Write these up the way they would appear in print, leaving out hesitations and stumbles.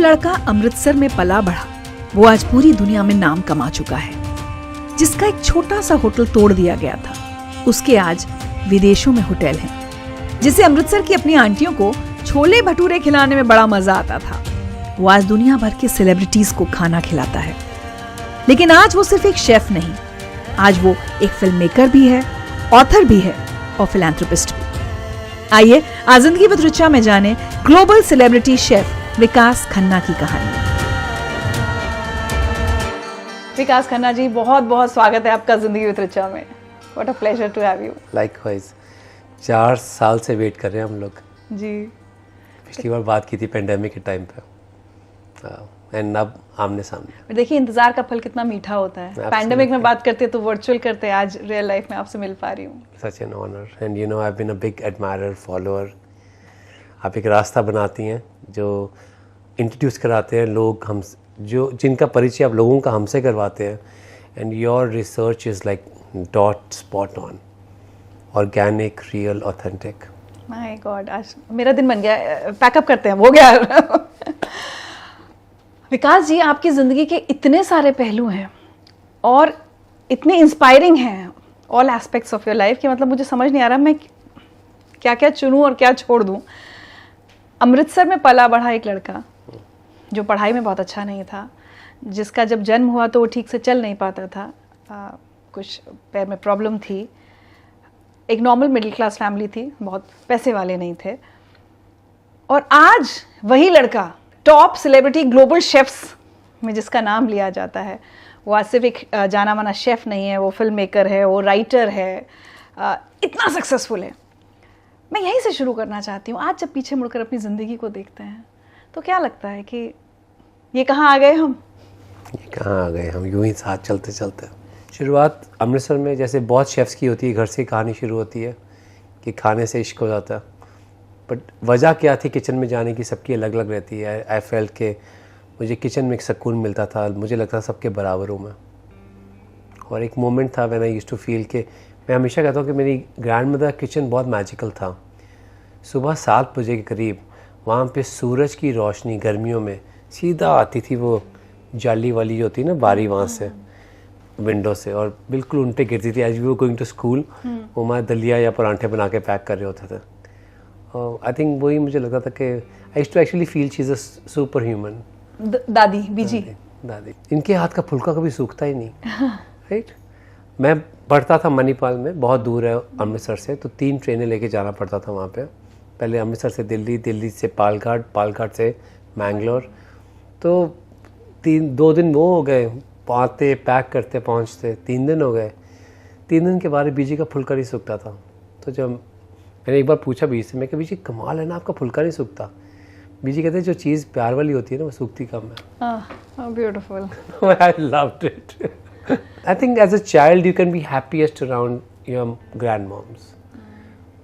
लड़का अमृतसर में पला बढ़ा, वो आज पूरी दुनिया में नाम कमा चुका है। जिसका एक छोटा सा होटल तोड़ दिया गया था, उसके आज विदेशों में होटल हैं। जिसे अमृतसर की अपनी आंटियों को छोले भटूरे खिलाने में बड़ा मजा आता था, वो आज दुनिया भर के सेलिब्रिटीज को खाना खिलाता है। लेकिन आज वो सिर्फ एक शेफ नहीं, आज वो एक फिल्म मेकर भी है, ऑथर भी है और फिलैंथ्रोपिस्ट भी। आइए आज जिंदगी विद रिचा में जाने global celebrity chef Vikas Khanna की कहानी। विकास खन्ना जी, बहुत बहुत स्वागत है आपका जिंदगी विद रिचा में। What a pleasure to have you. Likewise 4 साल से वेट कर रहे हैं हम लोग जी। पिछली बार बात की थी पेंडेमिक के टाइम पे, एंड अब आमने सामने। देखिए इंतजार का फल कितना मीठा होता है। पैंडेमिक में बात करते तो वर्चुअल करते, आज रियल लाइफ में आपसे मिल पा रही हूँ। Such an honour and you know I have been a big admirer, follower. आप एक रास्ता बनाती हैं जो इंट्रोड्यूस कराते हैं लोग, हम जो जिनका परिचय आप लोगों का हमसे करवाते हैं, and your research is like dot spot on, organic, real, authentic. My God, आज मेरा दिन बन गया। पैकअप करते हैं, हो गया। विकास जी, आपकी ज़िंदगी के इतने सारे पहलू हैं और इतने इंस्पायरिंग हैं all aspects of your life कि मतलब मुझे समझ नहीं आ रहा मैं क्या क्या चुनूं और क्या छोड़ दूं। अमृतसर में पला बढ़ा एक लड़का जो पढ़ाई में बहुत अच्छा नहीं था, जिसका जब जन्म हुआ तो वो ठीक से चल नहीं पाता था, कुछ पैर में प्रॉब्लम थी। एक नॉर्मल मिडिल क्लास फैमिली थी, बहुत पैसे वाले नहीं थे। और आज वही लड़का टॉप सेलिब्रिटी ग्लोबल शेफ्स में जिसका नाम लिया जाता है, वो आज सिर्फ एक जाना माना शेफ नहीं है, वो फिल्म मेकर है, वो राइटर है, इतना सक्सेसफुल है। मैं यहीं से शुरू करना चाहती हूँ। आज जब पीछे मुड़कर अपनी ज़िंदगी को देखते हैं तो क्या लगता है कि ये कहाँ आ गए हम? ये कहाँ आ गए हम, यूं ही साथ चलते चलते। शुरुआत अमृतसर में जैसे बहुत शेफ्स की होती है, घर से कहानी शुरू होती है कि खाने से इश्क हो जाता है। बट वजह क्या थी किचन में जाने की, सबकी अलग अलग रहती है। आई फेल्ट के मुझे किचन में एक सुकून मिलता था, मुझे लगता था सबके बराबर हूँ मैं। और एक मोमेंट था when I used to feel कि मैं हमेशा कहता हूँ कि मेरी ग्रैंड मदर किचन बहुत मैजिकल था। सुबह 7 बजे के करीब वहाँ पे सूरज की रोशनी गर्मियों में सीधा आती थी, वो जाली वाली जो होती है ना बारी, वहाँ से विंडो से, और बिल्कुल उन पे गिरती थी। As we were going to school, वो हमारे दलिया या परांठे बना के पैक कर रहे होते थे। आई थिंक वही मुझे लगता था कि I used to actually feel she is a super human. दादी बीजी, दादी इनके हाथ का फुल्का कभी सूखता ही नहीं। राइट। मैं पढ़ता था मणिपाल में, बहुत दूर है अमृतसर से, तो 3 ट्रेनें लेके जाना पड़ता था वहाँ पे। पहले अमृतसर से दिल्ली, दिल्ली से पालघाट, पालघाट से मैंगलोर। तो 2 दिन वो हो गए, आते पैक करते पहुँचते 3 दिन हो गए। 3 दिन के बाद बीजी का फुल्का नहीं सूखता था। तो जब मैंने एक बार पूछा बीजी से, मैं कि बीजी कमाल है ना, आपका फुल्का नहीं सूखता। बीजी कहते हैं जो चीज़ प्यार वाली होती है ना वो सूखती कम है। Beautiful. I loved it. I think as a child you can be happiest around your grandmoms.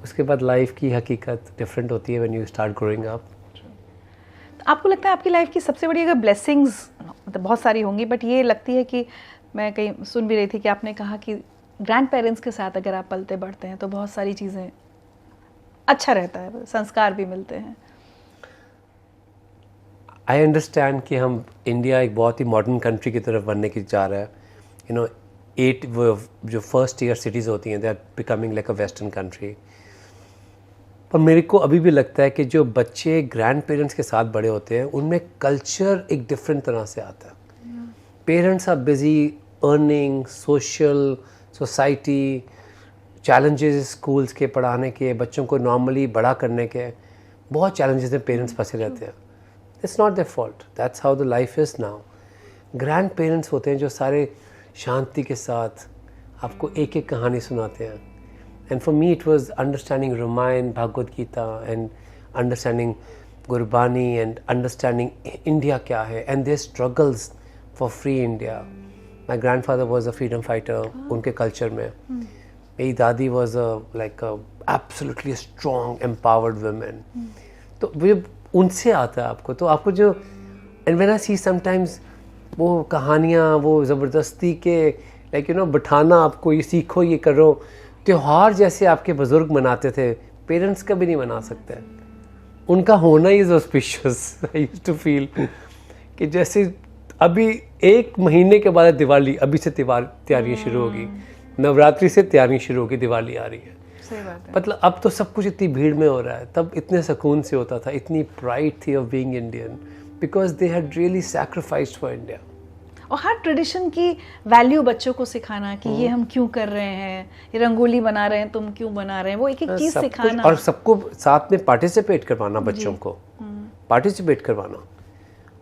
उसके बाद लाइफ की हकीकत डिफरेंट होती है when you start growing up. आपको लगता है आपकी लाइफ की सबसे बड़ी अगर ब्लेसिंग्स, मतलब बहुत सारी होंगी, बट ये लगती है कि मैं कहीं सुन भी रही थी कि आपने कहा कि ग्रैंड पेरेंट्स के साथ अगर आप पलते बढ़ते हैं तो बहुत सारी चीज़ें अच्छा रहता है, संस्कार भी मिलते हैं। आई अंडरस्टैंड कि हम इंडिया एक बहुत ही मॉडर्न कंट्री की तरफ बनने की जा रहा है। यू नो 8 जो फर्स्ट ईयर सिटीज़ होती हैं, they are becoming like a western country. पर मेरे को अभी भी लगता है कि जो बच्चे ग्रैंड पेरेंट्स के साथ बड़े होते हैं उनमें कल्चर एक डिफरेंट तरह से आता है। Parents are busy earning, social, society, challenges schools के पढ़ाने के, बच्चों को नॉर्मली बड़ा करने के बहुत चैलेंजेस में पेरेंट्स फंसे रहते हैं। It's not their fault, that's how the life is now. Grand parents होते हैं जो सारे शांति के साथ आपको एक एक कहानी सुनाते हैं। And for me it was understanding Ramayana, Bhagavad Gita, and understanding Gurbani, and understanding India क्या है, and their struggles for free India. My grandfather was a freedom fighter उनके कल्चर में। मेरी दादी was like absolutely strong empowered women. तो मुझे उनसे आता है आपको, तो आपको जो and when I see sometimes वो कहानियाँ, वो ज़बरदस्ती के लाइक यू नो बिठाना आपको, ये सीखो, ये करो। त्यौहार जैसे आपके बुज़ुर्ग मनाते थे, पेरेंट्स कभी नहीं मना सकते। उनका होना ही is auspicious. I used to feel कि जैसे अभी 1 महीने के बाद दिवाली, अभी से तैयारियां शुरू होगी, नवरात्रि से तैयारियां शुरू होगी, दिवाली आ रही है। सही बात है। मतलब अब तो सब कुछ इतनी भीड़ में हो रहा है, तब इतने सुकून से होता था, इतनी प्राइड थी of being Indian because they had really sacrificed for India. और हर ट्रेडिशन की वैल्यू बच्चों को सिखाना कि ये हम क्यों कर रहे हैं, ये रंगोली बना रहे हैं, तुम क्यों बना रहे हैं, वो एक एक चीज सिखाना और सबको साथ में पार्टिसिपेट करवाना, बच्चों को पार्टिसिपेट करवाना।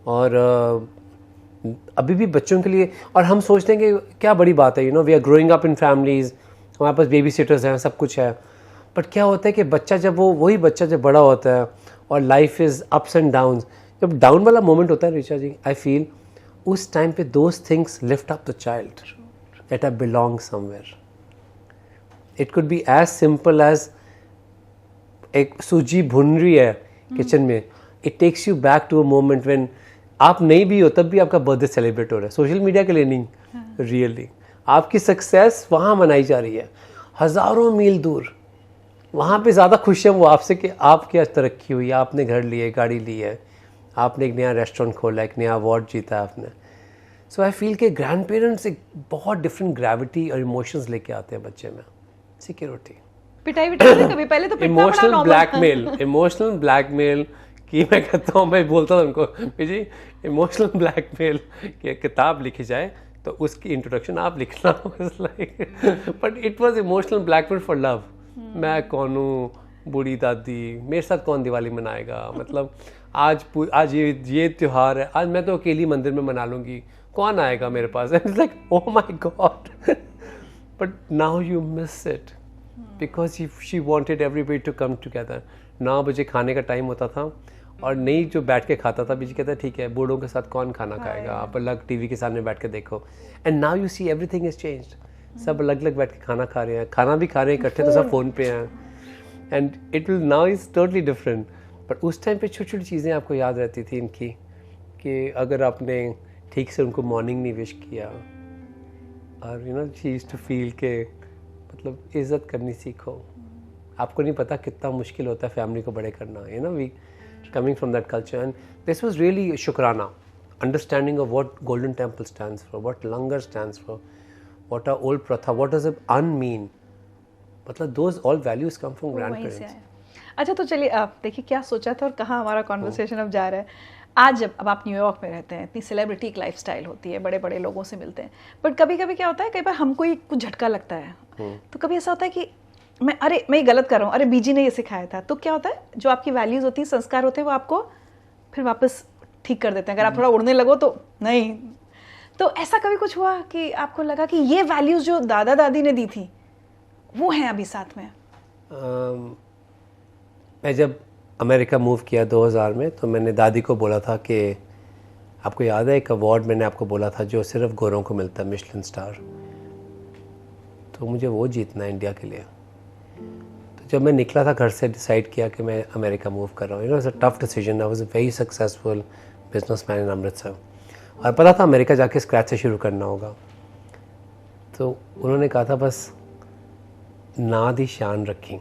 और अभी भी बच्चों के लिए, और हम सोचते हैं कि क्या बड़ी बात है, we are growing up in families, हमारे पास बेबी सिटर्स हैं, सब कुछ है। बट क्या होता है कि बच्चा जब वही बच्चा जब बड़ा होता है और life is ups and downs, जब डाउन वाला मोमेंट होता है ऋचा जी, आई फील उस टाइम पे those things lift up the child that I belong somewhere. It could be as simple as एक सूजी भुन रही है किचन में, it takes you back to a moment when आप नहीं भी हो तब भी आपका बर्थडे सेलिब्रेट हो रहा है, सोशल मीडिया के लिए नहीं, रियली आपकी सक्सेस वहाँ मनाई जा रही है, हज़ारों मील दूर। वहाँ पे ज़्यादा खुश हैं वो आपसे कि आपकी आज तरक्की हुई, आपने घर लिए, गाड़ी ली है, आपने एक नया रेस्टोरेंट खोला, एक नया अवार्ड जीता आपने। सो आई फील के ग्रैंड पेरेंट्स एक बहुत डिफरेंट ग्रेविटी और इमोशंस लेके आते हैं बच्चे में। सिक्योरिटी, पिटाई विटाई कभी पहले तो पिटना बड़ा नॉर्मल। इमोशनल ब्लैकमेल कि मैं कहता हूँ, मैं बोलता हूँ उनको जी इमोशनल ब्लैकमेल कि किताब लिखी जाए तो उसकी इंट्रोडक्शन आप लिखना, like but it was emotional blackmail for love. मैं कौन हूँ, बूढ़ी दादी, मेरे साथ कौन दिवाली मनाएगा, मतलब आज ये त्यौहार है, आज मैं तो अकेली मंदिर में मना लूँगी, कौन आएगा मेरे पास। It's like oh my god, but now you miss it because she wanted everybody to come together. 9 बजे खाने का टाइम होता था और नहीं जो बैठ के खाता था, बीजी कहता ठीक है बूढ़ों के साथ कौन खाना खाएगा, आप अलग टीवी के सामने बैठ के देखो। And now you see everything is changed, सब अलग अलग बैठ के खाना खा रहे हैं, खाना भी खा रहे हैं इकट्ठे तो सब फ़ोन पे हैं, and it will now is totally different. But उस टाइम पे छोटी छोटी चीज़ें आपको याद रहती थी इनकी, कि अगर आपने ठीक से उनको मॉर्निंग नहीं विश किया, और शी यूज्ड टू फील के मतलब इज़्ज़त करनी सीखो। आपको नहीं पता कितना मुश्किल होता है फैमिली को बड़े करना, we coming from that culture, and this was really शुक्राना, understanding of what Golden Temple stands for, what langar stands for, what are old pratha, what does it mean, मतलब those all values come from grandparents। अच्छा तो चलिए आप देखिए क्या सोचा था और कहाँ हमारा कॉन्वर्सेशन अब जा रहा है। आज अब आप न्यूयॉर्क में रहते हैं, इतनी सेलिब्रिटी की लाइफस्टाइल होती है, बड़े बड़े लोगों से मिलते हैं, बट कभी कभी क्या होता है, कई बार हमको ही कुछ झटका लगता है, तो कभी ऐसा होता है कि मैं ये गलत कर रहा हूँ, अरे बीजी ने ये सिखाया था, तो क्या होता है जो आपकी वैल्यूज होती है, संस्कार होते हैं, वो आपको फिर वापस ठीक कर देते हैं। अगर आप थोड़ा उड़ने लगो तो नहीं। तो ऐसा कभी कुछ हुआ कि आपको लगा कि ये वैल्यूज जो दादा दादी ने दी थी वो हैं अभी साथ में? मैं जब अमेरिका मूव किया 2000 में, तो मैंने दादी को बोला था कि आपको याद है एक अवार्ड मैंने आपको बोला था जो सिर्फ गोरों को मिलता है, मिशेलिन स्टार, तो मुझे वो जीतना है इंडिया के लिए। जब मैं निकला था घर से, डिसाइड किया कि मैं अमेरिका मूव कर रहा हूँ, it's a tough decision. I was a very successful businessman in Amritsar, और पता था अमेरिका जाके स्क्रैच से शुरू करना होगा। तो उन्होंने कहा था बस नाद ही शान रखी,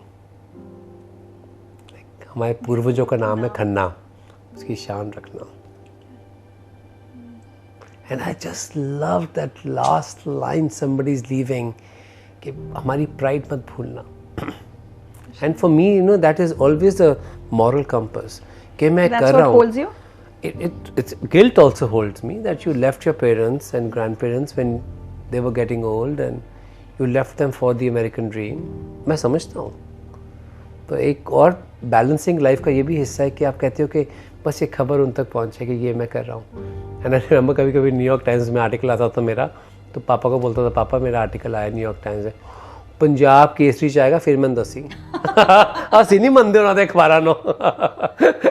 हमारे पूर्वजों का नाम है खन्ना, उसकी शान रखना। And I just love that last line, somebody is leaving, कि हमारी प्राइड मत भूलना। And for me, that is always a moral compass. कि मैं कर रहा हूँ. That's what holds you? Guilt also holds me that you left your parents and grandparents when they were getting old and you left them for the American dream. मैं समझता हूँ. तो एक और बैलेंसिंग लाइफ का ये भी हिस्सा है कि आप कहते हो कि बस ये खबर उन तक पहुँचे कि ये मैं कर रहा हूँ। एंड आई रिमेंबर कभी कभी न्यूयॉर्क टाइम्स में आर्टिकल आता था मेरा, तो पापा को बोलता था पापा मेरा आर्टिकल आया न्यूयॉर्क टाइम्स में, पंजाब केसरी च आएगा फिर मैं दसी असी नहीं मनते उन्होंने अखबारां नो।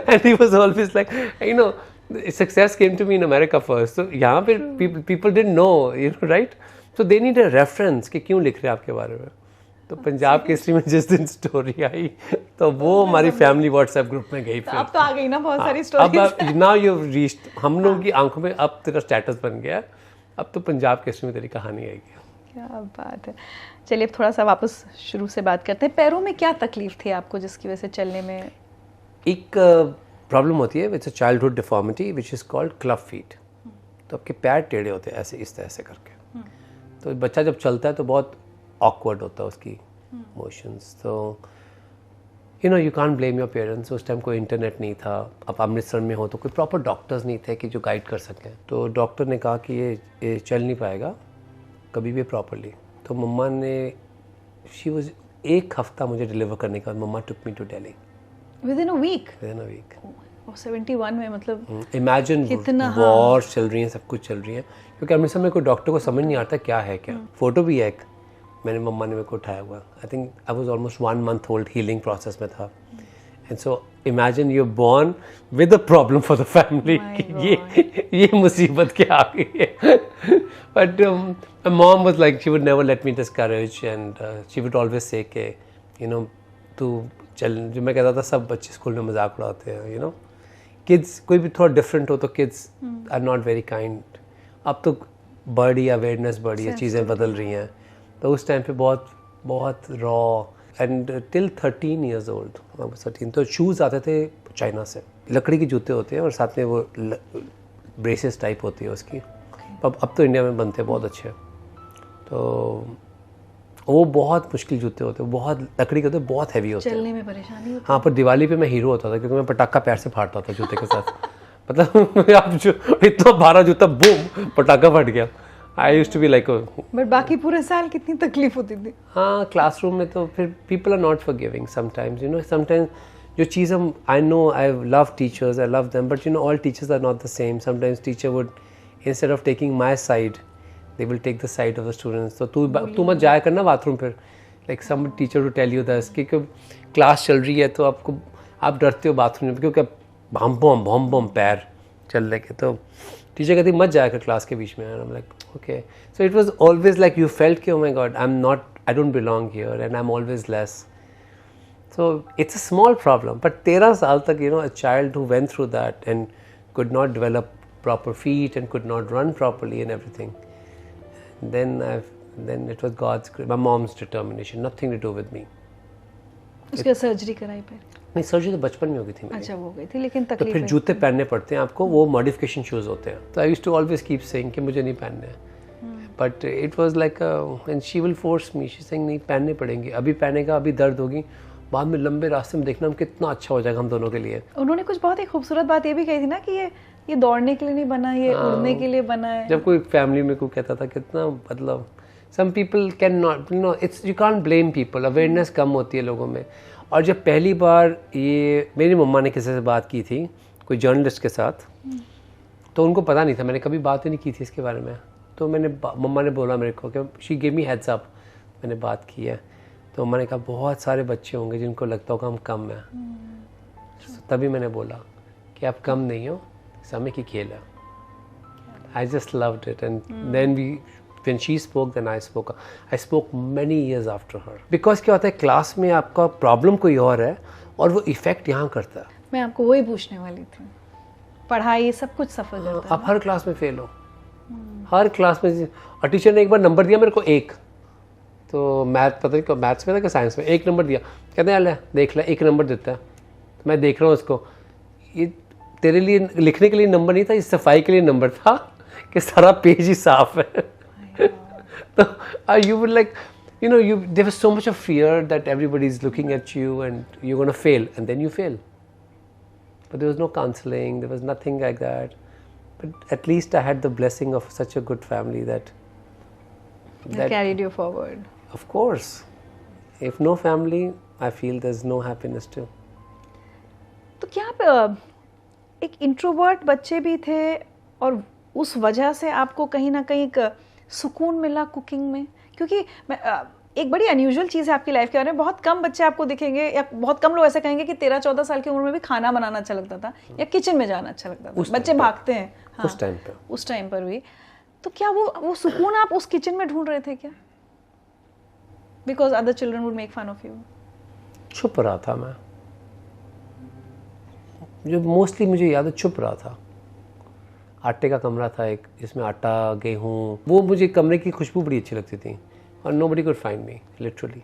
And he was always like success came to me in America first, तो यहाँ पे people didn't know, right, so they need a reference कि क्यों लिख रहे हैं आपके बारे में। तो पंजाब केसरी में जिस दिन स्टोरी आई तो वो हमारी फैमिली व्हाट्सएप ग्रुप में गई। फिर अब तो आ गई ना बहुत सारी स्टोरीज। अब नाउ यू हैव रीच्ड, हम लोगों की आंखों में अब तेरा स्टेटस बन गया, अब तो पंजाब केसरी में तेरी कहानी आएगी। क्या बात है। चलिए अब थोड़ा सा वापस शुरू से बात करते हैं। पैरों में क्या तकलीफ थी आपको जिसकी वजह से चलने में? एक प्रॉब्लम होती है, it's a childhood deformity which is called club feet. तो आपके पैर टेढ़े होते हैं ऐसे इस तरह से करके, तो बच्चा जब चलता है तो बहुत ऑकवर्ड होता है उसकी मोशंस। तो you can't blame your parents. उस टाइम कोई इंटरनेट नहीं था, अब अमृतसर में हो तो कोई प्रॉपर डॉक्टर्स नहीं थे कि जो गाइड कर सकें। तो डॉक्टर ने कहा कि ये चल नहीं पाएगा कभी भी प्रॉपरली। तो मम्मा ने शी वाज 1 हफ्ता मुझे डिलीवर करने के बाद mamma took me to Delhi within a week. 71 में मतलब इमेजिन वॉर चल रही है, सब कुछ चल रही है, क्योंकि अमृतसर में कोई डॉक्टर को समझ नहीं आता क्या है क्या। फोटो भी है एक, मैंने मम्मा ने मेरे को उठाया हुआ। I think I was almost 1 month old, healing process में था। And so imagine you born with a problem for the family कि ये मुसीबत क्या आ गई है। But my mom was like she would never let me discourage and she would always say के तू चल। जो मैं कहता था सब बच्चे स्कूल में मजाक उड़ाते हैं, किड्स कोई भी थोड़ा डिफरेंट हो तो kids are not very kind. अब तो बड़ी अवेयरनेस बढ़ी है, चीज़ें बदल रही हैं। तो उस टाइम पे बहुत बहुत raw and till 13 years old 13 तो शूज़ आते थे चाइना से, लकड़ी के जूते होते हैं और साथ में वो ब्रेसेस टाइप होती है उसकी। अब तो इंडिया में बनते हैं बहुत अच्छे। तो वो बहुत मुश्किल जूते होते हैं, बहुत लकड़ी के होते हैं, बहुत हैवी होते हैं, चलने में परेशानी होती है। हाँ, पर दिवाली पे मैं हीरो होता था क्योंकि मैं पटाखा पैर से फाड़ता था जूते के साथ। मतलब आप जो इतना भारा जूता, बूम, पटाखा फट गया। I used to be like. But बाकी पूरे साल कितनी तकलीफ होती थी। हाँ, क्लासरूम में तो फिर people are not forgiving sometimes, sometimes जो चीज़ हम I know I love teachers, I love them, but all teachers are not the same. Sometimes teacher would instead of taking my side they will take the side of the students। तो तू मत जाया करना bathroom फिर, like some teacher to tell you this कि class चल रही है तो आप डरते हो बाथरूम में क्योंकि भम बम पैर चल रहे के। तो टीचर कहती मत जाया कर क्लास के बीच में। I am like okay. So it was always like you felt कि oh my god I don't belong here and I am always less. So it's a small problem, but 13 साल तक a child who went through that and could not develop proper feet and could not run properly and everything. Then it was God's grace, my mom's determination, nothing to do with me। उसके surgery कराई फिर? नहीं, surgery तो बचपन में हो गई थी मेरी। अच्छा, हो गई थी, लेकिन तो तकलीफ फिर जूते पहनने पड़ते हैं आपको, वो मॉडिफिकेशन शूज़ होते हैं। तो I used to always keep saying कि मुझे नहीं पहनने हैं, but it was like and she will force me, she saying नहीं पहनने पड़ेंगे, अभी पहनेगा, अभी दर्द होगी, बाद में लंबे रास्ते में देखना हम कितना अच्छा हो जाएगा हम दोनों के लिए। उन्होंने कुछ बहुत ही खूबसूरत बात ये भी कही थी ना कि ये दौड़ने के लिए नहीं बना, ये उड़ने के लिए बना है। जब कोई फैमिली में कोई कहता था कितना, मतलब some people cannot, it's you can't blame people, awareness कम होती है लोगों में। और जब पहली बार ये मेरी मम्मा ने किसी से बात की थी, कोई जर्नलिस्ट के साथ, तो उनको पता नहीं था, मैंने कभी बात ही नहीं की थी इसके बारे में। तो मम्मा ने बोला मेरे को कि she give me heads up, मैंने बात की है। तो मम्मा ने कहा बहुत सारे बच्चे होंगे जिनको लगता होगा हम कम हैं। तभी मैंने बोला कि आप कम नहीं हो, समय की खेल है। I just loved it and then when she spoke then I spoke many years after her, because क्या होता है क्लास में आपका प्रॉब्लम कोई और है और वो इफेक्ट यहाँ करता है। मैं आपको वही पूछने वाली थी, पढ़ाई सब कुछ सफल करता है। आप हर क्लास में फेल हो, हर क्लास में। और टीचर ने एक बार नंबर दिया मेरे को 1, तो मैथ्स में था कि साइंस में 1 नंबर दिया, कहते हैं देख ले 1 नंबर देता है। तो मैं देख रहा हूँ उसको, ये तेरे लिए लिखने के लिए नंबर नहीं था, ये सफाई के लिए नंबर था कि सारा पेज ही साफ है। So you would like, there was so much of fear that everybody is looking at you and you're going to fail, and then you fail. But there was no counseling, there was nothing like that. But at least I had the blessing of such a good family that carried you forward. Of course. If no family, I feel there's no happiness too. तो क्या आप एक introvert बच्चे भी थे और उस वजह से आपको कहीं ना कहीं सुकून मिला कुकिंग में? क्योंकि एक बड़ी अनयूजुअल चीज़ है आपकी लाइफ के बारे में, बहुत कम बच्चे आपको दिखेंगे या बहुत कम लोग ऐसे कहेंगे कि 13-14 साल की उम्र में भी खाना बनाना अच्छा लगता था या किचन में जाना अच्छा लगता था। बच्चे भागते हैं। हाँ, उस टाइम पर भी। तो क्या वो सुकून आप उस किचन में ढूंढ रहे थे क्या? Because other children would make fun of you. छुप रहा था मैं, जो मोस्टली मुझे याद है, छुप रहा था। आटे का कमरा था एक, जिसमें आटा, गेहूँ, वो मुझे कमरे की खुशबू बड़ी अच्छी लगती थी और nobody could find me literally।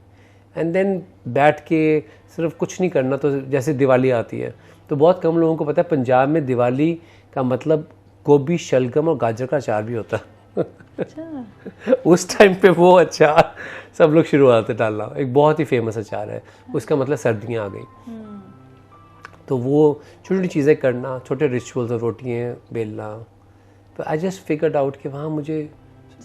And then बैठ के सिर्फ कुछ नहीं करना, तो जैसे दिवाली आती है तो बहुत कम लोगों को पता है पंजाब में दिवाली का मतलब गोभी, शलगम और गाजर का अचार भी होता है। उस टाइम पे वो अचार सब लोग शुरू होते डालना, एक बहुत ही फेमस अचार है, उसका मतलब सर्दियाँ आ गई। तो वो छोटी छोटी चीज़ें करना, छोटे रिचुअल्स और रोटियाँ बेलना, तो आई जस्ट फिगर्ड आउट कि वहाँ मुझे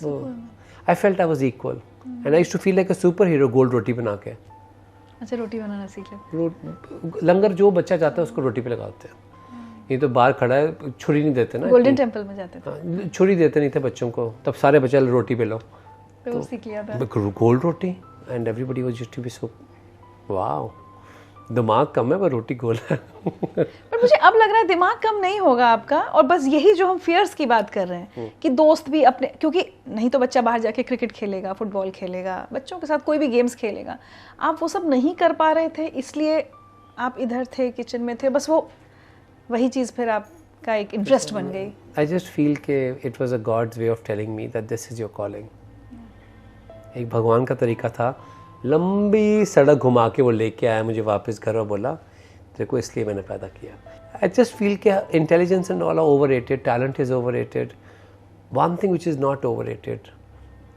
I felt I was equal and I used to feel like a super hero gold रोटी बना के। अच्छा, रोटी बनाना सीख ले। लंगर जो बच्चा चाहता है उसको रोटी पे लगाते हैं। ये तो बाहर खड़ा है, छुरी नहीं देते ना। गोल्डन टेम्पल में जाते थे। हाँ, छुरी देते नहीं थे बच्चों को, तब सारे बच्चे रोटी पे लो, तो सीख लिया था gold roti and everybody was just to be so wow, दिमाग कम है पर रोटी गोल है। पर मुझे अब लग रहा है दिमाग कम नहीं होगा आपका, और बस यही जो हम फियर्स की बात कर रहे हैं कि दोस्त भी अपने, क्योंकि नहीं तो बच्चा बाहर जाके क्रिकेट खेलेगा, फुटबॉल खेलेगा, बच्चों के साथ कोई भी गेम्स खेलेगा, आप वो सब नहीं कर पा रहे थे, इसलिए आप इधर थे, किचन में थे, बस वो वही चीज़ फिर आपका एक इंटरेस्ट बन गई। आई जस्ट फील के it was a God's way of telling me that this is your calling. एक भगवान का तरीका था, लंबी सड़क घुमा के वो लेके आया मुझे वापस घर और बोला तेरे को इसलिए मैंने पैदा किया। आई जस्ट फील कि intelligence and all are overrated, talent is overrated. One thing which is not overrated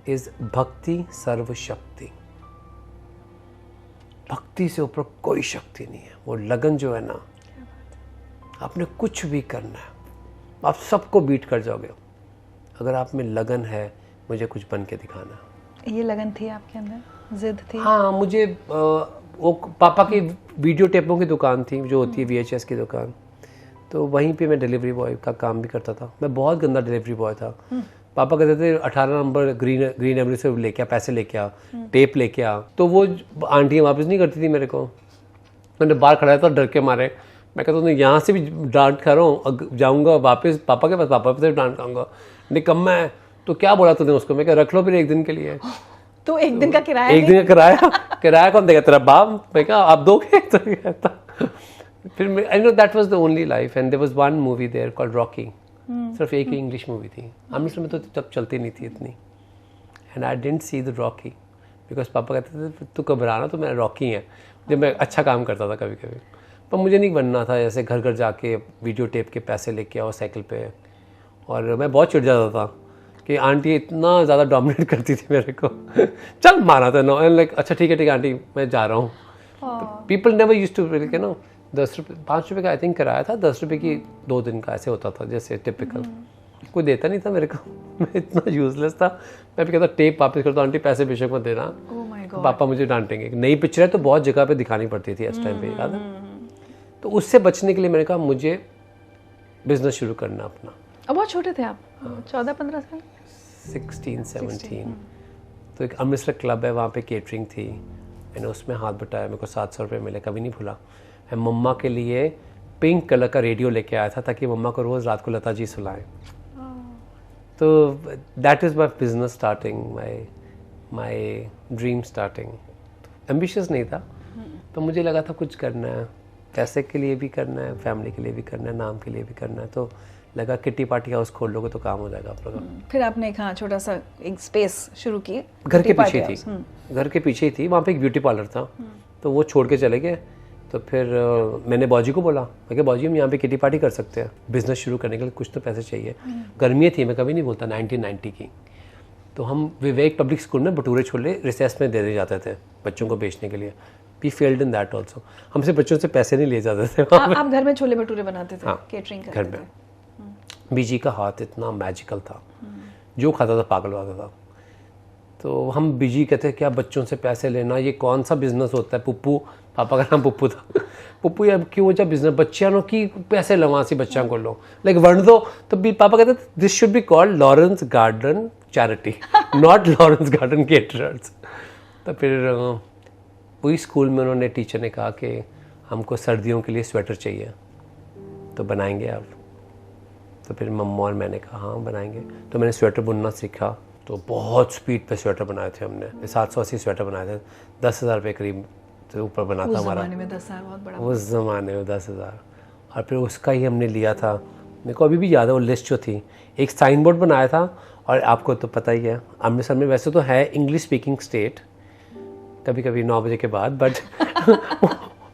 is bhakti सर्वशक्ति। भक्ति से ऊपर कोई शक्ति नहीं है। वो लगन जो है ना, आपने कुछ भी करना है, आप सबको बीट कर जाओगे अगर आप में लगन है, मुझे कुछ बन के दिखाना। ये लगन थी आपके अंदर, जिद थी? हाँ, मुझे वो पापा की वीडियो टेपों की दुकान थी जो होती है VHS की दुकान, तो वहीं पे मैं डिलीवरी बॉय का काम भी करता था। मैं बहुत गंदा डिलीवरी बॉय था। पापा कहते थे 18 नंबर ग्रीन एवेन्यू से लेके आ, पैसे लेके आ, टेप लेके आ, तो वो आंटियाँ वापस नहीं करती थी मेरे को। मैंने बाहर खड़ा था डर के मारे, मैं कहता हूँ यहाँ से भी डांट खा रहा हूँ, जाऊँगा वापस पापा के पास, पापा से डांट खाऊंगा, निकम्मा है। तो क्या बोला तूने उसको? मैं क्या रख लो फिर एक दिन के लिए। तो एक दिन का किराया, एक दिन का किराया कौन देगा? तेरा बाप। मैं क्या आप दोगे? तो कहता फिर I know that was the only life and there was one movie there called Rocky. सिर्फ एक ही इंग्लिश मूवी थी, अमृतसर में तो तब चलती नहीं थी इतनी, and I didn't see the Rocky because पापा कहते थे तू घबराना, तो मेरा रॉकी है। जब मैं अच्छा काम करता था कभी कभी, पर मुझे नहीं बनना था ऐसे घर घर जाके वीडियो टेप के पैसे लेके आओ साइकिल पे। और मैं बहुत चिढ़ जाता था कि आंटी इतना ज़्यादा डोमिनेट करती थी मेरे को। चल मारा था नो, लाइक अच्छा ठीक है आंटी मैं जा रहा हूँ। पीपल नेवर यूज्ड टू के नो 10 रुपये 5 रुपये का आई थिंक कराया था, 10 रुपये की 2 दिन का ऐसे होता था जैसे टिपिकल। कोई देता नहीं था मेरे को। मैं इतना यूजलेस था। मैं भी कहता टेप वापस कर दो आंटी, पैसे बेशक मत देना। पापा मुझे डांटेंगे। नई पिक्चर है तो बहुत जगह पे दिखानी पड़ती थी इस टाइम पे, याद है? तो उससे बचने के लिए मैंने कहा मुझे बिजनेस शुरू करना अपना। अब बहुत छोटे थे आप? 14-15 साल? 16-17। तो एक अमृतसर क्लब है, वहाँ पे केटरिंग थी, मैंने उसमें हाथ बटाया, मेरे को 700 रुपये मिले, कभी नहीं भूला। मैं मम्मा के लिए पिंक कलर का रेडियो लेके आया था ताकि मम्मा को रोज़ रात को लता जी सुलाएं। तो that is my business starting, my dream starting. Ambitious नहीं था, तो मुझे लगा था कुछ करना है, पैसे के लिए भी करना है, फैमिली के लिए भी करना है, नाम के लिए भी करना है। तो लगा किट्टी पार्टी हाउस खोल लोगे तो काम हो जाएगा आप लोगों का। फिर आपने एक छोटा सा एक स्पेस शुरू की, घर के पीछे थी, घर के पीछे ही थी, वहाँ पे एक ब्यूटी पार्लर था। तो वो छोड़ के चले गए। तो फिर मैंने बाजी को बोला, मैं क्या बाजी हम यहाँ पे किट्टी पार्टी कर सकते हैं, बिजनेस शुरू करने के लिए कुछ तो पैसे चाहिए। गर्मियाँ थी, मैं कभी नहीं बोलता, 1990 की। तो हम विवेक पब्लिक स्कूल में भटूरे छोले रिसेस में दे जाते थे बच्चों को बेचने के लिए। We failed in that also. हमसे बच्चों से पैसे नहीं लिए जाते थे। आप घर में छोले भटूरे बनाते थे? हाँ, केटरिंग घर में। बीजी का हाथ इतना मैजिकल था, जो खाता था पागल होता था। तो हम बीजी कहते क्या बच्चों से पैसे लेना, ये कौन सा बिजनेस होता है? पुप्पू, पापा का नाम पुप्पू था। पुप्पू यार क्यों जा बिजनेस, बच्चियां की पैसे लवा सी बच्चों को लो, लाइक वर्ण दो। तो पापा कहते this should be called Lawrence garden charity, not Lawrence garden caterers. तो फिर वही स्कूल में उन्होंने, टीचर ने कहा कि हमको सर्दियों के लिए स्वेटर चाहिए, तो बनाएंगे आप? तो फिर मम्मा और मैंने कहा हाँ बनाएंगे। तो मैंने स्वेटर बुनना सीखा। तो बहुत स्पीड पे स्वेटर बनाए थे हमने, 780 स्वेटर बनाए थे, 10,000 रुपये करीब से ऊपर बना था हमारा। उस ज़माने में 10,000 बहुत बड़ा। उस ज़माने में 10,000। और फिर उसका ही हमने लिया था, मेरे को अभी भी याद है वो लिस्ट जो थी। एक साइन बोर्ड बनाया था, और आपको तो पता ही है अमृतसर में वैसे तो है इंग्लिश स्पीकिंग स्टेट कभी कभी 9 बजे के बाद, बट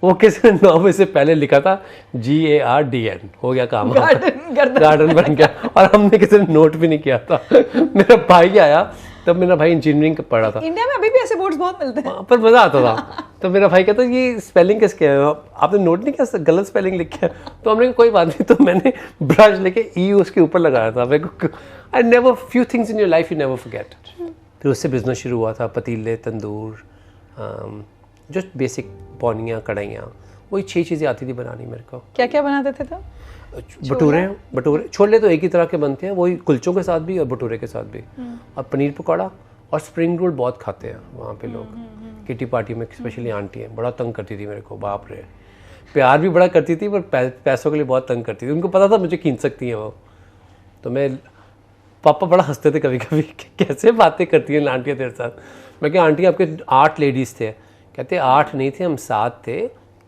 वो किसी ने 9 बजे से पहले लिखा था GARDN, हो गया काम, गार्डन बन गया, और हमने किसी ने नोट भी नहीं किया था। मेरा भाई आया, तब मेरा भाई इंजीनियरिंग पढ़ा था। इंडिया में अभी भी ऐसे बोर्ड्स बहुत मिलते हैं, पर मजा आता था। तो मेरा भाई कहता ये स्पेलिंग किसके है, आपने नोट नहीं किया, गलत स्पेलिंग लिखा है। तो हमने कहा कोई बात नहीं, तो मैंने ब्रश लेके ई उसके ऊपर लगाया था। मेरे को I never, few things in your life you never forget. फिर उससे बिजनेस शुरू हुआ था, पतीले, तंदूर, जो बेसिक पौनियाँ, कढ़ाइयाँ, वही 6 चीज़ें आती थी बनानी मेरे को। क्या क्या बनाते थे तब? भटूरे, छोले तो एक ही तरह के बनते हैं, वही कुलचों के साथ भी और भटूरे के साथ भी, और पनीर पकौड़ा और स्प्रिंग रोल बहुत खाते हैं वहाँ पे लोग। किटी पार्टी में स्पेशली आंटी हैं, बड़ा तंग करती थी मेरे को, बाप रे, प्यार भी बड़ा करती थी पर पैसों के लिए बहुत तंग करती थी। उनको पता था मुझे खींच सकती हैं वो, तो मैं, पापा बड़ा हंसते थे कभी कभी, कैसे बातें करती हैं आंटियाँ तेरे साथ। मैं क्या आंटी आपके 8 लेडीज़ थे? कहते 8 नहीं थे, हम 7 थे,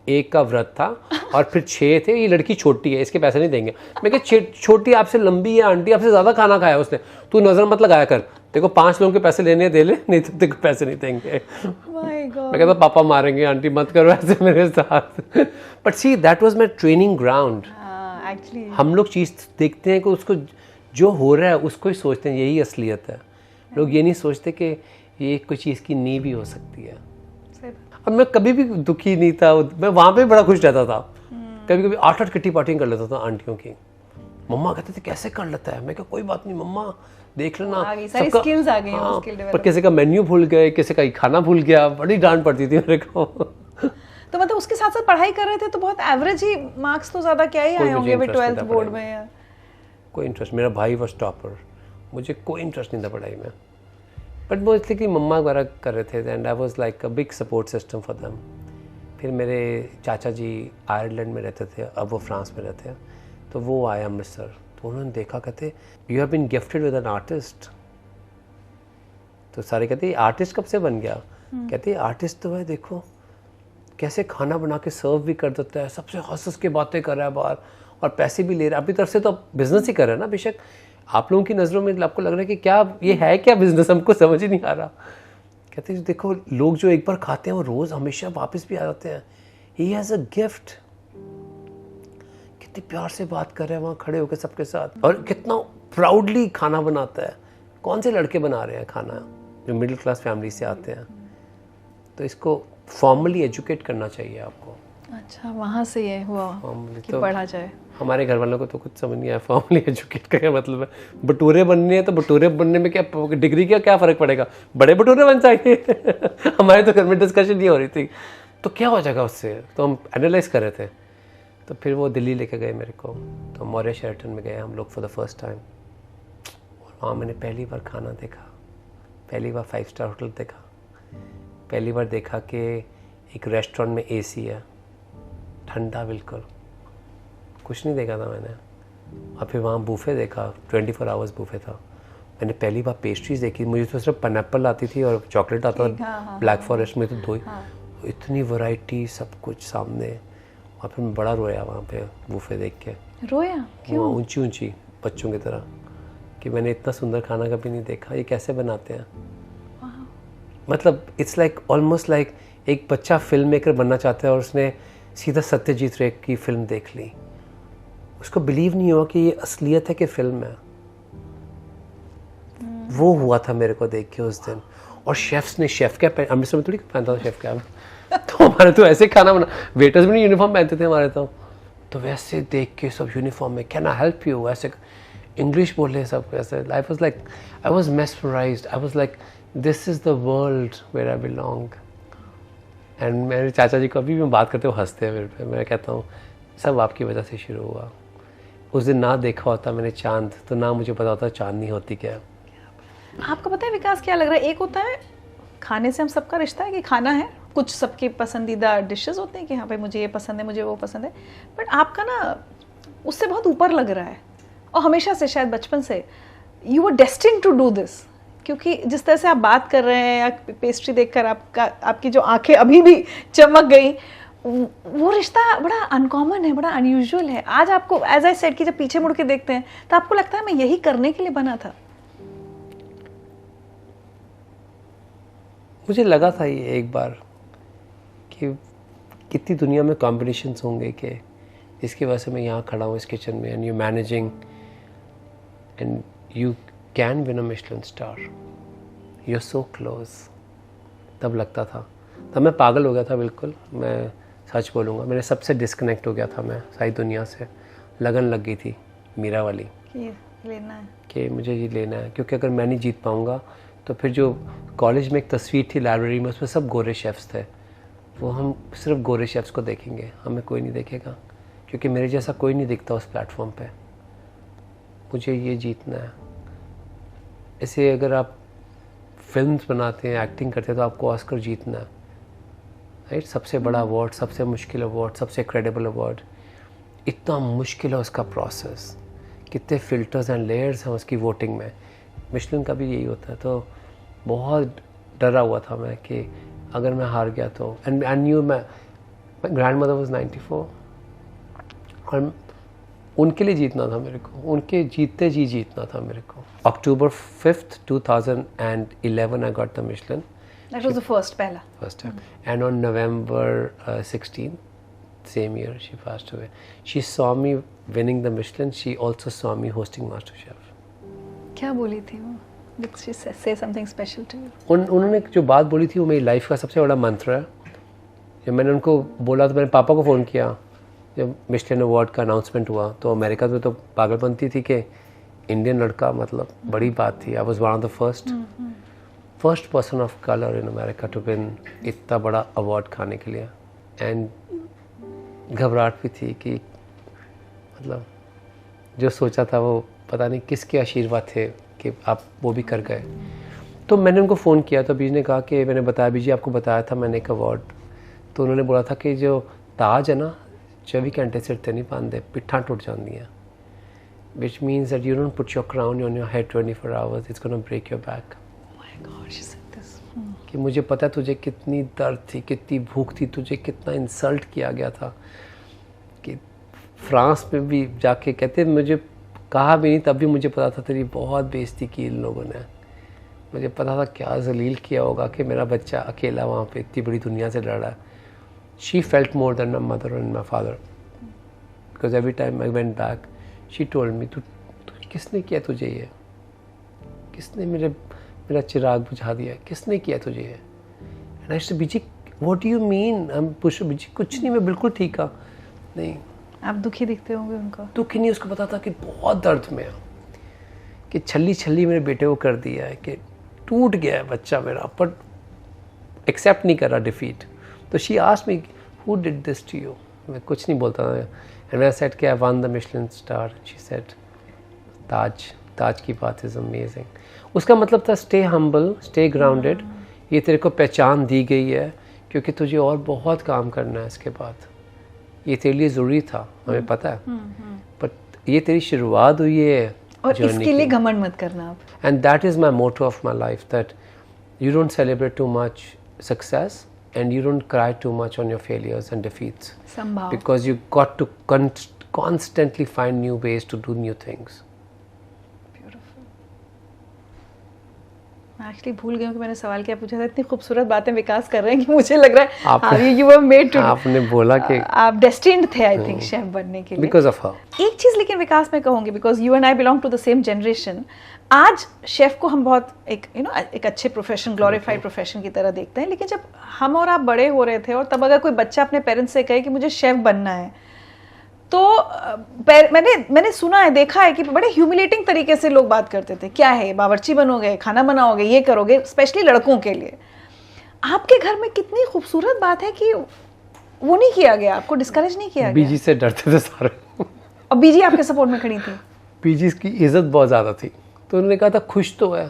एक का व्रत था, और फिर 6 थे, ये लड़की छोटी है, इसके पैसे नहीं देंगे। मैं क्या छोटी आपसे लंबी है आंटी, आपसे ज़्यादा खाना खाया उसने, तू नज़र मत लगाया कर, देखो 5 लोगों के पैसे लेने दे ले, नहीं तो तेरे को पैसे नहीं देंगे। मैं कहता पापा मारेंगे, आंटी मत करो ऐसे मेरे साथ। But see that was my training ground. Actually हम लोग चीज़ देखते हैं कि उसको जो हो रहा है उसको ही सोचते हैं यही असलियत है। लोग ये नहीं सोचते कि ये कोई चीज़ की नींव भी हो सकती है। अब मैं कभी भी दुखी नहीं था, मैं वहाँ पे बड़ा खुश रहता था। कभी कभी 8 किट्टी पार्टियाँ कर लेता था आंटियों की। मम्मा कहते थे कैसे कर लेता है? मैं कहा कोई बात नहीं मम्मा, देख लेना, सारी स्किल्स आ गई हैं, हाँ, स्किल पर डेवलप। किसी का मेन्यू भूल गए, किसी का खाना भूल गया, बड़ी डांट पड़ती थी मेरे को। तो मतलब उसके साथ साथ पढ़ाई कर रहे थे तो बहुत एवरेज ही मार्क्स तो ज़्यादा क्या ही कोई आए मुझे होंगे interest नहीं 12th था बोर्ड पढ़ाई में या? कोई इंटरेस्ट, मेरा भाई वॉज टॉपर, मुझे कोई इंटरेस्ट नहीं था पढ़ाई में। बट वो इसलिए कि मम्मा वगैरह कर रहे थे, and I was like a big support system for them. फिर मेरे चाचा जी आयरलैंड में रहते थे, अब वो फ्रांस में रहते हैं, तो वो आए अमृतसर, तो उन्होंने देखा, कहते you have been gifted with an artist. तो सारे कहते ये आर्टिस्ट कब से बन गया? कहते आर्टिस्ट तो है, देखो कैसे खाना बना के सर्व भी कर देता है, सबसे हंस के बातें कर रहा है बाहर, और पैसे भी ले रहा है। अपनी तरफ से तो बिजनेस ही कर रहा है ना, बेशक आप लोगों की नज़रों में आपको लग रहा है कि क्या ये है क्या बिजनेस, हमको समझ ही नहीं आ रहा। कहते हैं देखो लोग जो एक बार खाते हैं वो रोज़ हमेशा वापस भी आ जाते हैं। He has a gift. कितनी प्यार से बात कर रहे हैं वहाँ खड़े होकर सबके साथ, और कितना प्राउडली खाना बनाता है। कौन से लड़के बना रहे हैं खाना जो मिडिल क्लास फैमिली से आते हैं? तो इसको फॉर्मली एजुकेट करना चाहिए आपको। अच्छा, वहाँ से ये हुआ कि तो पढ़ा जाए। हमारे घर वालों को तो कुछ समझ नहीं आया फॉर्मली एजुकेट का क्या मतलब है। भटूरे बनने हैं तो भटूरे बनने में क्या डिग्री का क्या फ़र्क पड़ेगा, बड़े भटूरे बन जाएंगे। हमारे तो घर में डिस्कशन ये हो रही थी, तो क्या हो जाएगा उससे, तो हम एनालाइज कर रहे थे। तो फिर वो दिल्ली लेके गए मेरे को, तो मौर्य शेरटन में गए हम लोग फॉर द फर्स्ट टाइम, और वहाँ मैंने पहली बार खाना देखा, पहली बार 5 स्टार होटल देखा, पहली बार देखा कि एक रेस्टोरेंट में AC है, ठंडा बिल्कुल, कुछ नहीं देखा था मैंने। और फिर वहाँ बूफे देखा, 24 आवर्स बूफे था। मैंने पहली बार पेस्ट्रीज देखी, मुझे तो सिर्फ पाइनएप्पल आती थी और चॉकलेट आता था, ब्लैक फॉरेस्ट में तो 2 ही, इतनी वैरायटी सब कुछ सामने। और फिर मैं बड़ा रोया वहाँ पे बूफे देख के। रोया क्यों? ऊंची ऊंची बच्चों की तरह, कि मैंने इतना सुंदर खाना कभी नहीं देखा, ये कैसे बनाते हैं। मतलब इट्स लाइक ऑलमोस्ट लाइक एक बच्चा फिल्म मेकर बनना चाहता है और उसने सीधा सत्यजीत रे की फिल्म देख ली, उसको बिलीव नहीं हुआ कि ये असलियत है कि फिल्म है। वो हुआ था मेरे को देख के उस दिन। और शेफ्स ने शेफ कैप, अमृतसर में थोड़ी पहनता था शेफ कैप, तो हमारे तो ऐसे खाना बना, वेटर्स भी नहीं यूनिफॉर्म पहनते थे हमारे, तो वैसे देख के सब यूनिफॉर्म में, कैन आई हेल्प यू, ऐसे इंग्लिश बोले सब ऐसे। I was like, I was mesmerized, I was like this is the world where I belong. And मेरे चाचा जी को अभी भी मैं बात करते हुए हंसते हैं मेरे पे। मैं कहता हूँ सब आपकी वजह से शुरू हुआ। उस दिन ना देखा होता मैंने चांद, तो ना मुझे पता होता चांदनी होती क्या। आपको पता है विकास क्या लग रहा है, एक होता है खाने से हम सबका रिश्ता है कि खाना है, कुछ सबके पसंदीदा डिशेस होते हैं कि हाँ भाई मुझे ये पसंद है, मुझे वो पसंद है, बट आपका ना उससे बहुत ऊपर लग रहा है। और हमेशा से, शायद बचपन से, you are destined to do this, क्योंकि जिस तरह से आप बात कर रहे हैं या पेस्ट्री देखकर आपकी जो आंखें अभी भी चमक गई, वो रिश्ता बड़ा अनकॉमन है, बड़ा अनयूजुअल है। आज आपको, एज आई सेड, कि जब पीछे मुड़ के देखते हैं तो आपको लगता है मैं यही करने के लिए बना था। मुझे लगा था ये एक बार कि इतनी दुनिया में कॉम्पिटिशन्स होंगे कि इसकी वजह से मैं यहाँ खड़ा हूँ इस किचन में, and you managing and you can win a Michelin star, you are so close. तब लगता था, तब मैं पागल हो गया था बिल्कुल, मैं सच बोलूँगा, मेरे सबसे डिस्कनेक्ट हो गया था मैं सारी दुनिया से। लगन लग गई थी मीरा वाली कि लेना है, कि मुझे ये लेना है, क्योंकि अगर मैं नहीं जीत पाऊँगा तो फिर जो कॉलेज में एक तस्वीर थी लाइब्रेरी में, उसमें सब गोरे शेफ्स थे, वो हम सिर्फ गोरे शेफ्स को देखेंगे, हमें कोई नहीं देखेगा, क्योंकि मेरे जैसा कोई नहीं दिखता उस प्लेटफॉर्म पे। मुझे ये जीतना है। ऐसे अगर आप फिल्म्स बनाते हैं, एक्टिंग करते हैं, तो आपको ऑस्कर जीतना है, राइट? सबसे बड़ा अवार्ड, सबसे मुश्किल अवार्ड, सबसे क्रेडिबल अवार्ड। इतना मुश्किल है उसका प्रोसेस, कितने फिल्टर्स एंड लेयर्स हैं उसकी वोटिंग में। मिशेलिन का भी यही होता है। तो बहुत डरा हुआ था मैं कि अगर मैं हार गया तो, and I knew my grand mother was 94 और उनके लिए जीतना था मेरे को, उनके जीतते जी जीतना था मेरे को। October 5th 2011 I got the Michelin. that was the first पहला First time. And on November 16th, same year, she passed away. She saw me winning the Michelin. She also saw me hosting MasterChef. क्या बोली थी वो? Did she say something special to you? उन्होंने जो बात बोली थी वो मेरी लाइफ का सबसे बड़ा मंत्र है। जब मैंने उनको बोला तो मैंने पापा को फ़ोन किया, जब मिशेलिन अवार्ड का अनाउंसमेंट हुआ, तो अमेरिका में तो पागलपंती थी कि इंडियन लड़का, मतलब बड़ी बात थी। I was one of the first person of colour in America to win इतना बड़ा अवार्ड खाने के लिए। एंड घबराहट भी थी कि मतलब जो सोचा था वो पता नहीं किसके आशीर्वाद थे कि आप वो भी कर गए। तो मैंने उनको फ़ोन किया तो बीजी ने कहा कि मैंने बताया, बीजी आपको बताया था मैंने एक अवार्ड। तो उन्होंने बोला था कि जो ताज है ना 24 घंटे सिर ते नहीं पाते, पिट्ठा टुट जाती which means that you don't put your crown on your head 24 hours, it's going to break your back. Oh my God, she said this. कि मुझे पता है तुझे कितनी दर्द थी, कितनी भूख थी, तुझे कितना इंसल्ट किया गया था, कि फ्रांस में भी जाके कहते मुझे कहा भी नहीं, तब भी मुझे पता था तेरी बहुत बेइज्जती की इन लोगों ने। मुझे पता था क्या जलील किया होगा कि मेरा बच्चा अकेला वहाँ पे इतनी बड़ी दुनिया से लड़ रहा है। She felt more than my mother and my father, because every time I went back she told me, तू किसने किया तुझे ये, किसने मेरा चिराग बुझा दिया, किसने किया तुझे ये। And I said BG what do you mean? हम पूछ बीजी कुछ नहीं, मैं बिल्कुल ठीक हूँ। नहीं, आप दुखी दिखते होंगे उनको। दुखी नहीं, उसको पता था कि बहुत दर्द में है, कि छल्ली मेरे बेटे को कर दिया है, कि टूट गया है बच्चा मेरा, पर एक्सेप्ट नहीं कर रहा डिफीट। तो she asked me who did this to you? मैं कुछ नहीं बोलता था। एंड आई सेड कि I won the Michelin star. She said Taj की बात इज़ अमेजिंग। उसका मतलब था स्टे हम्बल, स्टे ग्राउंडेड, ये तेरे को पहचान दी गई है क्योंकि तुझे और बहुत काम करना है इसके बाद, ये तेरे लिए ज़रूरी था, हमें पता है, बट ये तेरी शुरुआत हुई है और इसके लिए घमंड मत करना आप। And that is my motto of my life, that you don't celebrate too much success and you don't cry too much on your failures and defeats. Somehow. Because you got to constantly find new ways to do new things. Beautiful. मैं actually भूल गई हूँ कि मैंने सवाल क्या पूछा था। इतनी खूबसूरत बातें विकास कर रहे हैं कि मुझे लग रहा है you were made to. आपने बोला कि आप destined थे I think शेफ बनने के लिए। Because of her. एक चीज़ लेकिन विकास मैं कहूँगी, because you and I belong to the same generation. आज शेफ को हम बहुत एक एक अच्छे प्रोफेशन, ग्लोरीफाइड प्रोफेशन की तरह देखते हैं, लेकिन जब हम और आप बड़े हो रहे थे और तब अगर कोई बच्चा अपने पेरेंट्स से कहे कि मुझे शेफ बनना है, तो मैंने सुना है, देखा है कि बड़े ह्यूमिलेटिंग तरीके से लोग बात करते थे, क्या है बावर्ची बनोगे, खाना बनाओगे, ये करोगे, स्पेशली लड़कों के लिए। आपके घर में कितनी खूबसूरत बात है कि वो नहीं किया गया, आपको डिस्करेज नहीं किया गया। बीजी से डरते थे सारे और बीजी आपके सपोर्ट में खड़ी थी। बीजी की इज्जत बहुत ज़्यादा थी, तो उन्होंने कहा था खुश तो है,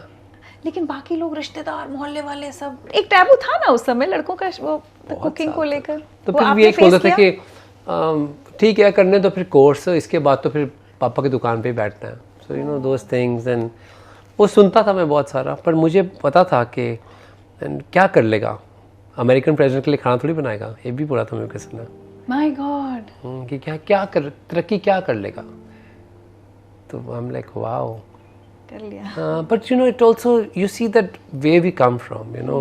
लेकिन बाकी लोग, रिश्तेदार, मोहल्ले वाले, सब एक टैबू था ना उस समय लड़कों का वो कुकिंग को लेकर। तो फिर भी एक बोलते थे कि ठीक है करने तो फिर कोर्स, इसके बाद तो फिर पापा की दुकान पे ही बैठना है, so you know those things. And वो सुनता था मैं बहुत सारा, पर मुझे पता था कि क्या कर लेगा, अमेरिकन प्रेसिडेंट के लिए खाना थोड़ी बनाएगा, ये भी बोला था मेरे किसी ने। माय गॉड, कि क्या कर तरक्की क्या कर लेगा। तो आई एम लाइक वाओ, कर लिया। But you know, it also, you see that where we come from, you know,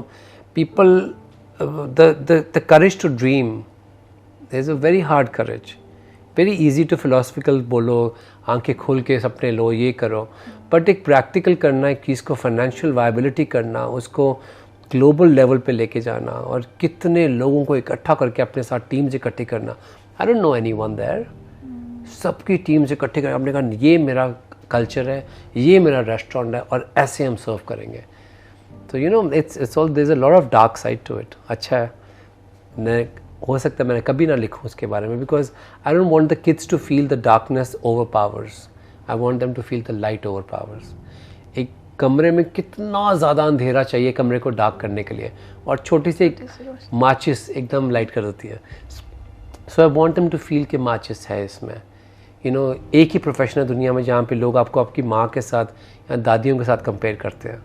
people, the courage to dream there is a very hard courage. Very easy to philosophical बोलो, आंखें खोल के सपने लो, ये करो, but एक प्रैक्टिकल करना, एक चीज़ को फाइनेंशियल वायबिलिटी करना, उसको ग्लोबल लेवल पे लेके जाना और कितने लोगों को इकट्ठा करके अपने साथ टीम्स इकट्ठी करना. I don't know anyone there. सबकी टीम्स इकट्ठी करके हमने कहा ये मेरा कल्चर है, ये मेरा रेस्टोरेंट है और ऐसे हम सर्व करेंगे. तो you know it's all, there is a lot of dark side to it. अच्छा है, मैं हो सकता है मैंने कभी ना लिखूँ उसके बारे में, because I don't want the kids to feel the darkness overpowers. I want them to feel the light overpowers. एक कमरे में कितना ज़्यादा अंधेरा चाहिए कमरे को डार्क करने के लिए, और छोटी सी एक माचिस एकदम लाइट कर देती है. So I want them to feel कि माचिस है इसमें. यू नो, एक ही प्रोफेशन है दुनिया में जहाँ पे लोग आपको आपकी माँ के साथ या दादियों के साथ कंपेयर करते हैं,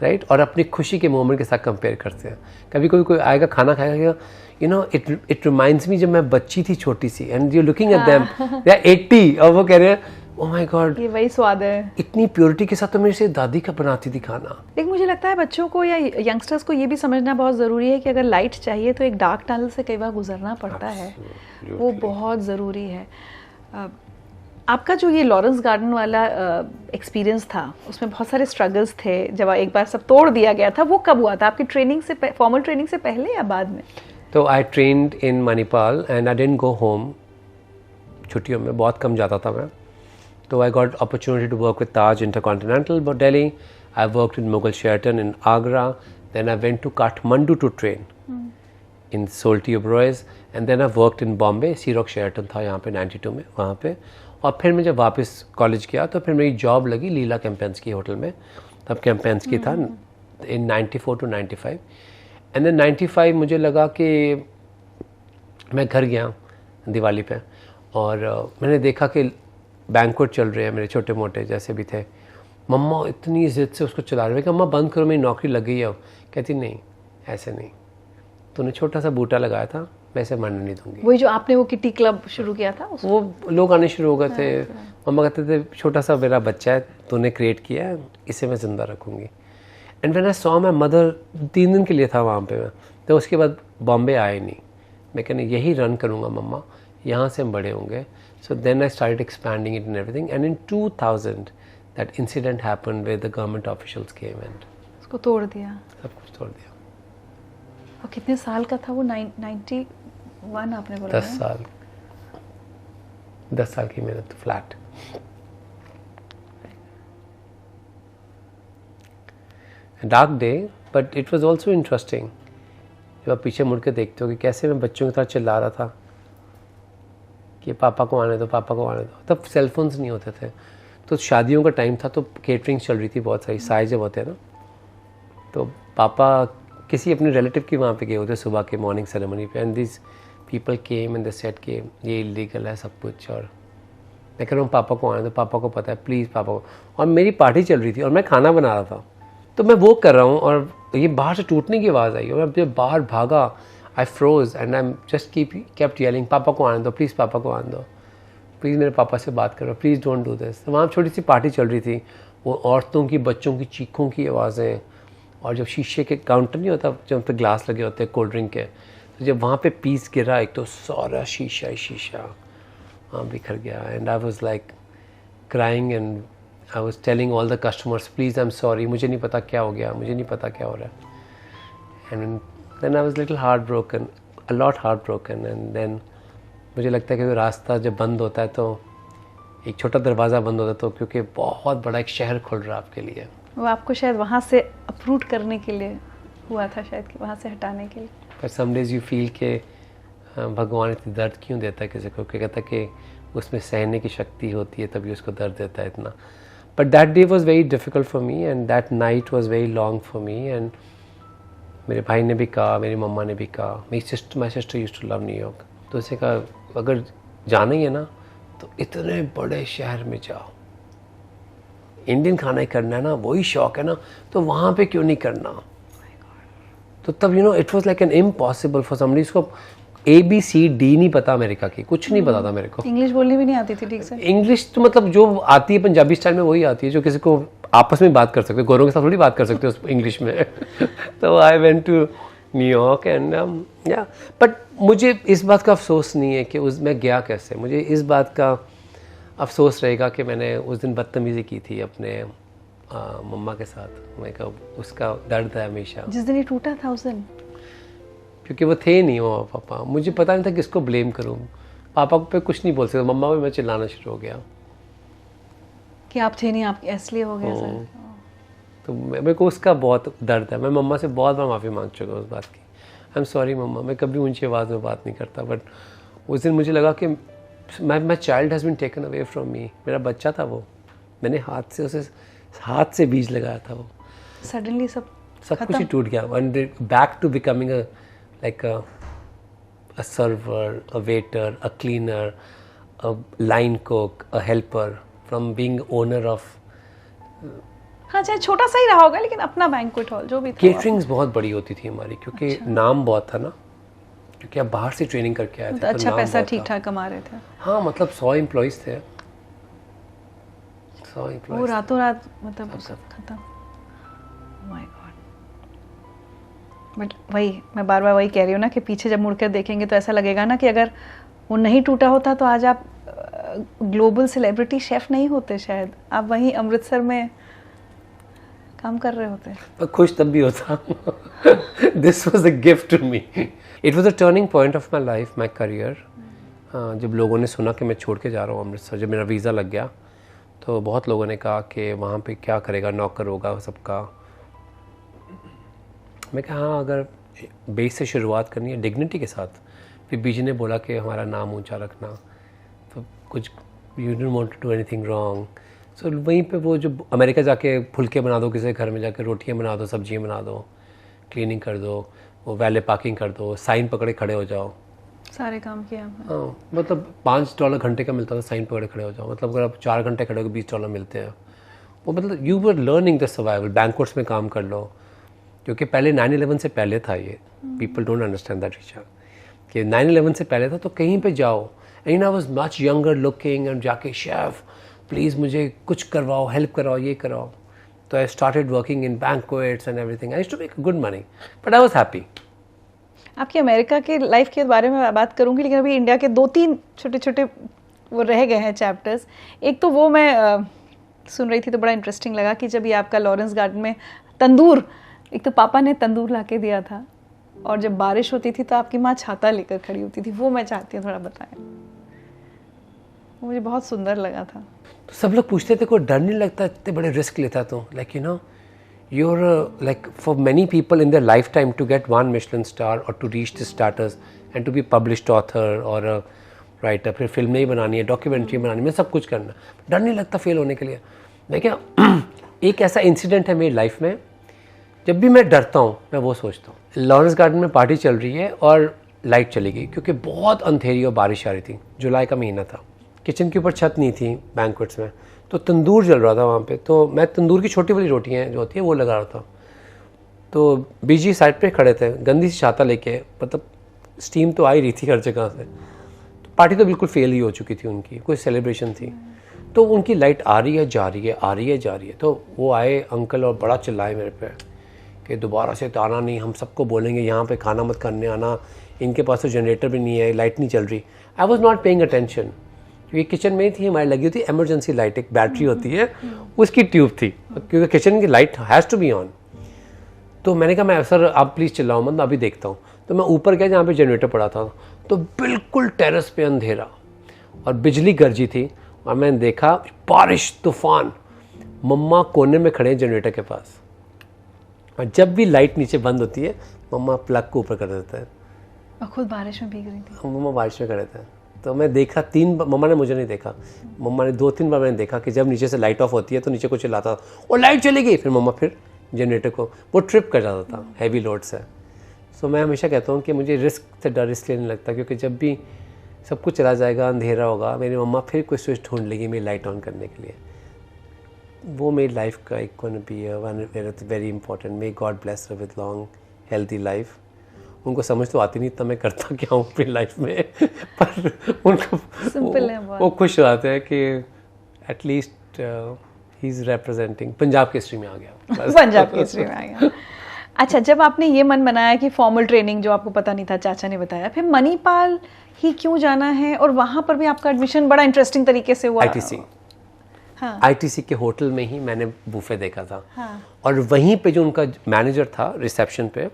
राइट, और अपनी खुशी के मोमेंट के साथ कंपेयर करते हैं. कभी कोई आएगा खाना खाएगा, you know, it reminds me जब मैं बच्ची थी छोटी सी, and you looking at them, they are 80 और वो कह रहे हैं ओह माय गॉड, ये वही स्वाद है. इतनी प्योरिटी के साथ तो मेरी से दादी का बनाती थी खाना. लेकिन मुझे लगता है बच्चों को या यंगस्टर्स को ये भी समझना बहुत ज़रूरी है कि अगर लाइट चाहिए तो एक डार्क टनल से कई बार गुजरना पड़ता है. वो बहुत ज़रूरी है. आपका जो ये लॉरेंस गार्डन वाला एक्सपीरियंस था, उसमें बहुत सारे स्ट्रगल्स थे. जब एक बार सब तोड़ दिया गया था, वो कब हुआ था? आपकी ट्रेनिंग से, फॉर्मल ट्रेनिंग से पहले या बाद में? तो I trained in Manipal and I didn't go home. छुट्टियों में बहुत कम जाता था मैं. तो I got opportunity to work with Taj Intercontinental Delhi. I worked in Mughal Sheraton in Agra. Then I went to Kathmandu to train in Soaltee Oberois. And then I worked in Bombay. Sea Rock Sheraton था यहाँ पे 92 में, वहाँ पे. और फिर मैं जब वापस कॉलेज गया तो फिर मेरी जॉब लगी लीला कैंपेन्स की होटल में. तब कैंपेन्स की था इन 94 to 95. एंड देन 95 मुझे लगा कि मैं घर गया दिवाली पे, और मैंने देखा कि बैंक्वेट चल रहे हैं मेरे छोटे मोटे जैसे भी थे. मम्मा इतनी ज़िद से उसको चला रहे हैं कि अम्मा बंद करो, मेरी नौकरी लग गई है. कहती नहीं, ऐसे नहीं, तूने छोटा सा बूटा लगाया था, मैं इसे मरने नहीं दूंगी. वही जो आपने वो किटी क्लब शुरू किया था, वो लोग आने शुरू हो गए थे. मम्मा कहते थे छोटा सा मेरा बच्चा है, तूने क्रिएट किया है, इसे मैं ज़िंदा रखूँगी. And when I saw my mother, 3 दिन के लिए था वहाँ पे मैं, तो उसके बाद बॉम्बे आए नहीं. मैं कहने यही रन करूँगा मम्मा, यहाँ से हम बड़े होंगे. So then I started expanding it and everything. And in 2000 that incident happened where the government officials came and उसको तोड़ दिया, सब कुछ तोड़ दिया. और कितने साल का था वो? 91 आपने बोला. 10 साल की मेहनत flat. Dark day, but it was also interesting. जब आप पीछे मुड़ के देखते हो कि कैसे मैं बच्चों के साथ चिल्ला रहा था कि पापा को आने दो, पापा को आने दो. तब सेलफोन्स नहीं होते थे, तो शादियों का टाइम था, तो केटरिंग चल रही थी बहुत सारी. साए जब होते हैं ना, तो पापा किसी अपने रिलेटिव के वहाँ पे गए होते सुबह के मॉर्निंग सेरेमनी पे. And this people came and they said कि ये इलीगल है सब कुछ. और मैं कह रहा हूँ पापा को आने दो, पापा को पता है, प्लीज़ पापा को. और मेरी पार्टी चल रही थी और मैं खाना बना रहा था, तो मैं वो कर रहा हूँ और ये बाहर से टूटने की आवाज़ आई और मैं जब बाहर भागा, I froze and I just kept yelling, पापा को आने दो प्लीज़, पापा को आने दो प्लीज़, मेरे पापा से बात करो प्लीज़, डोंट डू दिस. तो वहाँ छोटी सी पार्टी चल रही थी. वो औरतों की, बच्चों की चीखों की आवाज़ें, और जब शीशे के काउंटर नहीं होता जब पे ग्लास लगे होते हैं कोल्ड ड्रिंक के, तो जब वहाँ पे पीस गिरा एक, तो सारा शीशा ही शीशा वहाँ बिखर गया. And I was like crying and I was telling all the customers please I am sorry, मुझे नहीं पता क्या हो गया, मुझे नहीं पता क्या हो रहा है. And then I was little heartbroken, a lot heartbroken. And then मुझे लगता है कि रास्ता जब बंद होता है तो एक छोटा दरवाज़ा बंद होता है, तो क्योंकि बहुत बड़ा एक शहर खुल रहा है आपके लिए. वो आपको शायद वहाँ से अप्रूट करने के लिए हुआ था, शायद कि वहाँ से हटाने के लिए. पर सम डेज यू फील के भगवान इतनी दर्द क्यों देता है किसी को, क्या कहता है कि उसमें सहने की शक्ति होती है तभी उसको दर्द देता है इतना. But that day was very difficult for me and that night was very long for me. And मेरे भाई ने भी कहा, मेरी मम्मा ने भी कहा, my sister used to love New York. तो उसे कहा अगर जाना ही है ना तो इतने बड़े शहर में जाओ, इंडियन खाना ही करना है ना, वही शौक है ना, तो वहाँ पे क्यों नहीं करना. तो तब you know it was like an impossible for somebody. इसको ABCD नहीं पता अमेरिका की, कुछ नहीं पता था मेरे को. इंग्लिश बोलनी भी नहीं आती थी ठीक से. इंग्लिश तो मतलब जो आती है पंजाबी स्टाइल में वही आती है, जो किसी को आपस में बात कर सकते हो, गोरों के साथ थोड़ी बात कर सकते हो इंग्लिश में. तो आई वेंट टू न्यूयॉर्क एंड या बट मुझे इस बात का अफसोस नहीं है कि उस मैं गया कैसे. मुझे इस बात का अफसोस रहेगा कि मैंने उस दिन बदतमीज़ी की थी अपने मम्मा के साथ. मैं कहा उसका दर्द है हमेशा. जिस दिन ये टूटा था उस दिन, क्योंकि वो थे नहीं वो पापा. मुझे पता नहीं था किसको ब्लेम करूँ. पापा पे कुछ नहीं बोल सकता. मम्मा पे मैं चिल्लाना शुरू हो गया कि आप थे नहीं, आप इसलिए हो गया सर. तो मेरे को उसका बहुत दर्द है. मैं मम्मा से बहुत बार माफ़ी मांग चुका हूँ उस बात की. आई एम सॉरी मम्मा. मैं कभी ऊंची आवाज़ में बात नहीं करता. बट उस दिन मुझे लगा कि my child has been taken away from me. मेरा बच्चा था वो. मैंने हाथ से बीज लगाया था. वो सडनली सब कुछ ही टूट गया. And back to becoming like a server, a waiter, a cleaner, a line cook, a helper, from being owner of. हाँ, चाहे छोटा सा ही रहा होगा लेकिन अपना बैंक्वेट हॉल जो भी था. केटरिंग्स बहुत बड़ी होती थी हमारी क्योंकि नाम बहुत था ना. क्योंकि आप बाहर से ट्रेनिंग करके आए थे. तो अच्छा पैसा ठीक ठाक कमा रहे थे. हाँ, मतलब 100 एम्प्लॉइज थे. 100 वो एम्प्लॉइज. रातों रात मतलब सब खत्म. My god. बट वही मैं बार बार वही कह रही हूँ ना कि पीछे जब मुड़कर देखेंगे तो ऐसा लगेगा ना कि अगर वो नहीं टूटा होता तो आज आप ग्लोबल सेलिब्रिटी शेफ नहीं होते. शायद आप वहीं अमृतसर में काम कर रहे होते. पर खुश तब भी होता. This was a gift to me. It was a turning point of my life, my career. जब लोगों ने सुना कि मैं छोड़ के जा रहा हूँ अमृतसर, जब मेरा वीज़ा लग गया तो बहुत लोगों ने कहा कि वहाँ पे क्या करेगा, नौकर होगा सबका. मैं कहा हाँ, अगर बेस से शुरुआत करनी है डिग्निटी के साथ. फिर बीजी ने बोला कि हमारा नाम ऊंचा रखना. तो कुछ you don't want to do anything wrong. So वहीं पे वो जो अमेरिका जाके फुलके बना दो, किसी घर में जाके रोटियां बना दो, सब्जियां बना दो, क्लीनिंग कर दो, वो वैले पार्किंग कर दो, साइन पकड़े खड़े हो जाओ. सारे काम किया आपने. हाँ, मतलब $5 घंटे का मिलता था. साइन पकड़े खड़े हो जाओ. मतलब अगर आप 4 घंटे खड़े हो $20 मिलते हैं. वो मतलब you were learning the survival. Banquets में काम कर लो क्योंकि पहले 9/11 से पहले था ये. People don't understand that Richa कि 9/11 से पहले था. तो कहीं पे जाओ and I was much younger looking and जाके शेफ प्लीज़ मुझे कुछ करवाओ, हेल्प कराओ, ये कराओ. तो I started working in banquets and everything. I used to make good money but I was happy. आपकी अमेरिका के लाइफ के बारे में बात करूंगी लेकिन अभी इंडिया के 2-3 छोटे छोटे वो रह गए हैं चैप्टर्स. एक तो वो मैं सुन रही थी तो बड़ा इंटरेस्टिंग लगा कि जब ये आपका लॉरेंस गार्डन में तंदूर, एक तो पापा ने तंदूर ला के दिया था और जब बारिश होती थी तो आपकी माँ छाता लेकर खड़ी होती थी. वो मैं चाहती हूँ थोड़ा बताएं. मुझे बहुत सुंदर लगा था. तो सब लोग पूछते थे कोई डर नहीं लगता इतने बड़े रिस्क लेता तो. Like you no you're like for many people in their lifetime to get 1 Michelin star or to reach this status and to be published author or a writer. फिर फिल्म नहीं बनानी है, डॉक्यूमेंट्री बनानी है, सब कुछ करना. डर नहीं लगता फेल होने के लिए. मैं क्या एक ऐसा इंसिडेंट है मेरी लाइफ में जब भी मैं डरता हूँ मैं वो सोचता हूँ. लॉरेंस गार्डन में पार्टी चल रही है और लाइट चली गई क्योंकि बहुत अंधेरी और बारिश आ रही थी. जुलाई का महीना था. किचन के ऊपर छत नहीं थी बैंक्वेट्स में. तो तंदूर जल रहा था वहाँ पे. तो मैं तंदूर की छोटी वाली रोटियाँ जो होती है वो लगा रहा था. तो बीजी साइड पे खड़े थे गंदी सी छाता लेके. मतलब स्टीम तो आ ही रही थी हर जगह से. तो पार्टी तो बिल्कुल फेल ही हो चुकी थी उनकी. कोई सेलिब्रेशन थी. तो उनकी लाइट आ रही है जा रही है, आ रही है जा रही है. तो वो आए अंकल और बड़ा चिल्लाए मेरे पे कि दोबारा से तो आना नहीं, हम सबको बोलेंगे यहाँ पे खाना मत करने आना. इनके पास तो जनरेटर भी नहीं है, लाइट नहीं चल रही. I was not paying attention क्योंकि किचन में ही थी. हमारी लगी हुई थी इमरजेंसी लाइट, एक बैटरी होती है उसकी ट्यूब थी क्योंकि किचन की light has to be on. तो मैंने कहा मैं सर आप प्लीज़ चिल्लाओ मत, मैं अभी देखता हूँ. तो मैं ऊपर गया जहाँ पे जनरेटर पड़ा था तो बिल्कुल टेरेस पे अंधेरा और बिजली गरजी थी. और मैंने देखा बारिश तूफान. मम्मा कोने में खड़े हैं जनरेटर के पास. और जब भी लाइट नीचे बंद होती है मम्मा प्लग को ऊपर कर देते हैं. और खुद बारिश में भीग रही थी. मम्मा बारिश में खड़े थे. तो मैं देखा 3 बार. मम्मा ने मुझे नहीं देखा. मम्मा ने 2-3 बार मैंने देखा कि जब नीचे से लाइट ऑफ होती है तो नीचे को चिल्लाता और लाइट चली गई. फिर मम्मा फिर जनरेटर को वो ट्रिप कर जाता था हैवी लोड से. सो मैं हमेशा कहता हूँ कि मुझे रिस्क से डर इसलिए नहीं लगता क्योंकि जब भी सब कुछ चला जाएगा, अंधेरा होगा, मेरी मम्मा फिर कोई स्विच ढूंढ लेगी मेरी लाइट ऑन करने के लिए. वो मेरी लाइफ का एक very important. May God bless her with long healthy life. उनको समझ तो आती नहीं तब मैं करता क्या हूँ अपनी लाइफ में. पर उनको सिंपल है वो खुश हो जाते हैं कि at least he is representing. Punjab Kesari में आ गया. पंजाब केसरी में आ गया. अच्छा, जब आपने ये मन बनाया कि फॉर्मल ट्रेनिंग जो आपको पता नहीं था, चाचा ने बताया, फिर मणिपाल ही क्यों जाना है, और वहाँ पर भी आपका एडमिशन बड़ा इंटरेस्टिंग तरीके से हुआ? आईटीसी, हाँ आईटीसी के होटल में ही मैंने बुफे देखा था। हाँ और वहीं पे जो उनका मैनेजर था रिसेप्शन पे,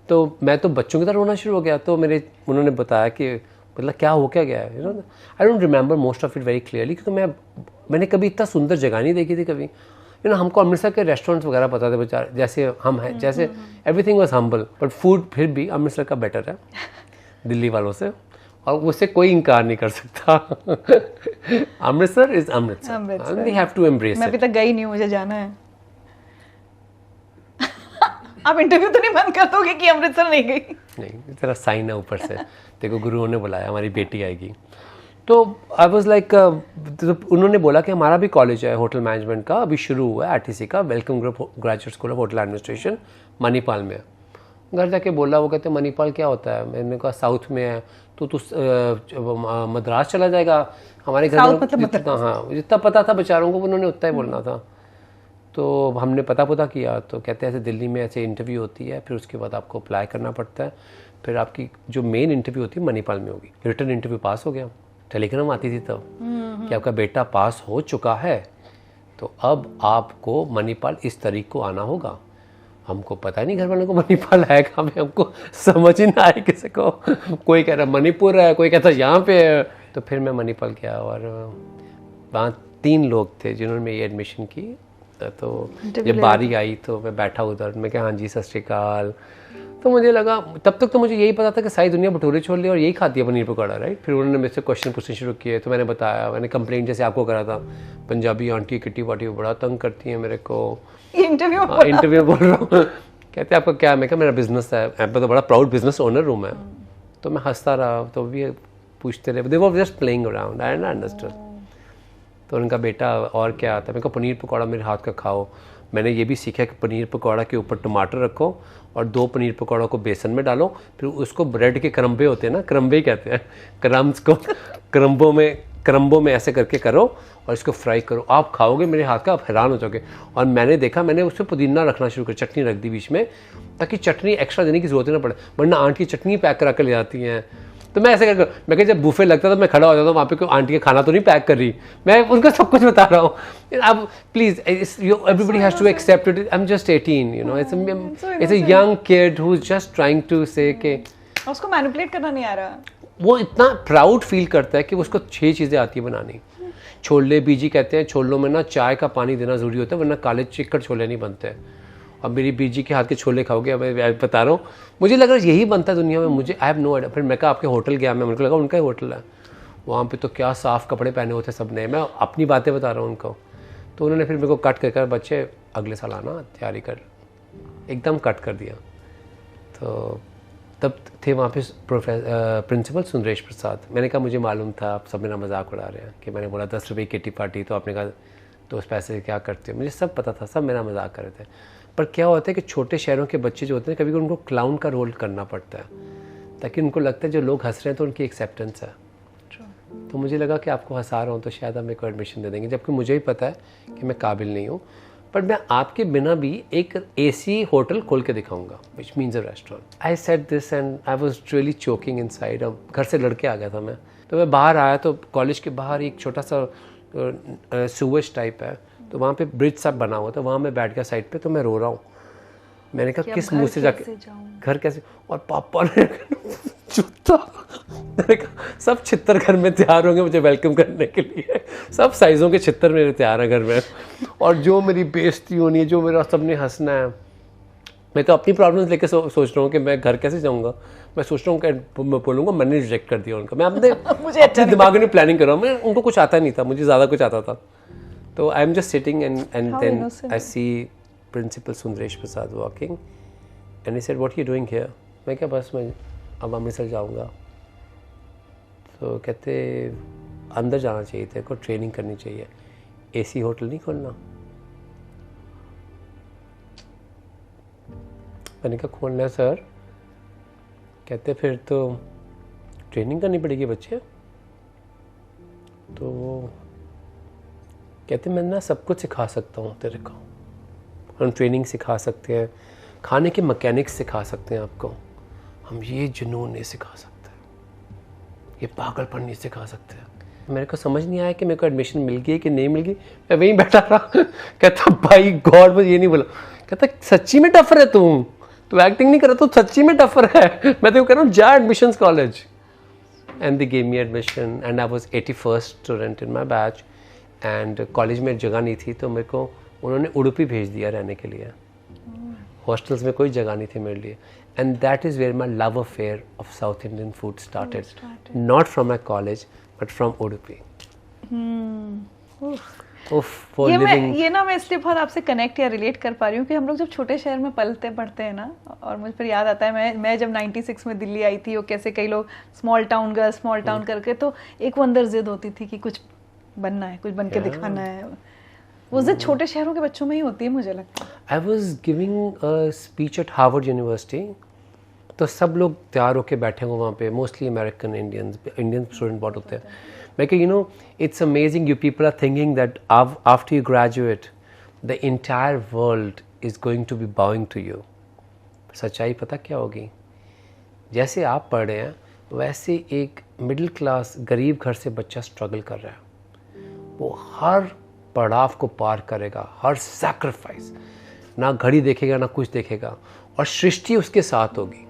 तो मैं तो बच्चों की तरह रोना शुरू हो गया। तो उन्होंने बताया कि मतलब क्या हो क्या गया है, you know. I don't remember most of it very clearly, क्योंकि मैंने कभी इतना सुंदर जगह नहीं देखी थी कभी। यू नो, हमको अमृतसर के रेस्टोरेंट्स वगैरह पता थे बेचारे, जैसे हम हैं, जैसे everything was humble, but food फिर भी अमृतसर का बेटर है दिल्ली वालों से, और उससे कोई इनकार नहीं कर सकता। Amritsar is Amritsar, we have to embrace it. मैं अभी तक गई नहीं हूँ, मुझे जाना है। आप इंटरव्यू तो नहीं बंद कर दोगे कि अमृतसर नहीं गई? नहीं, तेरा साइन है ऊपर से, देखो गुरुओं ने बुलाया, हमारी बेटी आएगी। तो आई वाज लाइक, उन्होंने बोला कि हमारा भी कॉलेज है होटल मैनेजमेंट का, अभी शुरू हुआ है आरटीसी का, welcome group graduate school of hotel administration, Manipal में। घर जाके बोला, वो कहते मणिपाल क्या होता है? मैंने कहा साउथ में है। तो तू मद्रास चला जाएगा? हमारे घर में जितना, हाँ जितना पता था बेचारों को उन्होंने उतना ही बोलना था। तो हमने पता किया, तो कहते हैं ऐसे दिल्ली में ऐसे इंटरव्यू होती है, फिर उसके बाद आपको अप्लाई करना पड़ता है, फिर आपकी जो मेन इंटरव्यू होती है मणिपाल में होगी। रिटर्न इंटरव्यू पास हो गया, टेलीग्राम आती थी तब कि आपका बेटा पास हो चुका है, तो अब आपको मणिपाल इस तारीख को आना होगा। हमको पता नहीं घर वालों को मणिपाल है कहाँ पे, हमको समझ ही ना आए किसी को। कोई कह रहा मणिपुर है, कोई कहता यहाँ पे है। तो फिर मैं मणिपाल गया, और वहाँ 3 लोग थे जिन्होंने मेरी एडमिशन की। तो जब बारी आई तो मैं बैठा उधर, मैं कहा हाँ जी सत श्री अकाल। तो मुझे लगा, तब तक तो मुझे यही पता था कि सारी दुनिया भटूरे छोले और यही खाती है पनीर पकौड़ा, राइट। फिर उन्होंने मेरे से क्वेश्चन पूछने शुरू किए, तो मैंने बताया, मैंने कंप्लेंट जैसे आपको करा था, पंजाबी आंटी किटी पाटी बड़ा तंग करती है मेरे को। इंटरव्यू बोल रहा हूँ। कहते आपका क्या? मैं कहा मेरा बिजनेस है, मैं तो बड़ा प्राउड बिजनेस ओनर हूँ मैं। तो मैं हंसता रहा, तो भी पूछते रहे, they were just playing around, I understood. तो उनका बेटा और क्या आता है? मैं कहा पनीर पकौड़ा मेरे हाथ का खाओ। मैंने ये भी सीखा कि पनीर पकौड़ा के ऊपर टमाटर रखो और 2 पनीर पकौड़ों को बेसन में डालो, फिर उसको ब्रेड के क्रम्बे होते हैं ना, क्रम्बे ही कहते हैं, क्रम्स को क्रम्बों में ऐसे करके करो और इसको फ्राई करो, आप खाओगे मेरे हाथ का, आप हैरान हो जाओगे। और मैंने देखा, मैंने उसमें पुदीना रखना शुरू कर, चटनी रख दी बीच में, ताकि चटनी एक्स्ट्रा देने की जरूरत ही ना पड़े, वरना आंटी चटनी पैक करा कर ले जाती हैं। तो मैं ऐसे कर, मैं कहा जब बुफे लगता था मैं खड़ा हो जाता, वहाँ पे कोई आंटी का खाना तो नहीं पैक कर रही, मैं उनको सब कुछ बता रहा हूँ। अब please, everybody has to accept it, I am just 18, you know, it's a young kid who is just trying to say कि उसको मैनिपुलेट करना नहीं आ रहा। वो इतना प्राउड फील करता है कि उसको 6 चीज़ें आती है बनानी। छोले बीजी कहते हैं, छोलों में ना चाय का पानी देना ज़रूरी होता है, वरना काले चिक्कड़ छोले नहीं बनते। अब मेरी बीजी के हाथ के छोले खाओगे, मैं बता रहा हूँ, मुझे लग रहा है यही बनता है दुनिया में, मुझे आई हैव नो आइडिया। फिर मैं कहा आपके होटल गया, मैं उनको लगा उनका ही होटल है, वहाँ पे तो क्या साफ़ कपड़े पहने होते सब ने, मैं अपनी बातें बता रहा हूँ उनको। तो उन्होंने फिर मेरे को कट कर बच्चे अगले साल आना तैयारी कर, एकदम कट कर दिया। तो तब थे वहाँ पे प्रिंसिपल सुंदरेश प्रसाद। मैंने कहा मुझे मालूम था आप सब मेरा मजाक उड़ा रहे हैं, कि मैंने बोला 10 रुपये किटी पार्टी, तो आपने कहा तो उस पैसे से क्या करते हो, मुझे सब पता था, सब मेरा मजाक कर रहे थे। पर क्या होता है कि छोटे शहरों के बच्चे जो होते हैं, कभी उनको क्लाउन का रोल करना पड़ता है, ताकि उनको लगता है जो लोग हंस रहे हैं तो उनकी एक्सेप्टेंस है। तो मुझे लगा कि आपको हंसा रहा हूँ तो शायद आप मेरे को एडमिशन दे देंगे, जबकि मुझे ही पता है कि मैं काबिल नहीं हूँ। पर मैं आपके बिना भी एक AC होटल खोल के दिखाऊंगा, which means a restaurant. I said this and I was really choking inside. अब घर से लड़के आ गया था मैं, तो मैं बाहर आया, तो कॉलेज के बाहर एक छोटा सा सुवेज टाइप है, तो वहाँ पे ब्रिज सा बना हुआ था, वहाँ मैं बैठ गया साइड पे, तो मैं रो रहा हूँ। मैंने कहा किस मुंह से जाके घर कैसे, और पापा ने जूता, मैंने कहा सब छितर घर में तैयार होंगे मुझे वेलकम करने के लिए, सब साइज़ों के छितर मेरे तैयार हैं घर में, और जो मेरी बेइज्जती होनी है, जो मेरा सबने हंसना है। मैं तो अपनी प्रॉब्लम्स लेके सोच रहा हूँ कि मैं घर कैसे जाऊँगा। मैं सोच रहा हूँ कि मैं बोलूँगा मैंने रिजेक्ट कर दिया उनका, मैं अपने दिमाग में प्लानिंग कर रहा हूँ, मैं उनको कुछ आता नहीं था, मुझे ज़्यादा कुछ आता था। तो I am just sitting and then I see principal Sundaresh Prasad walking and he said what you doing here. मैं क्या बस मैं अब अमृतसर जाऊँगा। तो कहते अंदर जाना चाहिए तेरे को, ट्रेनिंग करनी चाहिए, AC होटल नहीं खोलना। मैंने कहा खोलना है सर। कहते फिर तो ट्रेनिंग करनी पड़ेगी बच्चे। तो कहते मैं ना सब कुछ सिखा सकता हूँ तेरे को, हम ट्रेनिंग सिखा सकते हैं, खाने के मैकेनिक्स सिखा सकते हैं आपको, हम ये जुनून नहीं सिखा सकते, ये पागलपन नहीं सिखा सकते। मेरे को समझ नहीं आया कि मेरे को एडमिशन मिल गई कि नहीं मिल गई, मैं वहीं बैठा रहा। कहता भाई गॉड मुझे ये नहीं बोला, कहता सच्ची में टफर है तू एक्टिंग नहीं कर रहा, तू सच्ची में टफर है। मैं तो कह रहा हूँ जा admissions college. And they gave me admission and I was 81st student in my batch. And college में जगह नहीं थी तो मेरे को उन्होंने उडुपी भेज दिया रहने के लिए। हॉस्टल्स में कोई जगह नहीं थी मेरे लिए। And that is where my love affair of South Indian food started, not from my college but from Udupi. ये ना मैं इसलिए बहुत आपसे कनेक्ट या रिलेट कर पा रही हूँ कि हम लोग जब छोटे शहर में पलते पढ़ते हैं ना, और मुझे फिर याद आता है मैं जब 96 में दिल्ली आई थी, और कैसे कई लोग स्मॉल टाउन करके, तो एक वो अंदर जिद होती थी कि कुछ बनना है, कुछ बन के दिखाना है। वो जिद छोटे शहरों के बच्चों में ही होती है मुझे लगता है। I was giving a speech at Harvard university, तो सब लोग तैयार होके बैठे हुए वहाँ पे, मोस्टली अमेरिकन इंडियन स्टूडेंट बहुत होते हैं। मैं कि it's amazing you people are thinking that after you graduate the entire world is going to be bowing to you. सच्चाई पता क्या होगी? जैसे आप पढ़ रहे हैं वैसे एक मिडिल क्लास गरीब घर से बच्चा स्ट्रगल कर रहा है, वो हर पड़ाव को पार करेगा, हर सैक्रिफाइस, ना घड़ी देखेगा ना कुछ देखेगा, और सृष्टि उसके साथ होगी।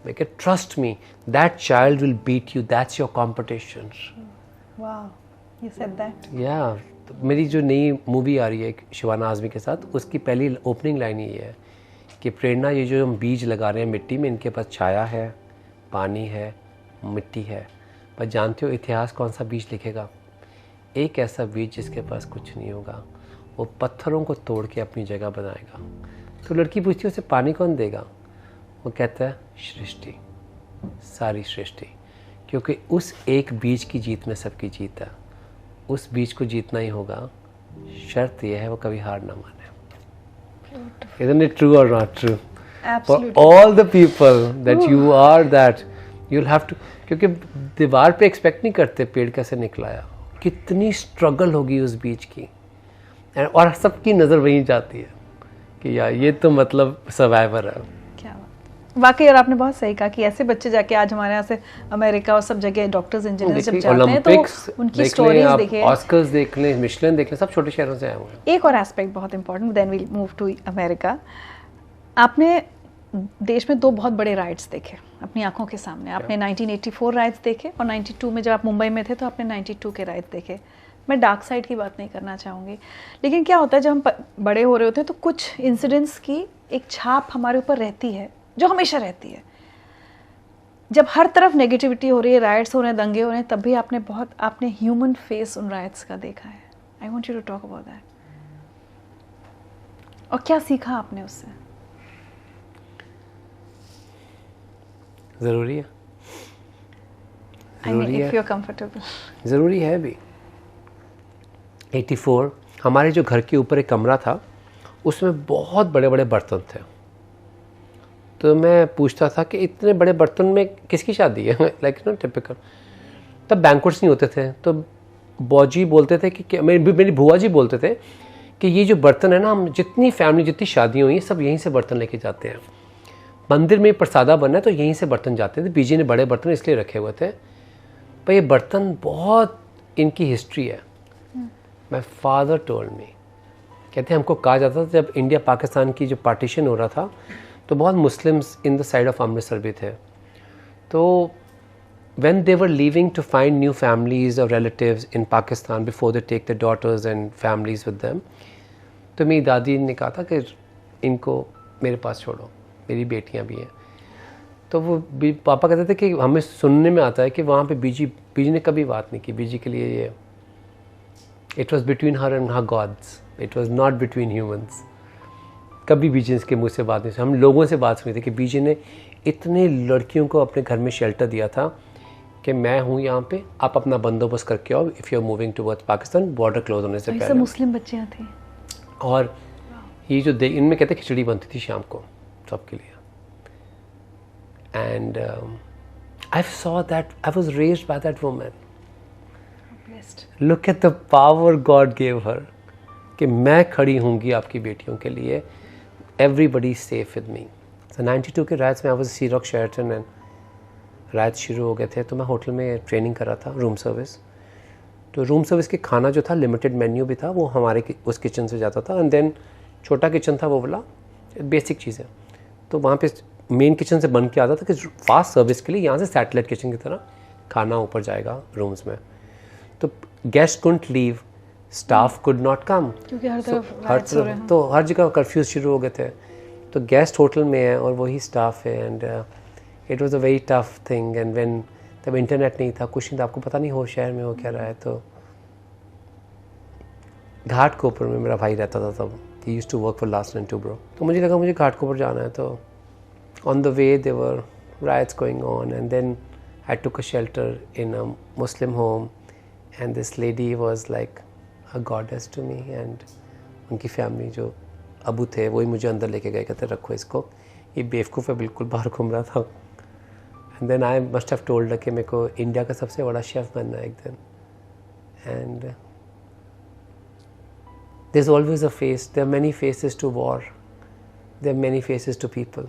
Make it, trust me, that child will beat you. That's your competition. Wow, you said that. Yeah, तो मेरी जो नई मूवी आ रही है शिवाना आज़मी के साथ, उसकी पहली ओपनिंग लाइन ये है कि प्रेरणा, ये जो हम बीज लगा रहे हैं मिट्टी में, इनके पास छाया है, पानी है, मिट्टी है, पर जानते हो इतिहास कौन सा बीज लिखेगा? एक ऐसा बीज जिसके पास कुछ नहीं होगा, वो पत्थरों को तोड़ के अपनी जगह बनाएगा। तो लड़की पूछती है उसे पानी कौन देगा? वो कहता है सृष्टि, सारी सृष्टि, क्योंकि उस एक बीज की जीत में सबकी जीत है। उस बीज को जीतना ही होगा, शर्त यह है वो कभी हार ना माने। Isn't it true or not true? Absolutely. For all the people that you are that you'll have to, क्योंकि दीवार पे एक्सपेक्ट नहीं करते पेड़ कैसे निकलाया, कितनी स्ट्रगल होगी उस बीज की, और सबकी नज़र वहीं जाती है कि यार ये तो मतलब सर्वाइवर है। वाकई, और आपने बहुत सही कहा कि ऐसे बच्चे जाके आज हमारे यहाँ से अमेरिका और सब जगह डॉक्टर्स इंजीनियर्स जब जाते हैं तो उनकी स्टोरीज देखिए, ऑस्कर्स देख लें, मिशेलिन देख लें, सब छोटे शहरों से आए हुए हैं। एक और एस्पेक्ट बहुत important, then we'll move to America. आपने देश में दो बहुत बड़े राइट्स देखे अपनी आंखों के सामने। आपने 1984 राइट्स देखे, और 92 में जब आप मुंबई में थे तो आपने 92 के राइट्स देखे। मैं डार्क साइड की बात नहीं करना चाहूँगी, लेकिन क्या होता है जब हम बड़े हो रहे होते हैं तो कुछ इंसिडेंट्स की एक छाप हमारे ऊपर रहती है जो हमेशा रहती है। जब हर तरफ नेगेटिविटी हो रही है, राइट्स हो रहे हैं, दंगे हो रहे हैं, तब भी आपने ह्यूमन फेस उन राइट्स का देखा है। I want you to talk about that. और क्या सीखा आपने उससे? ज़रूरी है, if you're comfortable. ज़रूरी है भी। 84 हमारे जो घर के ऊपर एक कमरा था, उसमें बहुत बड़े बड़े बर्तन थे। तो मैं पूछता था कि इतने बड़े बर्तन में किसकी शादी है? लाइक ना टिपिकल। तब बैंक्वेट्स नहीं होते थे, तो बौजी बोलते थे कि मेरी बुआ जी बोलते थे कि ये जो बर्तन है ना, हम जितनी फैमिली जितनी शादियाँ हुई सब यहीं से बर्तन लेके जाते हैं। मंदिर में प्रसादा बना है तो यहीं से बर्तन जाते थे। बीजी ने बड़े बर्तन इसलिए रखे हुए थे, पर ये बर्तन बहुत इनकी हिस्ट्री है। माय फादर टोल्ड मी, कहते हैं हमको कहा जाता था जब इंडिया पाकिस्तान की जो पार्टीशन हो रहा था तो बहुत Muslims in the side of Amritsar भी थे। तो when they were leaving to find new families or relatives in Pakistan before they take their daughters and families with them, तो मेरी दादी ने कहा था कि इनको मेरे पास छोड़ो, मेरी बेटियां भी हैं। तो वो पापा कहते थे कि हमें सुनने में आता है कि वहाँ पे बीजी ने कभी बात नहीं की बीजी के लिए। ये it was between her and her gods, it was not between humans. कभी बीजी के मुँह से बात नहीं, हम लोगों से बात सुनी थी कि बीजी ने इतने लड़कियों को अपने घर में शेल्टर दिया था कि मैं हूँ यहाँ पे, आप अपना बंदोबस्त करके आओ if you are moving towards Pakistan, border close होने से पहले। सब मुस्लिम बच्चियाँ थी, और ये जो इनमें कहते खिचड़ी बनती थी शाम को सबके लिए। And I saw that, I was raised by that woman. Look at the power God gave her कि मैं खड़ी होंगी आपकी बेटियों के लिए। everybody safe with me. So 92 के राइट्स में I was Sea Rock Sheraton and rights शुरू हो गए थे, तो मैं होटल में ट्रेनिंग कर रहा था, रूम सर्विस. तो रूम सर्विस के खाना जो था लिमिटेड मेन्यू भी था, वो हमारे उस किचन से जाता था. एंड देन छोटा किचन था वो वाला, बेसिक चीज़ें. तो वहाँ पे मेन किचन से बन के आता था कि फास्ट सर्विस के लिए यहाँ से सैटेलाइट किचन की तरह खाना ऊपर जाएगा रूम्स में. तो guest couldn't leave, staff could not come, क्योंकि हर तरफ तो हर जगह कर्फ्यूज शुरू हो गए थे. तो गेस्ट होटल में है और वही स्टाफ है. And it was a very tough thing. And when तब इंटरनेट नहीं था, कुछ नहीं था, आपको पता नहीं हो शहर में हो क्या रहा है. तो घाटकोपर में मेरा भाई रहता था तब. He used to work for Larsen and Toubro. तो मुझे लगा मुझे घाटकोपर जाना है. तो on the way there were riots going on. And then I took a shelter in a Muslim home. And this lady was like a goddess to me. And उनकी family जो अबू थे वही मुझे अंदर लेके गए, कहते रखो इसको, ये बेवकूफ़ है, बिल्कुल बाहर घूम रहा था. And then I must have told कि मेरे को इंडिया का सबसे बड़ा शेफ़ बनना है एक दिन. And there is always a face, there are many faces to war, there are many faces to people.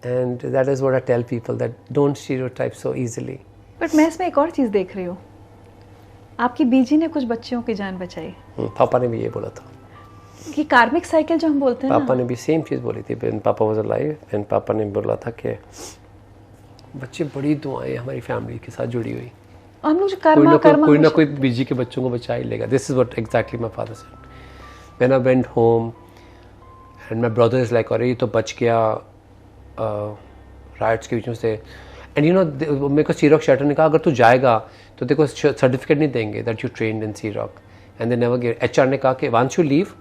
And that is what I tell people, that don't stereotype so easily. But मैं इसमें एक और चीज़ देख रही हूँ, आपकी बीजी ने कुछ बच्चियों की जान बचाई. पापा ने भी ये बोला था कि कार्मिक साइकिल जो हम बोलते हैं पापा ने भी सेम चीज़ बोली थी. पापा वाज अलाइव एंड पापा ने बोला था कि बच्चे, बड़ी दुआएं हमारी फैमिली के साथ जुड़ी हुई, हम लोग जो कर्मा कोई ना कोई बीजी के बच्चों को बचा ही लेगा. This is what exactly my father said when I went home. And my brother is like, अरे ये तो बच गया राइट्स के बीच में से. एंड यू नो मेरे को सी रॉक शेल्टर ने कहा, अगर तू जाएगा तो तेरे को सर्टिफिकेट नहीं देंगे that you trained in Sea Rock. And they never give. HR ने कहा कि once you leave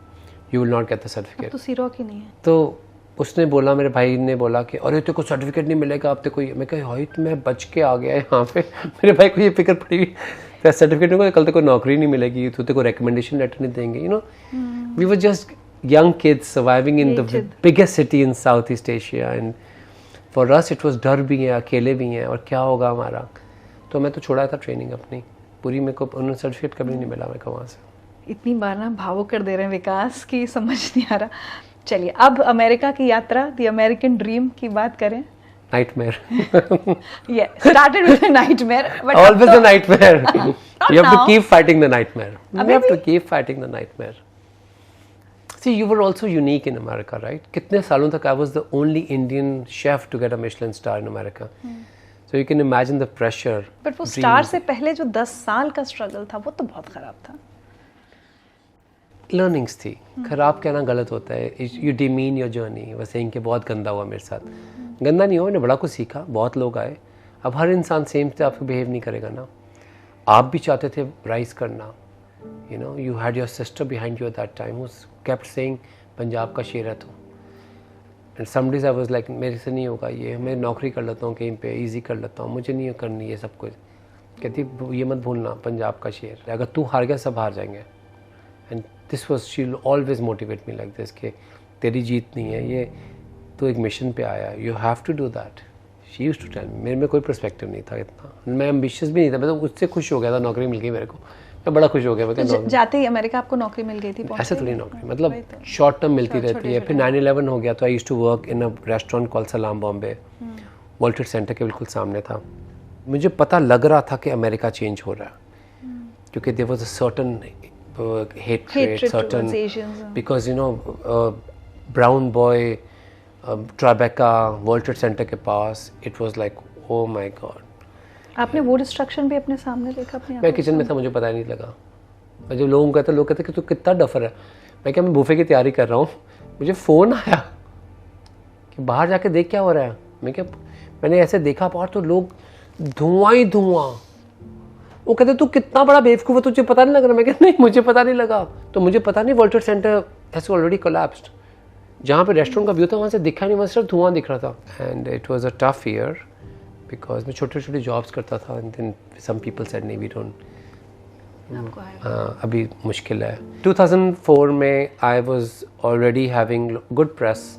you will not get the certificate. तो सी रॉक ही नहीं है. तो उसने बोला, मेरे भाई ने बोला कि अरे तेरे को सर्टिफिकेट नहीं मिलेगा अब, तेरे को. मैं कहा हाई तो मैं बच के आ गया यहाँ पे. मेरे भाई को ये फिक्र पड़ी हुई, सर्टिफिकेट नहीं, कल तेरे को नौकरी नहीं मिलेगी, तो तेरे को रिकमेंडेशन लेटर नहीं देंगे. You know, we were just young kids surviving in the biggest city in Southeast Asia. And for us it was डर भी है, अकेले भी हैं, और क्या होगा हमारा. तो मैं तो छोड़ा था ट्रेनिंग अपनी पूरी. मेरे को उन्होंने सर्टिफिकेट कभी नहीं मिला मेरे को वहाँ से. इतनी बार ना भावुक कर दे रहे हैं विकास की समझ नहीं आ रहा. चलिए अब अमेरिका की यात्रा, द अमेरिकन ड्रीम की बात करें. Nightmare. Yeah, started with a nightmare. But always a nightmare. You have to keep fighting the nightmare. You have to keep fighting the nightmare. See, you were also unique in America, right? कितने सालों तक I was the only Indian chef to get a Michelin star in America. So you can imagine the pressure. But वो star से पहले जो 10 साल का struggle था वो तो बहुत खराब था. लर्निंग्स थी. खराब कहना गलत होता है. You demean your journey. वह सेइंग कि बहुत गंदा हुआ मेरे साथ. गंदा नहीं हुआ, मैंने बड़ा कुछ सीखा. बहुत लोग आए. अब हर इंसान सेम से आपको बिहेव नहीं करेगा ना. आप भी चाहते थे राइज करना. You know, you had your sister behind you at that time who kept saying Punjab का शेर है तू. And some days I was like, मेरे से नहीं होगा ये, मैं नौकरी कर लेता हूँ कहीं पे, इजी कर लेता हूँ, मुझे नहीं करनी ये सब कुछ. कहती ये मत भूलना पंजाब का शेर, अगर तू हार गया सब हार जाएंगे. And this was, she will always motivate me like this कि तेरी जीत नहीं है, ये तू एक मिशन पे आया, you have to do that. She used to tell me. मेरे में कोई पर्सपेक्टिव नहीं था इतना, मैं एम्बिशियस भी नहीं था. मैं तो उससे खुश हो गया था, नौकरी मिल गई मेरे को, मैं बड़ा खुश हो गया. तो जाते ही अमेरिका आपको नौकरी मिल गई थी? ऐसे थोड़ी नौकरी, मतलब शॉर्ट टर्म मिलती रहती है. फिर 9/11 हो गया तो I used to work in a restaurant called Salaam Bombay. World trade centre के बिल्कुल सामने था. मुझे पता लग रहा था कि अमेरिका चेंज हो रहा है, क्योंकि there was a certain hatred certain because you know brown boy Tribeca World Trade Center के पास, it was like oh my god. आपने वो डिस्ट्रक्शन भी अपने सामने देखा अपने? मैं किचन में था, मुझे पता ही नहीं लगा. मैं जब लोग कहते कि तू कितना डफर है, मैं क्या, मैं बुफे की तैयारी कर रहा हूँ, मुझे फ़ोन आया कि बाहर जाके देख क्या हो रहा है. मैं क्या, मैंने ऐसे देखा बाहर तो लोग धुआं ही धुआं. वो कहते तू कितना बड़ा बेवकूफ़ है, तुझे पता नहीं लग रहा. मैं कहता नहीं, मुझे पता नहीं लगा. तो मुझे पता नहीं world trade centre has already collapsed. जहाँ पे रेस्टोरेंट का व्यू था वहाँ से दिखा नहीं, वहाँ सिर्फ धुआं दिख रहा था. And it was a tough year because मैं छोटे छोटे जॉब्स करता था. And then some people said नहीं, वी डोंट, अभी मुश्किल है. 2004 में I was already having good press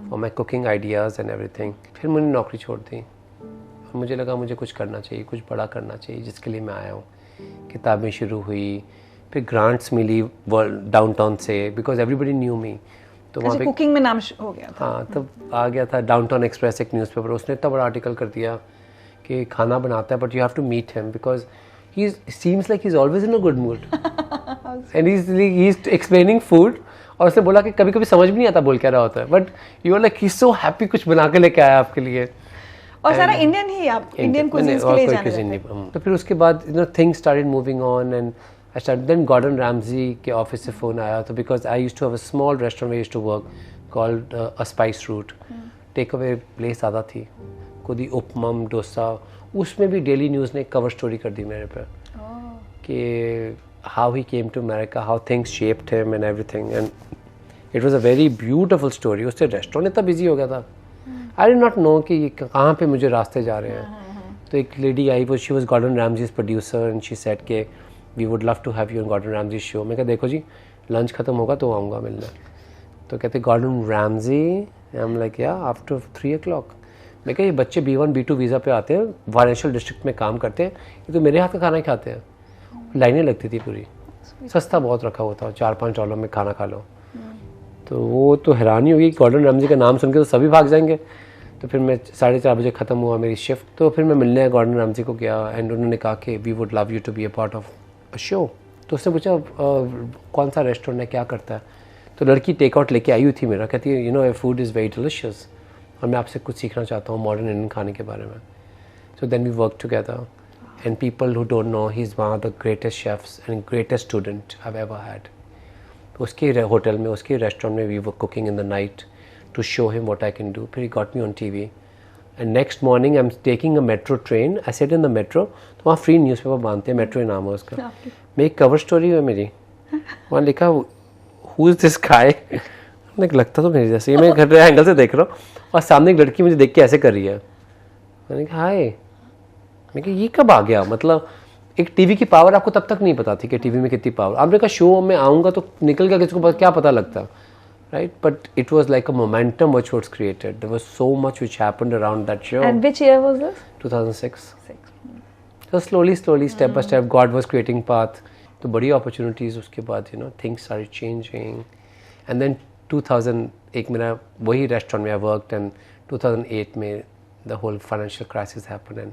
for my cooking ideas and everything. फिर मैंने नौकरी छोड़ दी और मुझे लगा मुझे कुछ करना चाहिए, कुछ बड़ा करना चाहिए, जिसके लिए मैं आया हूँ. किताबें शुरू हुई, फिर ग्रांट्स मिली डाउनटाउन से बिकॉज एवरीबडी न्यू मी. तो वहाँ अच्छा, पे कुकिंग में नाम हो गया था। हाँ, तब आ गया था डाउनटाउन एक्सप्रेस एक न्यूज़पेपर, उसने इतना बड़ा आर्टिकल कर दिया कि खाना बनाता है but you have to meet him because he seems like he is always in a good mood and he is explaining food. और उसने बोला कि कभी कभी समझ भी नहीं आता बोल क्या रहा होता है, but you are like he so happy कुछ बना के लेके आया आपके लिए। और सारा इंडियन ही, आप इंडियन कुजीन्स के लिए जाने जाते हैं। तो फिर उसके बाद things started moving on and I start then Gordon Ramsay के ऑफिस से फ़ोन आया, तो because I used to have a small restaurant we used to work called a spice route, take away place ज़्यादा थी, खुद ही उपमम डोसा, उसमें भी डेली न्यूज़ ने कवर स्टोरी कर दी मेरे पे कि how he came to America, how things shaped him and everything, and it was a very beautiful story. उससे रेस्टोरेंट इतना बिजी हो गया था, आई डिड नॉट नो कि कहाँ पे मुझे रास्ते जा रहे हैं। तो एक लेडी आई, वो she was Gordon Ramsay's producer and she said के we would love to have you on Gordon Ramsay show. मैं कहा देखो जी लंच खत्म होगा तो आऊँगा मिलने। तो कहते Gordon Ramsay, I am like yeah after 3 o'clock। मैं कहा ये बच्चे B1 B2 वीज़ा पे आते हैं, फाइनेंशियल डिस्ट्रिक्ट में काम करते हैं, ये तो मेरे हाथ का खाना ही खाते हैं। लाइनें लगती थी पूरी, सस्ता बहुत रखा हुआ था, $4-5 में खाना खा लो। तो वो तो हैरानी हुई, गॉर्डन रैमजी का नाम सुन के तो सभी भाग जाएंगे। तो फिर मैं 4:30 बजे ख़त्म हुआ मेरी शिफ्ट, तो फिर मैं मिलने गॉर्डन रैमजी को गया एंड उन्होंने कहा कि we would love you to be a part of a show. तो उससे पूछा कौन सा रेस्टोरेंट है, क्या करता है। तो लड़की टेक आउट लेके आई हुई थी मेरा, कहती है you know food is very delicious और मैं आपसे कुछ सीखना चाहता हूँ मॉडर्न इंडियन खाने के बारे में। So then we work together and people who don't know he is one of the greatest chefs and greatest student I have ever had. उसके होटल में, उसके रेस्टोरेंट में we were cooking in the night to show him what I can do. फिर he got me on TV and next morning I am taking a metro train, I sat in the metro, तो वहाँ free newspaper बांधते हैं, metro नाम है उसका। मैं एक कवर स्टोरी है मेरी, वहाँ लिखा हु इज़ दिस गाय, लगता तो मेरे जैसे, मैं घर एंगल से देख रहा हूँ और सामने एक लड़की मुझे देख के ऐसे कर रही है। मैंने कहा हाय, मैं कहा ये कब आ गया। मतलब एक टीवी की पावर आपको तब तक नहीं पता थी कि टीवी में कितनी पावर। आपने कहा शो में आऊँगा तो निकल गया, किसी को क्या पता लगता, right. But it was like a momentum which was created, there was so much which happened around that show. And which year was this? 2006। So slowly step by step God was creating path, तो बड़ी opportunities उसके बाद things started changing and then 2001 मेरा वही restaurant में I worked and 2008 में the whole financial crisis happened and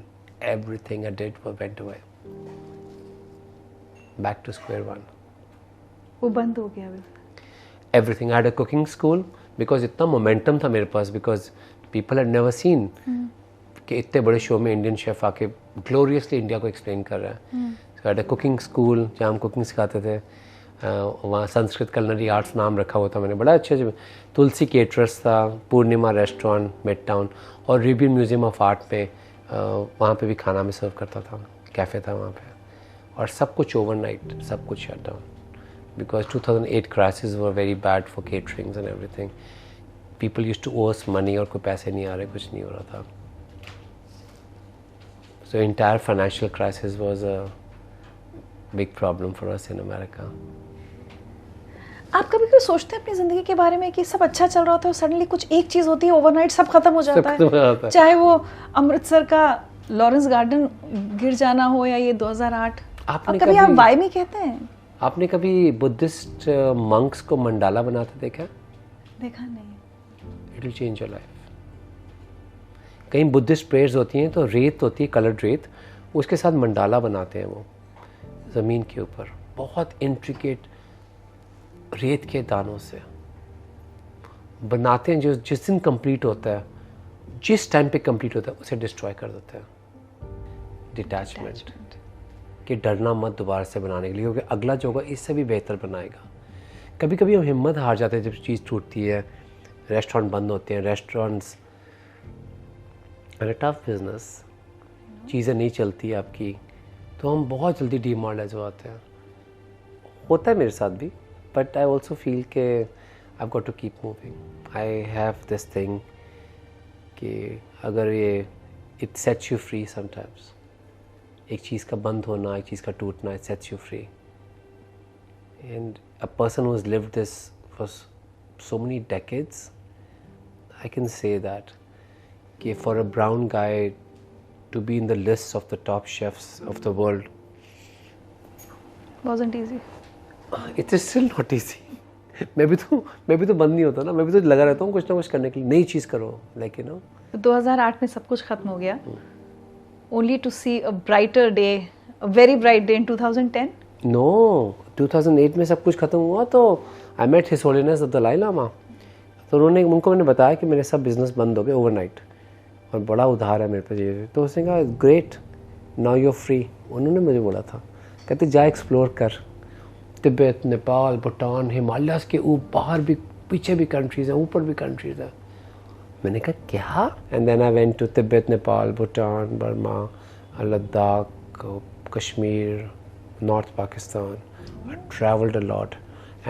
everything I did went away, back to square one. वो बंद हो गया। Everything. I had a cooking school because इतना momentum था मेरे पास, because people had never seen कि इतने बड़े शो में इंडियन शेफ आके ग्लोरियसली इंडिया को एक्सप्लेन कर रहा है। सो एट अ कुकिंग स्कूल जहाँ हम कुकिंग सिखाते थे, वहाँ संस्कृत कलनरी आर्ट्स नाम रखा हुआ था मैंने, बड़ा अच्छे तुलसी केटरर्स था, पूर्णिमा रेस्टोरेंट मिड टाउन और रिबियन म्यूजियम ऑफ आर्ट पे, वहाँ पे भी खाना में सर्व करता था, कैफ़े था वहाँ पे, और सब कुछ ओवरनाइट, सब कुछ shut down because 2008 crisis were very bad for caterings and everything. People used to owe us money और कोई पैसे नहीं आ रहे, कुछ नहीं हो रहा था। So entire financial crisis was a big problem for us in America. आप कभी कभी सोचते हैं अपनी जिंदगी के बारे में कि सब अच्छा चल रहा था और सडनली कुछ एक चीज होती है, ओवरनाइट सब खत्म हो जाता है, चाहे वो अमृतसर का लॉरेंस गार्डन गिर जाना हो या ये 2008। कभी आप वाई में कहते हैं? आपने कभी बुद्धिस्ट मंक्स को मंडाला बनाते देखा? देखा नहीं। It will change your life. कहीं बुद्धिस्ट प्रेयर्स होती हैं तो रेत होती है, कलर्ड रेत, उसके साथ मंडाला बनाते हैं वो ज़मीन के ऊपर, बहुत इंट्रिकेट रेत के दानों से बनाते हैं। जो जिस दिन कंप्लीट होता है, जिस टाइम पे कंप्लीट होता है, उसे डिस्ट्रॉय कर देते हैं। डिटैचमेंट कि डरना मत दोबारा से बनाने के लिए, क्योंकि अगला जो होगा इससे भी बेहतर बनाएगा। कभी कभी हम हिम्मत हार जाते हैं जब चीज़ टूटती है, रेस्टोरेंट बंद होते हैं, रेस्टोरेंट्स टफ बिजनेस, चीज़ें नहीं चलती आपकी, तो हम बहुत जल्दी डीमोरलाइज हो जाते हैं। होता है मेरे साथ भी, बट आई ऑल्सो फील के I got to keep moving. I have this thing कि अगर ये it sets you free sometimes, एक चीज़ का बंद होना, एक चीज़ का टूटना, it sets you free. And a person who has lived this for so many decades, I can say that कि for a brown guy to be in the list of the top chefs of the world wasn't easy. It is still not easy. मैं भी तो बंद नहीं होता ना, मैं भी तो लगा रहता हूँ कुछ ना कुछ करने के लिए, नई चीज़ करो, लाइक यू नो। 2008 में सब कुछ खत्म हो गया, only to see a brighter day, a very bright day in 2010। No, 2008 में सब कुछ खत्म हुआ तो I met his holiness the Dalai Lama. तो उनको मैंने बताया कि मेरे सब बिजनेस बंद हो गए ओवरनाइट और बड़ा उधार है मेरे पे ये। तो उसने कहा great, now you are free. उन्होंने मुझे बोला था, कहते जा एक्सप्लोर कर, तिब्बत, नेपाल, भूटान, हिमालयस के बाहर भी, पीछे भी कंट्रीज़ हैं, ऊपर भी कंट्रीज़ हैं। मैंने कहा क्या? And then I went to Tibet, Nepal, Bhutan, Burma, Ladakh, Kashmir, North Pakistan. I traveled a lot,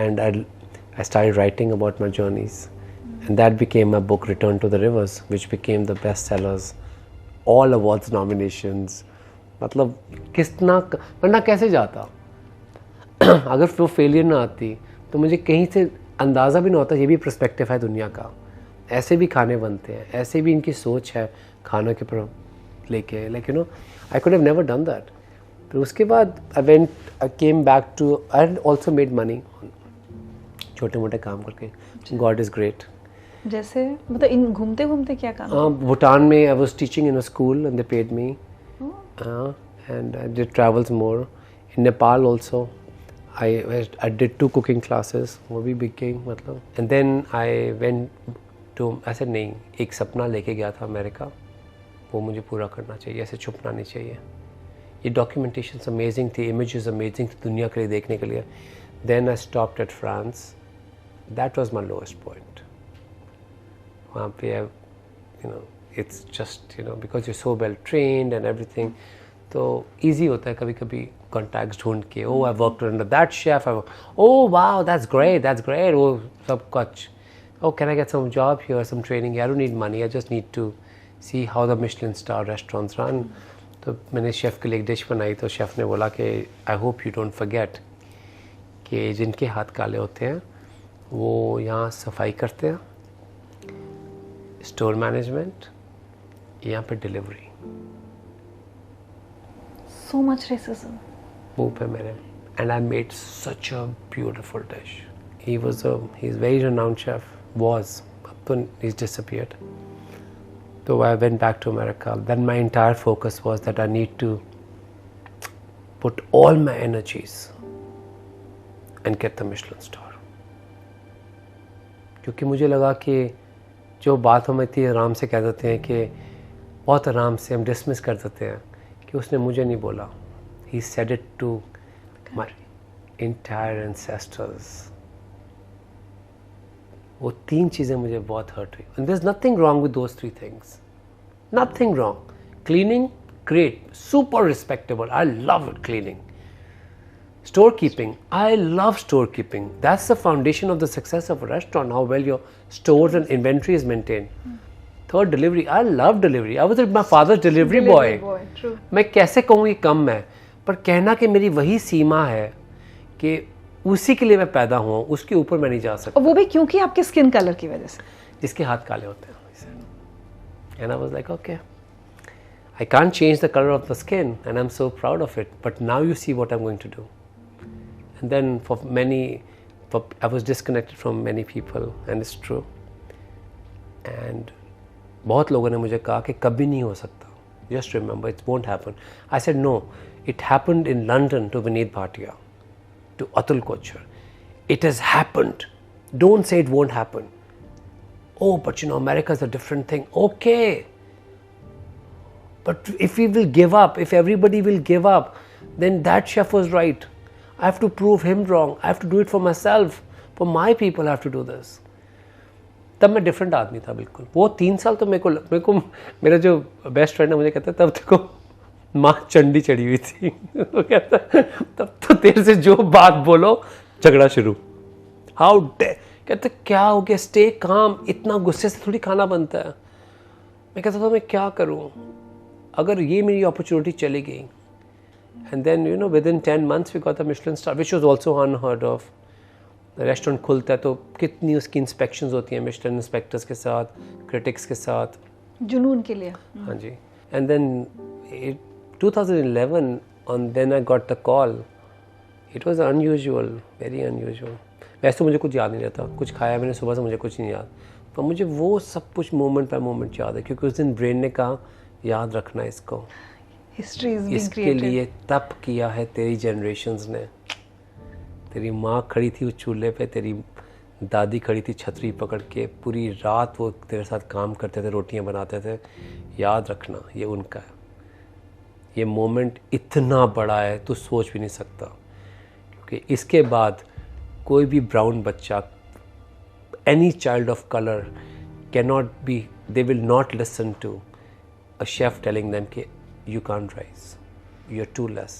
and I started writing about my journeys, and that became my book Return to the Rivers, which became the bestsellers, all awards nominations. मतलब कितना, वरना कैसे जाता अगर वो failure ना आती तो मुझे कहीं से अंदाज़ा भी ना होता ये भी पर्सपेक्टिव है दुनिया का, ऐसे भी खाने बनते हैं, ऐसे भी इनकी सोच है खानों के ऊपर लेके, like you know I could have never done that. फिर उसके बाद I came back to, I had also made money छोटे मोटे काम करके, गॉड इज़ ग्रेट। जैसे मतलब इन घूमते घूमते क्या काम? भूटान में I was teaching in a school and they paid me, and I did travels more. In Nepal also I did 2 cooking classes, वो भी बिक गई मतलब। And then I went to, ऐसे नहीं, एक सपना लेके गया था अमेरिका, वो मुझे पूरा करना चाहिए, ऐसे छुपना नहीं चाहिए। ये डॉक्यूमेंटेशन अमेजिंग थी, इमेजेस अमेजिंग थी दुनिया के लिए देखने के लिए। Then I stopped at France, that was my lowest point. वहाँ पे you know it's just you know because you so well trained and everything, तो ईजी होता है कभी कभी कॉन्टैक्ट्स ढूंढ के, oh I worked under that chef, oh wow that's great, वो सब कुछ, oh can I get some job here, some training, I don't need money, I just need to see how the Michelin star restaurants run. तो मैंने chef के लिए एक dish बनाई, तो शेफ़ ने बोला कि I hope you don't forget कि जिनके हाथ काले होते हैं वो यहाँ सफाई करते हैं, स्टोर मैनेजमेंट, यहाँ पे डिलीवरी। So much racism. मुंह पे मेरे, and I made such a beautiful dish. He is very renowned chef, was, अब तो he's disappeared. So I went back to America. Then my entire focus was that I need to put all my energies and get the Michelin star. क्योंकि मुझे लगा कि जो बात हम इतनी आराम से कह देते हैं कि बहुत आराम से हम डिसमिस कर देते हैं कि उसने मुझे नहीं बोला. He said it to my entire ancestors. वो तीन चीज़ें मुझे बहुत हर्ट हुई. And there's nothing wrong with those three things. Nothing wrong. Cleaning, great, super respectable. I love it, cleaning. Storekeeping, I love storekeeping. That's the foundation of the success of a restaurant, how well your stores and inventory is maintained. Third, delivery. I love delivery. I was my father's delivery boy. True. मैं कैसे कहूँ ये कम है, पर कहना कि मेरी वही सीमा है कि उसी के लिए मैं पैदा हुआ, उसके ऊपर मैं नहीं जा सकता. और वो भी क्योंकि आपके स्किन कलर की वजह से, जिसके हाथ काले होते हैं. And I was like, okay, I can't change the color of the skin, and I'm so proud of it. But now you see what I'm going to do. And then I was disconnected from many people, and it's true. And बहुत लोगों ने मुझे कहा कि कभी नहीं हो सकता. Just remember, it won't happen. I said no. It happened in London to Vineet Bhatia, to Atul Kochhar. It has happened. Don't say it won't happen. Oh, but you know, America is a different thing. Okay. But if we will give up, if everybody will give up, then that chef was right. I have to prove him wrong. I have to do it for myself. For my people, I have to do this. तब मैं different आदमी था बिल्कुल. वो 3 साल तो मेरे को मेरा जो बेस्ट फ्रेंड है मुझे कहता है तब देखो माँ चंडी चढ़ी हुई थी. वो कहता तब तो तेरे से जो बात बोलो झगड़ा शुरू. हाउ डे, कहते क्या हो गया, स्टे काम, इतना गुस्से से थोड़ी खाना बनता है. मैं कहता था मैं क्या करूं अगर ये मेरी अपॉर्चुनिटी चली गई. And then you know within 10 months we got the Michelin star which was also unheard of. Restaurant खुलता है तो कितनी उसकी इंस्पेक्शंस होती हैं मिशेलिन इंस्पेक्टर्स के साथ, क्रिटिक्स के साथ, जुनून के लिए. हाँ जी. And then 2011 and then I got the call. It was unusual, very unusual. वैसे तो मुझे कुछ याद नहीं रहता, कुछ खाया मैंने सुबह से मुझे कुछ नहीं याद, पर मुझे वो सब कुछ मोमेंट बाय मोमेंट याद है, क्योंकि उस दिन ब्रेन ने कहा याद रखना इसको, हिस्ट्री इज बीइंग इसके क्रिएटेड। लिए तप किया है तेरी जनरेशन्स ने। तेरी माँ खड़ी थी उस चूल्हे पे, तेरी दादी खड़ी थी छतरी पकड़ के, पूरी रात वो तेरे साथ काम करते थे, रोटियां बनाते थे। याद रखना ये उनका है। ये मोमेंट इतना बड़ा है तू सोच भी नहीं सकता, क्योंकि इसके बाद कोई भी ब्राउन बच्चा, any child of colour cannot be, they will not listen to a chef telling them कि you can't rise, you're too less.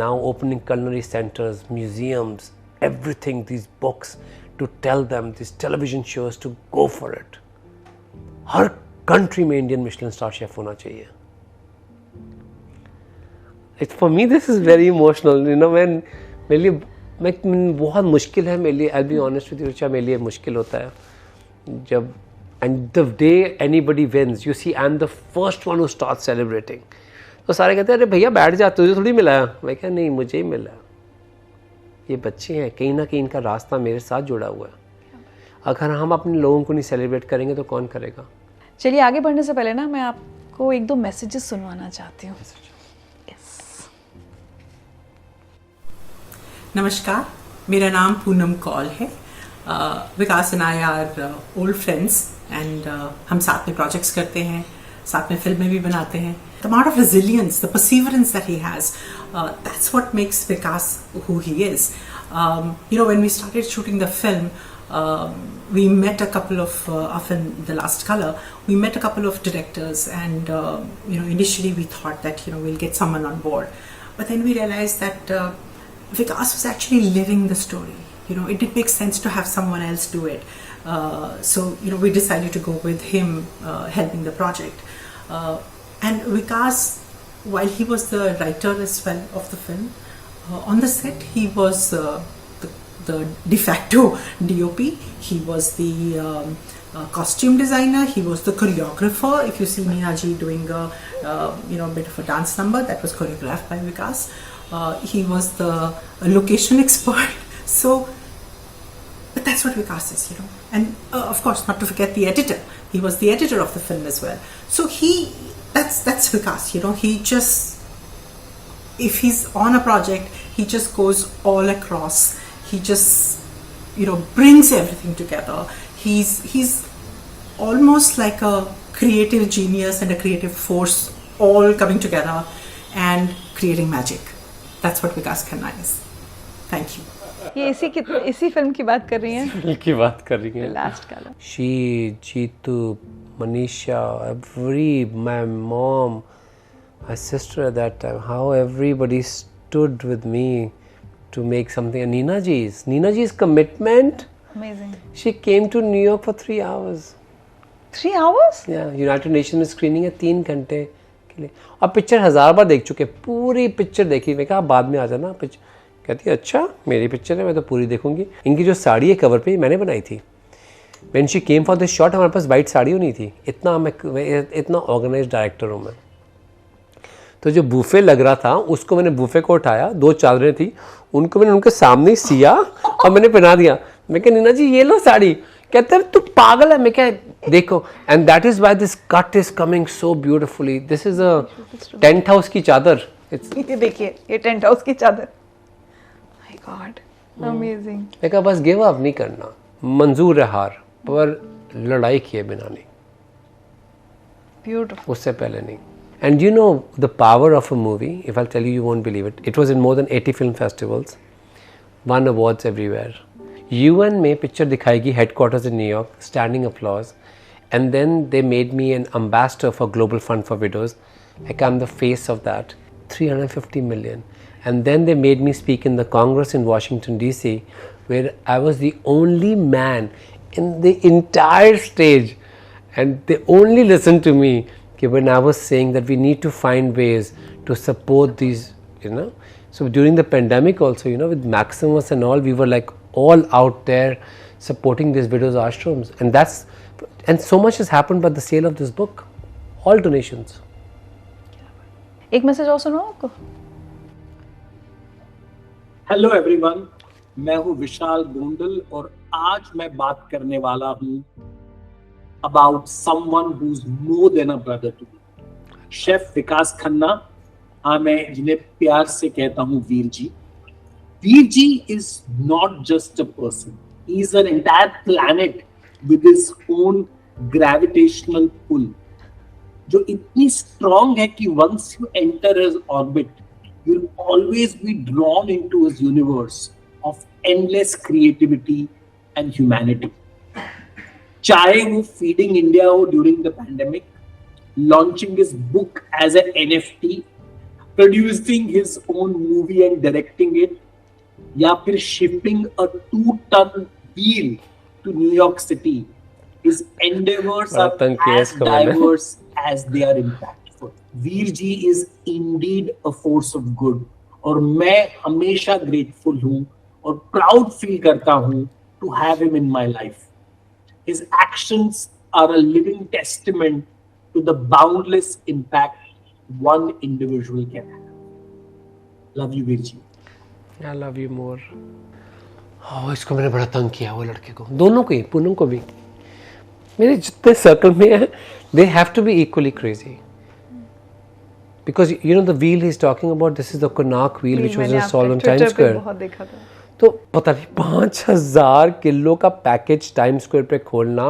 Now opening culinary centers, museums, everything, these books to tell them, these television shows to go for it. Her country में Indian Michelin star chef होना चाहिए. It's for me this is very emotional, you know, when मेरे लिए मैं बहुत मुश्किल है मेरे लिए, I'll be honest with you, Richa, मेरे लिए मुश्किल होता है जब, and the day anybody wins, you see I'm the first one who starts celebrating. तो सारे कहते हैं अरे भैया बैठ जा, तुझे थोड़ी मिला है। मैं कहा नहीं, मुझे ही मिला। ये बच्चे हैं, कहीं ना कहीं इनका रास्ता मेरे साथ जुड़ा हुआ है। अगर हम अपने लोगों को नहीं सेलिब्रेट करेंगे तो कौन करेगा। चलिए आगे बढ़ने से पहले ना मैं आपको एक दो मैसेजेस सुनवाना चाहती हूँ। नमस्कार, मेरा नाम पूनम कौल है। Vikas and I are old friends and हम साथ में प्रोजेक्ट्स करते हैं, साथ में फिल्में भी बनाते हैं। The amount of resilience, the perseverance that he has, that's what makes Vikas who he is. You know, when we started shooting the film, we met a couple of in The Last Color, we met a couple of directors, and you know, initially we thought that, you know, we'll get someone on board, but then we realized that Vikas was actually living the story. You know, it did make sense to have someone else do it. So, you know, we decided to go with him helping the project. And Vikas, while he was the writer as well of the film, on the set he was the de facto DOP. He was the costume designer. He was the choreographer. If you see Meena ji doing a you know, bit of a dance number, that was choreographed by Vikas. He was the location expert. So, but that's what Vikas is, you know. And of course, not to forget the editor. He was the editor of the film as well. So that's Vikas, you know. He just, if he's on a project, he just goes all across. He just, you know, brings everything together. He's almost like a creative genius and a creative force all coming together and creating magic. That's what Vikas Khanna is. Thank you. ये इसी film की बात कर रही हैं? Film की बात कर रही हैं। Last colour. She, Jeetu, Manisha, my mom, my sister at that time, how everybody stood with me to make something. And Neena Ji's commitment. Amazing. She came to New York for 3 hours. 3 hours? Yeah, United Nations में screening है 3 घंटे के लिए। और picture 1000 बार देख चुके, पूरी picture देखी। मैं कहा बाद में आ जाना पिक्चर। कहती है अच्छा मेरी पिक्चर है, मैं तो पूरी देखूंगी। इनकी जो साड़ी है कवर पे मैंने बनाई थी। When she came for this shot हमारे पास वाइट साड़ी नहीं थी। इतना ऑर्गेनाइज डायरेक्टर हूँ मैं। तो जो बूफे लग रहा था उसको मैंने बूफे को उठाया, 2 चादरें थी उनको मैंने उनके सामने ही सिया और मैंने पहना दिया। मैं कहा नीना जी ये लो साड़ी। कहते हैं तू पागल है। मैं क्या देखो, and that is why this cut is coming so beautifully. This is a tent house की चादर। ये देखिए ये टेंट हाउस की चादर। My God, amazing. मैं कहा बस गिव अप नहीं करना, मंजूर है हार, पर लड़ाई किए बिना नहीं। ब्यूटीफुल। उससे पहले नहीं। And you know the power of a movie, if I'll tell you, you won't believe it. It was in more than 80 film festivals, won awards everywhere. UN में picture दिखाएगी headquarters in New York, standing applause, and then they made me an ambassador for Global Fund for Widows. Like I'm the face of that, 350 million. And then they made me speak in the Congress in Washington DC, where I was the only man in the entire stage, and they only listened to me. When I was saying that we need to find ways to support these, you know. So during the pandemic also, you know, with Maximus and all, we were like all out there supporting these widows ashrams, and so much has happened by the sale of this book, all donations. एक message और सुनाओ आपको। Hello everyone. मैं हूं विशाल गोंडल और आज मैं बात करने वाला हूं about someone who is more than a brother to me. Chef Vikas Khanna, हाँ मैं जिन्हें प्यार से कहता हूं Veer ji. Veer ji is not just a person, he is an entire planet with his own gravitational pull, जो इतनी स्ट्रॉन्ग है कि once you enter his orbit you will always be drawn into his universe of endless creativity and humanity. चाहे वो feeding India हो during the pandemic, launching his book as an NFT, producing his own movie and directing it, या फिर shipping a 2-ton wheel to New York City, his endeavors are as diverse as they are impactful. Veer ji is indeed a force of good, और मैं हमेशा grateful हूँ और proud feel करता हूँ to have him in my life. His actions are a living testament to the boundless impact one individual can have. Love you, Virji. I love you more. Oh, इसको मैंने बड़ा तंग किया, वो लड़के को, दोनों को ही, पूनम को भी। मेरे जितने सर्कल में है, they have to be equally crazy. Because you know the wheel he's talking about, this is the Konark wheel which was installed on Times Square. बहुत देखा था। तो पता नहीं 5000 किलो का पैकेज टाइम स्क्वायर पे खोलना,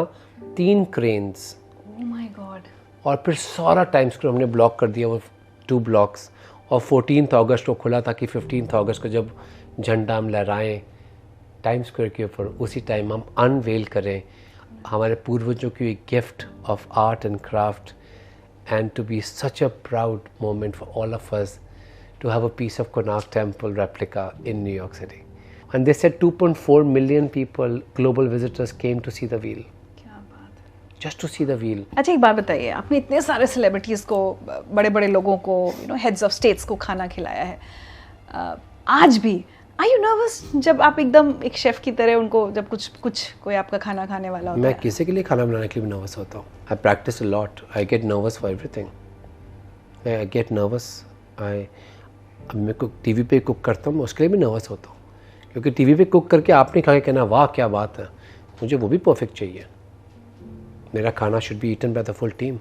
3 क्रेन्स, Oh my God. और फिर सारा टाइम स्क्वायर हमने ब्लॉक कर दिया, वो 2 ब्लॉक्स, और 14 अगस्त को खुला ताकि 15 अगस्त को जब झंडा हम लहराएं टाइम स्क्वायर के ऊपर, उसी टाइम हम अनवेल करें हमारे पूर्वजों की एक gift of art and craft, and to be such a proud moment for all of us to have a piece of Konark Temple replica in New York City. And they said 2.4 million people, global visitors, came to see the wheel. क्या बात है। Just to see the wheel. अच्छा एक बात बताइए, आपने इतने सारे सेलिब्रिटीज़ को, बड़े बड़े लोगों को, हेड्स ऑफ स्टेट्स को खाना खिलाया है, आज भी आर यू नर्वस जब आप एकदम एक शेफ की तरह उनको, जब कोई आपका खाना खाने वाला होता है? मैं किसी के लिए खाना बनाने के लिए भी नर्वस होता हूँ। I practice a lot. I get nervous for everything. I get nervous. अब मैं टीवी पे कुक करता हूँ, उसके लिए भी नर्वस होता हूँ, क्योंकि टीवी पे कुक करके आपने खा के कहना वाह क्या बात है, मुझे वो भी परफेक्ट चाहिए। मेरा खाना should be eaten by the full team.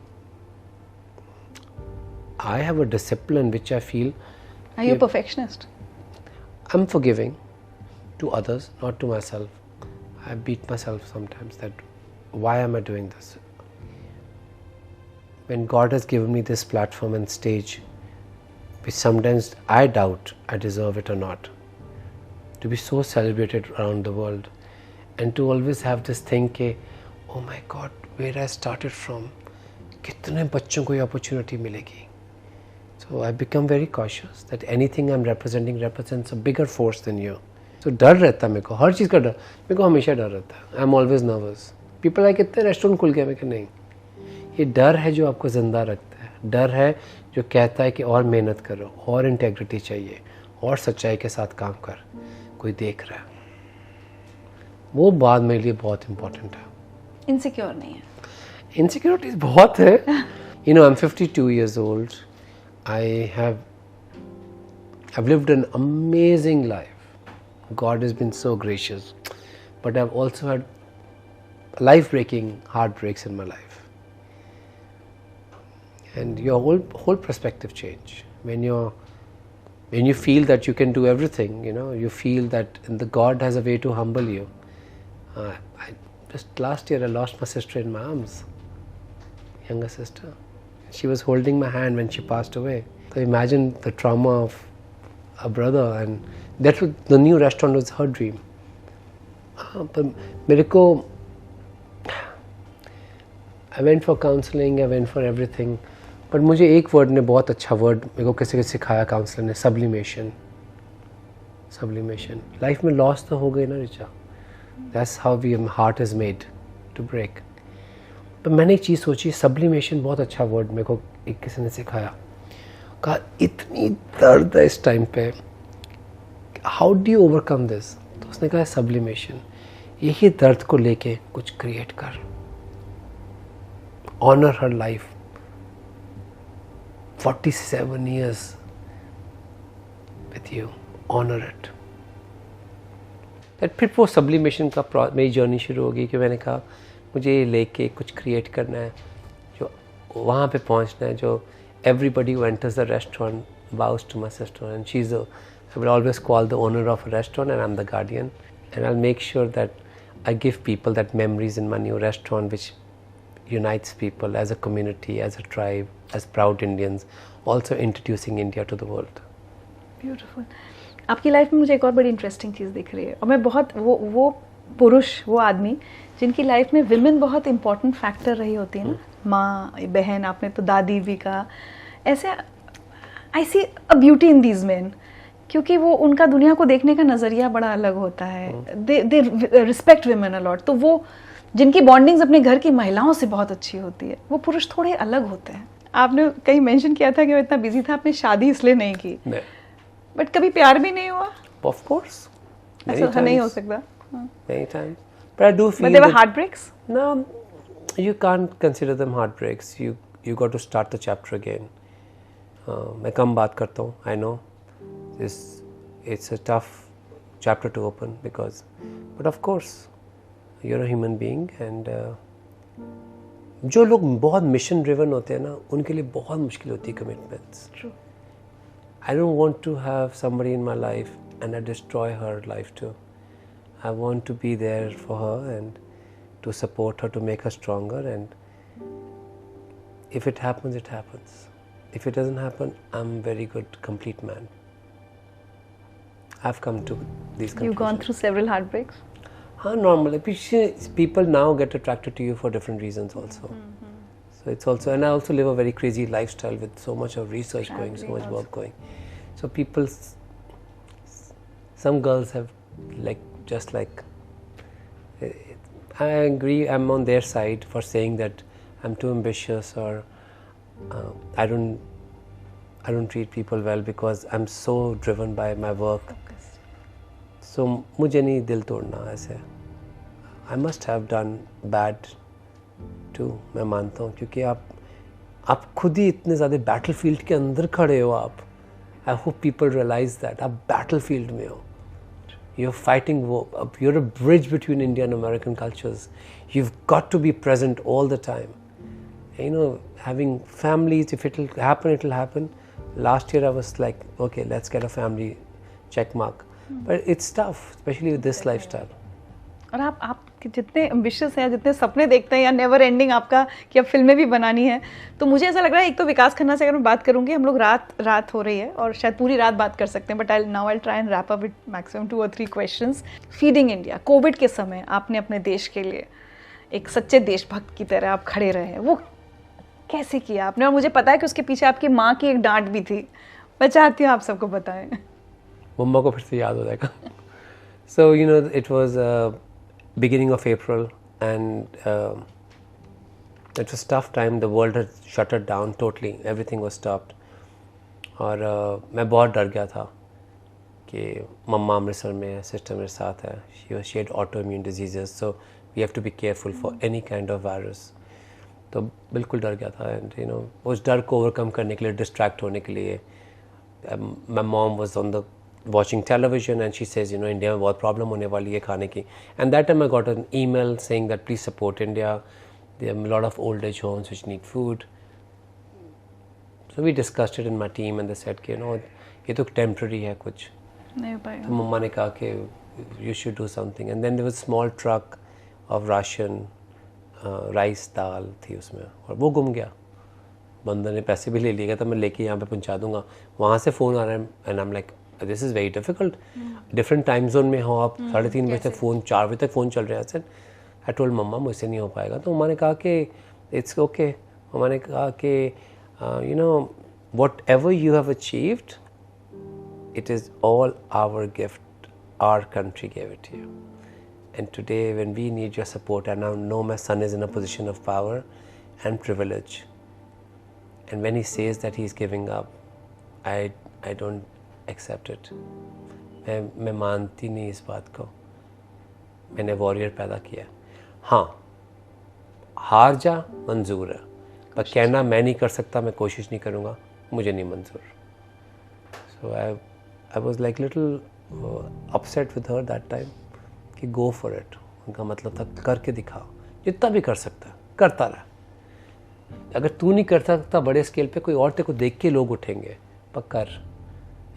I have a discipline which I feel. Are you perfectionist? I am forgiving to others, not to myself. I beat myself sometimes that why am I doing this. When God has given me this platform and stage, which sometimes I doubt I deserve it or not, to be so celebrated around the world and to always have this thing ke, oh my God, where I started from, kitne bachchon ko ye opportunity milegi. So I become very cautious that anything I'm representing represents a bigger force than you. So डर रहता है मेरे को, हर चीज़ का डर मेरे को हमेशा डर रहता है। I'm always nervous. People like कितने रेस्टोरेंट खुल गए, मैं कि नहीं, ये डर है जो आपको ज़िंदा रखता है, डर है जो कहता है कि और मेहनत करो, और इंटेग्रिटी चाहिए, और सच्चाई के साथ काम कर, कोई देख रहा है। वो बात मेरे लिए बहुत इम्पोर्टेंट है। इनसिक्योर नहीं है? इनसिक्योरिटीज बहुत है। You know, I am 52 years old. I've lived an amazing life. God has been so gracious. But I've also had life-breaking heartbreaks in my life. And your whole perspective change when you feel that you can do everything. You know, you feel that the God has a way to humble you. Just last year I lost my sister in my arms, younger sister. She was holding my hand when she passed away. So imagine the trauma of a brother, and that was, the new restaurant was her dream. But मेरे को, I went for counseling, I went for everything. But मुझे एक word ने, बहुत अच्छा word मेरे को किसी ने सिखाया काउंसलर ने, सब्लिमेशन। सब्लिमेशन। लाइफ में लॉस तो हो गई ना Richa, that's how we heart is made to break. तो मैंने एक चीज़ सोची, सब्लिमेशन बहुत अच्छा वर्ड मेरे को एक किसी ने सिखाया, कहा इतनी दर्द है इस टाइम पे, how do you overcome this? तो उसने कहा सब्लिमेशन, यही दर्द को लेके कुछ क्रिएट कर, honour her life. 47 years with you, honor it. फिर वो सब्लिमेशन का मेरी जर्नी शुरू होगी कि मैंने कहा मुझे ये लेके कुछ क्रिएट करना है जो वहाँ पे पहुँचना है, जो everybody who enters the restaurant bows to my sister, and I will always call the owner of a restaurant and I'm the guardian, and I'll make sure that I give people that memories in my new restaurant which unites people as a community, as a tribe, as proud Indians, also introducing India to the world. Beautiful. आपकी life में मुझे एक और बड़ी interesting चीज़ दिख रही है, और मैं बहुत वो पुरुष, वो आदमी जिनकी लाइफ में विमेन बहुत इंपॉर्टेंट फैक्टर रही होती है ना, माँ, बहन, आपने तो दादी भी कहा, ऐसे I see a beauty in these men, क्योंकि वो उनका दुनिया को देखने का नज़रिया बड़ा अलग होता है. They respect women a lot. तो वो जिनकी बॉन्डिंग्स अपने घर की महिलाओं से बहुत अच्छी होती है, वो पुरुष थोड़े अलग होते हैं. आपने कहीं मेंशन किया था कि वो इतना बिजी था, आपने शादी इसलिए नहीं की, बट कभी प्यार भी नहीं हुआ? Of course. ऐसा नहीं हो सकता. Many times. But I do feel But there were heartbreaks? No, you can't consider them heartbreaks. You got to start the chapter again. मैं कम बात करता हूँ. I know it's a tough chapter to open but of course you're a human being, and जो लोग बहुत mission driven होते हैं ना, उनके लिए बहुत मुश्किल होती है commitments. True. I don't want to have somebody in my life and I destroy her life too. I want to be there for her and to support her, to make her stronger, and if it happens, it happens. If it doesn't happen, I'm a very good, complete man. I've come to these conclusions. You've gone through several heartbreaks? Normal. People now get attracted to you for different reasons also. So it's also, and I also live a very crazy lifestyle with so much of research going, so much work going. So people, some girls have I agree, I'm on their side for saying that I'm too ambitious, or I don't treat people well because I'm so driven by my work. So मुझे नहीं दिल तोड़ना ऐसे. I must have done bad too, मैं मानता हूँ, क्योंकि आप खुद ही इतने ज़्यादा बैटलफील्ड के अंदर खड़े हो. आप, I hope people realize that आप बैटलफील्ड में हो. You're fighting war. You're a bridge between Indian and American cultures. You've got to be present all the time. You know, having families, if it'll happen, it'll happen. Last year I was like, okay, let's get a family check mark. But it's tough, especially with this lifestyle. और आप जितने ambitious हैं, जितने सपने देखते हैं, या never ending आपका कि अब फिल्में भी बनानी है, तो मुझे ऐसा लग रहा है, एक तो विकास खन्ना से अगर मैं बात करूंगी, हम लोग रात हो रही है और शायद पूरी रात बात कर सकते हैं, but I try and wrap up with maximum 2 or 3 questions. Feeding India, Covid के समय आपने अपने देश के लिए एक सच्चे देशभक्त की तरह आप खड़े रहे हैं, वो कैसे किया आपने? और मुझे पता है कि उसके पीछे आपकी माँ की एक डांट भी थी. मैं चाहती हूँ आप सबको बताएं. मम्मा को फिर से याद हो जाएगा. So you know, it was beginning of April, and it was tough time. The world had shuttered down totally. Everything was stopped. और मैं बहुत डर गया था कि मम्मा अमृतसर में है, सिस्टर मेरे साथ है. She had autoimmune diseases, so we have to be careful for any kind of virus. तो बिल्कुल डर गया था. And you know, उस डर को ओवरकम करने के लिए, डिस्ट्रैक्ट होने के लिए, my mom was on the watching television and she says, you know, India में बहुत problem होने वाली है खाने की. And that time I got an email saying that please support India. There are a lot of old age homes which need food. So we discussed it in my team and they said कि you know, ये तो temporary है कुछ. नहीं हो पाएगा. तो मम्मा ने कहा कि you should do something. And then there was a small truck of ration, rice, दाल थी उसमें, और वो गुम गया. बंदर ने पैसे भी ले लिए, तो मैं लेके यहाँ पे पहुँचा दूँगा. वहाँ से फ़ोन आ रहा है and I'm like, this is very difficult. Different time zone में हो आप, 3:30 बजे तक फ़ोन, 4 बजे तक फ़ोन चल रहा है. I told मम्मा मुझसे नहीं हो पाएगा. तो मम्मा ने कहा कि it's okay. मम्मा ने कहा कि you know, whatever you have achieved, it is all our gift. Our country gave it to you. And today when we need your support, and I know my son is in a position of power and privilege, and when he says that he's giving up, I don't accept it. मैं मानती नहीं इस बात को. मैंने warrior पैदा किया. हाँ, हार जा मंजूर है, पर कहना मैं नहीं कर सकता, मैं कोशिश नहीं करूँगा, मुझे नहीं मंजूर. So I was like little upset with her that time. कि गो फॉर इट। उनका मतलब था करके दिखाओ, जितना भी कर सकता है करता रहा। अगर तू नहीं कर सकता बड़े स्केल पे, कोई और तेरे को देख के लोग उठेंगे, पर कर।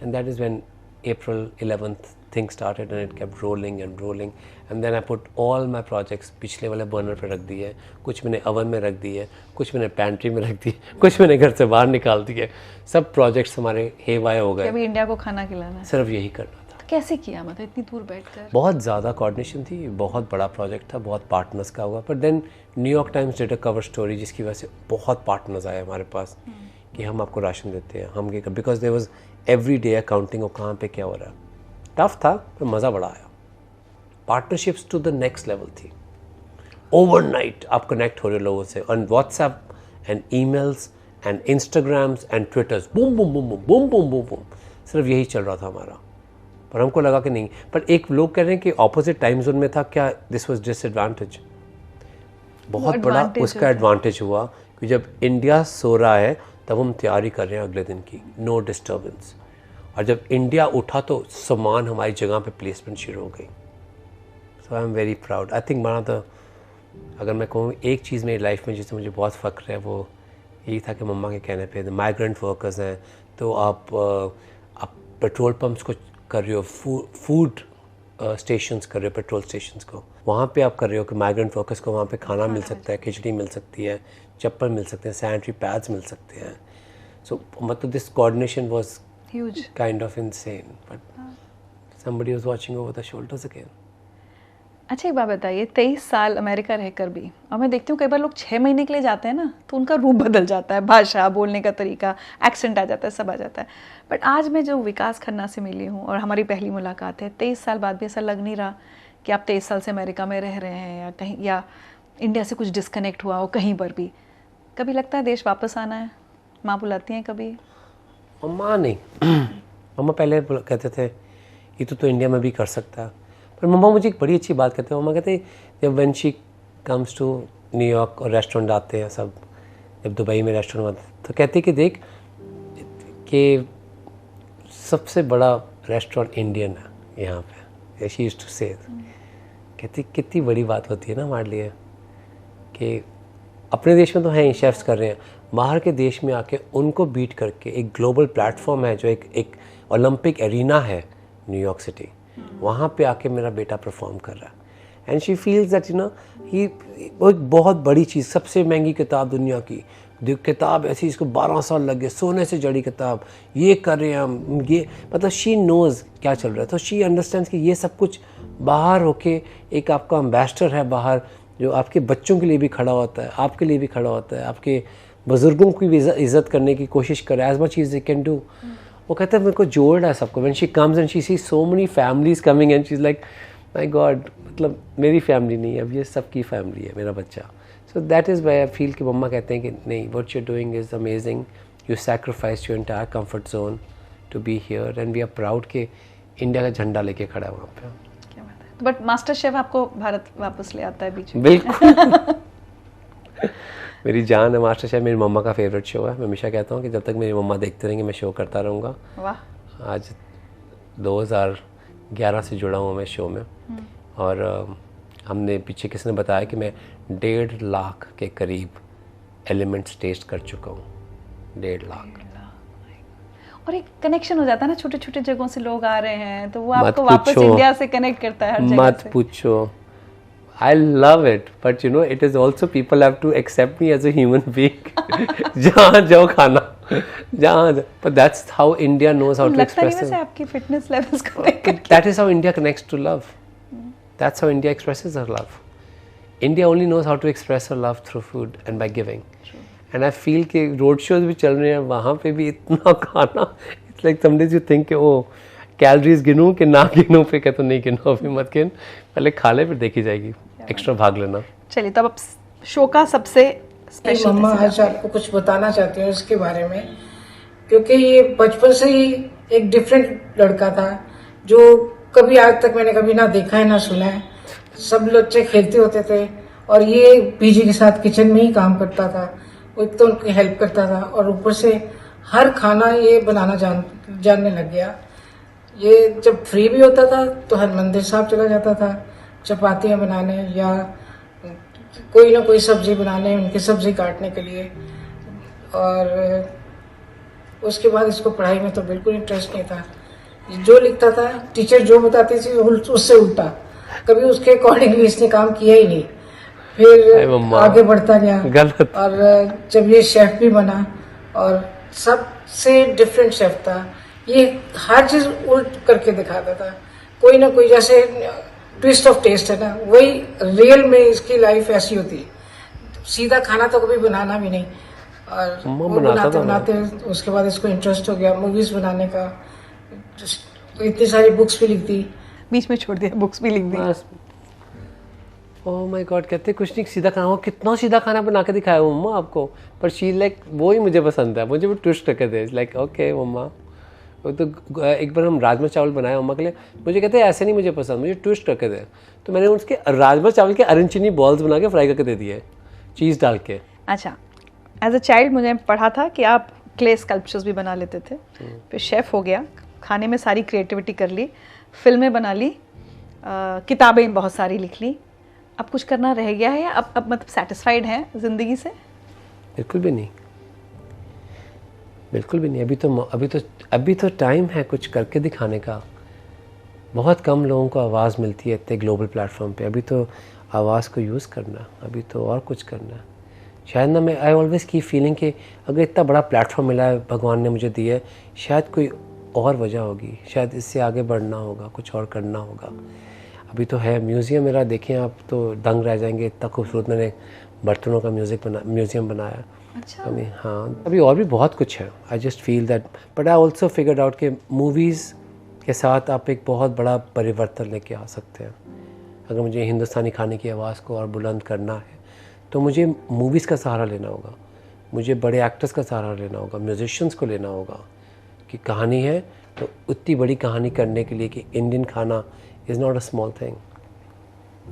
And that is when April 11th things started and it kept rolling and rolling, and then I put all my projects पिछले वाले बर्नर पे रख दिए, कुछ मैंने ओवन में रख दिए, कुछ मैंने पैंट्री में रख दिए, कुछ मैंने घर से बाहर निकाल दिए। सब प्रोजेक्ट्स हमारे हेवाए हो गए। अभी इंडिया को खाना खिलाना है, सिर्फ यही करना था। तो कैसे किया, मतलब इतनी दूर बैठकर? बहुत ज़्यादा कोऑर्डिनेशन थी, बहुत बड़ा प्रोजेक्ट था, बहुत पार्टनर्स का हुआ। पर then New York Times did a cover story जिसकी वजह से बहुत पार्टनर्स आए हमारे पास कि हम आपको राशन देते हैं, हम ये कर, because there was every day accounting और कहाँ पे क्या हो रहा है। टफ था पर मज़ा बड़ा आया। Partnerships to the next level थी। ओवरनाइट आप कनेक्ट हो रहे लोगों से on WhatsApp and emails and Instagrams and Twitters, boom boom boom boom boom boom boom boom, सिर्फ यही चल रहा था हमारा। पर हमको लगा कि नहीं, पर एक लोग कह रहे हैं कि ऑपोजिट टाइम जोन में था, क्या दिस वाज डिसएडवांटेज? बहुत बड़ा उसका एडवांटेज हुआ कि जब इंडिया सो रहा है तब हम तैयारी कर रहे हैं अगले दिन की, नो डिस्टर्बेंस। और जब इंडिया उठा तो सामान हमारी जगह पे प्लेसमेंट शुरू हो गई। So I am very proud. I think one of the, अगर मैं कहूँ एक चीज़ मेरी लाइफ में जिससे मुझे बहुत फ़ख्र है, वो यही था कि मम्मा के कहने पे माइग्रेंट वर्कर्स हैं, तो आप पेट्रोल पम्प्स को कर रहे हो, फूड स्टेशंस कर रहे हो, पेट्रोल स्टेशंस को, वहाँ पे आप कर रहे हो कि माइग्रेंट वर्कर्स को वहाँ पे खाना मिल सकता है, खिचड़ी मिल सकती है, चप्पल मिल सकते हैं, सैनिटरी पैड्स मिल सकते हैं। सो मतलब this coordination was huge, kind of insane, but somebody was watching over the shoulders again. अच्छा एक बात बताइए, 23 साल अमेरिका रहकर भी, और मैं देखती हूँ कई बार लोग 6 महीने के लिए जाते हैं ना, तो उनका रूप बदल जाता है, भाषा, बोलने का तरीका, एक्सेंट आ जाता है, सब आ जाता है। बट आज मैं जो विकास खन्ना से मिली हूँ और हमारी पहली मुलाकात है, 23 साल बाद भी ऐसा लग नहीं रहा कि आप 23 साल से अमेरिका में रह रहे हैं या कहीं, या इंडिया से कुछ डिस्कनेक्ट हुआ हो कहीं पर भी। कभी लगता है देश वापस आना है? माँ बुलाती हैं कभी? मम्मा नहीं, मम्मा पहले कहते थे ये तो इंडिया में भी कर सकता है। पर मम्मा मुझे एक बड़ी अच्छी बात कहते हैं, मम्मा कहते हैं जब when she comes to New York और रेस्टोरेंट आते हैं सब, जब दुबई में रेस्टोरेंट आते तो कहते कि देख कि सबसे बड़ा रेस्टोरेंट इंडियन है यहाँ पे। शी यूज्ड टू से, कहती कितनी बड़ी बात होती है ना हमारे लिए कि अपने देश में तो हैं शेफ्स कर रहे हैं, बाहर के देश में आके उनको बीट करके एक ग्लोबल प्लेटफॉर्म है जो एक ओलंपिक एरिना है न्यूयॉर्क सिटी, वहाँ पे आके मेरा बेटा परफॉर्म कर रहा है। And she feels that you know he एक बहुत बड़ी चीज़, सबसे महंगी किताब दुनिया की किताब ऐसी, इसको 12 साल लग गए, सोने से जड़ी किताब, ये कर रहे हैं हम, ये मतलब शी नोज़ क्या चल रहा है। तो शी अंडरस्टैंड्स कि ये सब कुछ बाहर होके एक आपका एम्बेसडर है बाहर, जो आपके बच्चों के लिए भी खड़ा होता है, आपके लिए भी खड़ा होता है, आपके बुज़ुर्गों की भी इज़्ज़त करने की कोशिश करे as much as they can do. वो कहते हैं मेरे को जोड़ रहा है सबको। When she comes and she see so many families coming and she is like my God, मतलब मेरी फैमिली नहीं है अब, ये सबकी फैमिली है मेरा बच्चा। So that is why I feel कि मम्मा कहते हैं कि नहीं, what you are doing is amazing, you sacrifice your entire comfort zone to be here and we are proud कि इंडिया का झंडा लेके खड़ा है वहाँ पे। क्या बात है। बट मास्टर शेफ आपको भारत वापस ले आता है बीच में? बिल्कुल। मेरी जान है मास्टर शेफ, मेरी मम्मा का फेवरेट शो है। मैं हमेशा कहता हूँ कि जब तक मेरी मम्मा देखते रहेंगे मैं शो करता रहूँगा। वाह। आज 2011 से जुड़ा हूँ मैं शो में, और हमने पीछे किसने बताया कि मैं 1.5 लाख के करीब एलिमेंट्स टेस्ट कर चुका हूँ। 1.5 लाख। और एक कनेक्शन हो जाता है ना, छोटे छोटे जगहों से लोग आ रहे हैं तो वो आपको वापस इंडिया से कनेक्ट करता है हर जगह मत से। पूछो, I love it, but you know it is also people have to accept me as a human being. जहाँ जाओ खाना, जहाँ, but that's how India knows how to लगता नहीं express वैसे it. आपकी फिटनेस लेवल्स को देख That is how India connects to love. That's how India expresses her love. India only knows how to express her love through food and by giving. And I feel कि road shows भी चल रहे हैं, वहाँ पे भी इतना खाना, it's like some days you think कि oh कैलोरीज गिनूं कि ना गिनूं, फिर कहते नहीं गिनो, अभी मत गिन, पहले खा ले फिर देखी जाएगी, एक्स्ट्रा भाग लेना। चलिए तब अब शो का सबसे स्पेशल मम्मा आज आपको कुछ बताना चाहती हूँ इसके बारे में, क्योंकि ये बचपन से ही एक डिफरेंट लड़का था जो कभी आज तक मैंने कभी ना देखा है ना सुना है। सब बच्चे खेलते होते थे और ये पीजी के साथ किचन में ही काम करता था। वो एक तो उनकी हेल्प करता था और ऊपर से हर खाना ये बनाना जानने लग गया। ये जब फ्री भी होता था तो हरमंदिर साहब चला जाता था, चपातियाँ बनाने या कोई ना कोई सब्जी बनाने, उनकी सब्जी काटने के लिए। और उसके बाद इसको पढ़ाई में तो बिल्कुल इंटरेस्ट नहीं था। जो लिखता था, टीचर जो बताती थी उससे उल्टा, कभी उसके अकॉर्डिंग भी इसने काम किया ही नहीं। फिर आगे बढ़ता गया और जब ये शेफ भी बना और सबसे डिफरेंट शेफ था, ये हर चीज उल्ट करके दिखाता था। कोई ना कोई, जैसे ट्विस्ट ऑफ टेस्ट है ना, वही रियल में इसकी लाइफ ऐसी होती है। सीधा खाना तो कभी बनाना भी नहीं। और वो बनाते बनाते उसके बाद इसको इंटरेस्ट हो गया मूवीज बनाने का। तो इतनी सारी बुक्स भी लिख दी, बीच में छोड़ दिया, बुक्स भी लिख दी। ओह माय गॉड, कहते कुछ नहीं सीधा खाना हो, कितना सीधा खाना बना के दिखाया मम्मा आपको, पर शी लाइक वो ही मुझे पसंद है, मुझे वो ट्विस्ट करके दे, लाइक ओके मम्मा। वो तो एक बार हम राजमा चावल बनाए मम्मा के लिए, मुझे कहते हैं ऐसे नहीं मुझे पसंद, मुझे ट्विस्ट करके दे। तो मैंने उसके राजमा चावल के अरनचीनी बॉल्स बना के फ्राई करके दे दिए चीज़ डाल के। अच्छा, एज अ चाइल्ड मुझे पढ़ा था कि आप क्ले स्कल्पचर्स भी बना लेते थे, फिर शेफ़ हो गया, खाने में सारी क्रिएटिविटी कर ली, फिल्में बना ली, किताबें बहुत सारी लिख ली। अब कुछ करना रह गया है या अब मतलब सेटिस्फाइड हैं ज़िंदगी से? बिल्कुल भी नहीं, बिल्कुल भी नहीं। अभी तो टाइम है कुछ करके दिखाने का। बहुत कम लोगों को आवाज़ मिलती है इतने ग्लोबल प्लेटफॉर्म पे। अभी तो आवाज़ को यूज़ करना, अभी तो और कुछ करना। शायद ना, मैं आई ऑलवेज की फीलिंग कि अगर इतना बड़ा प्लेटफॉर्म मिला है भगवान ने मुझे दिया है, शायद कोई और वजह होगी, शायद इससे आगे बढ़ना होगा, कुछ और करना होगा। अभी तो है म्यूज़ियम मेरा, देखें आप तो दंग रह जाएंगे, इतना खूबसूरत मैंने बर्तनों का म्यूज़ियम बनाया। अच्छा। हाँ, अभी और भी बहुत कुछ है। I just feel that, but I also figured out कि मूवीज़ के साथ आप एक बहुत बड़ा परिवर्तन लेके आ सकते हैं। अगर मुझे हिंदुस्तानी खाने की आवाज़ को और बुलंद करना है तो मुझे मूवीज़ का सहारा लेना होगा, मुझे बड़े एक्टर्स का सहारा लेना होगा, म्यूजिशियंस को लेना होगा कि कहानी है तो उतनी बड़ी कहानी करने के लिए कि इंडियन खाना is not a small thing.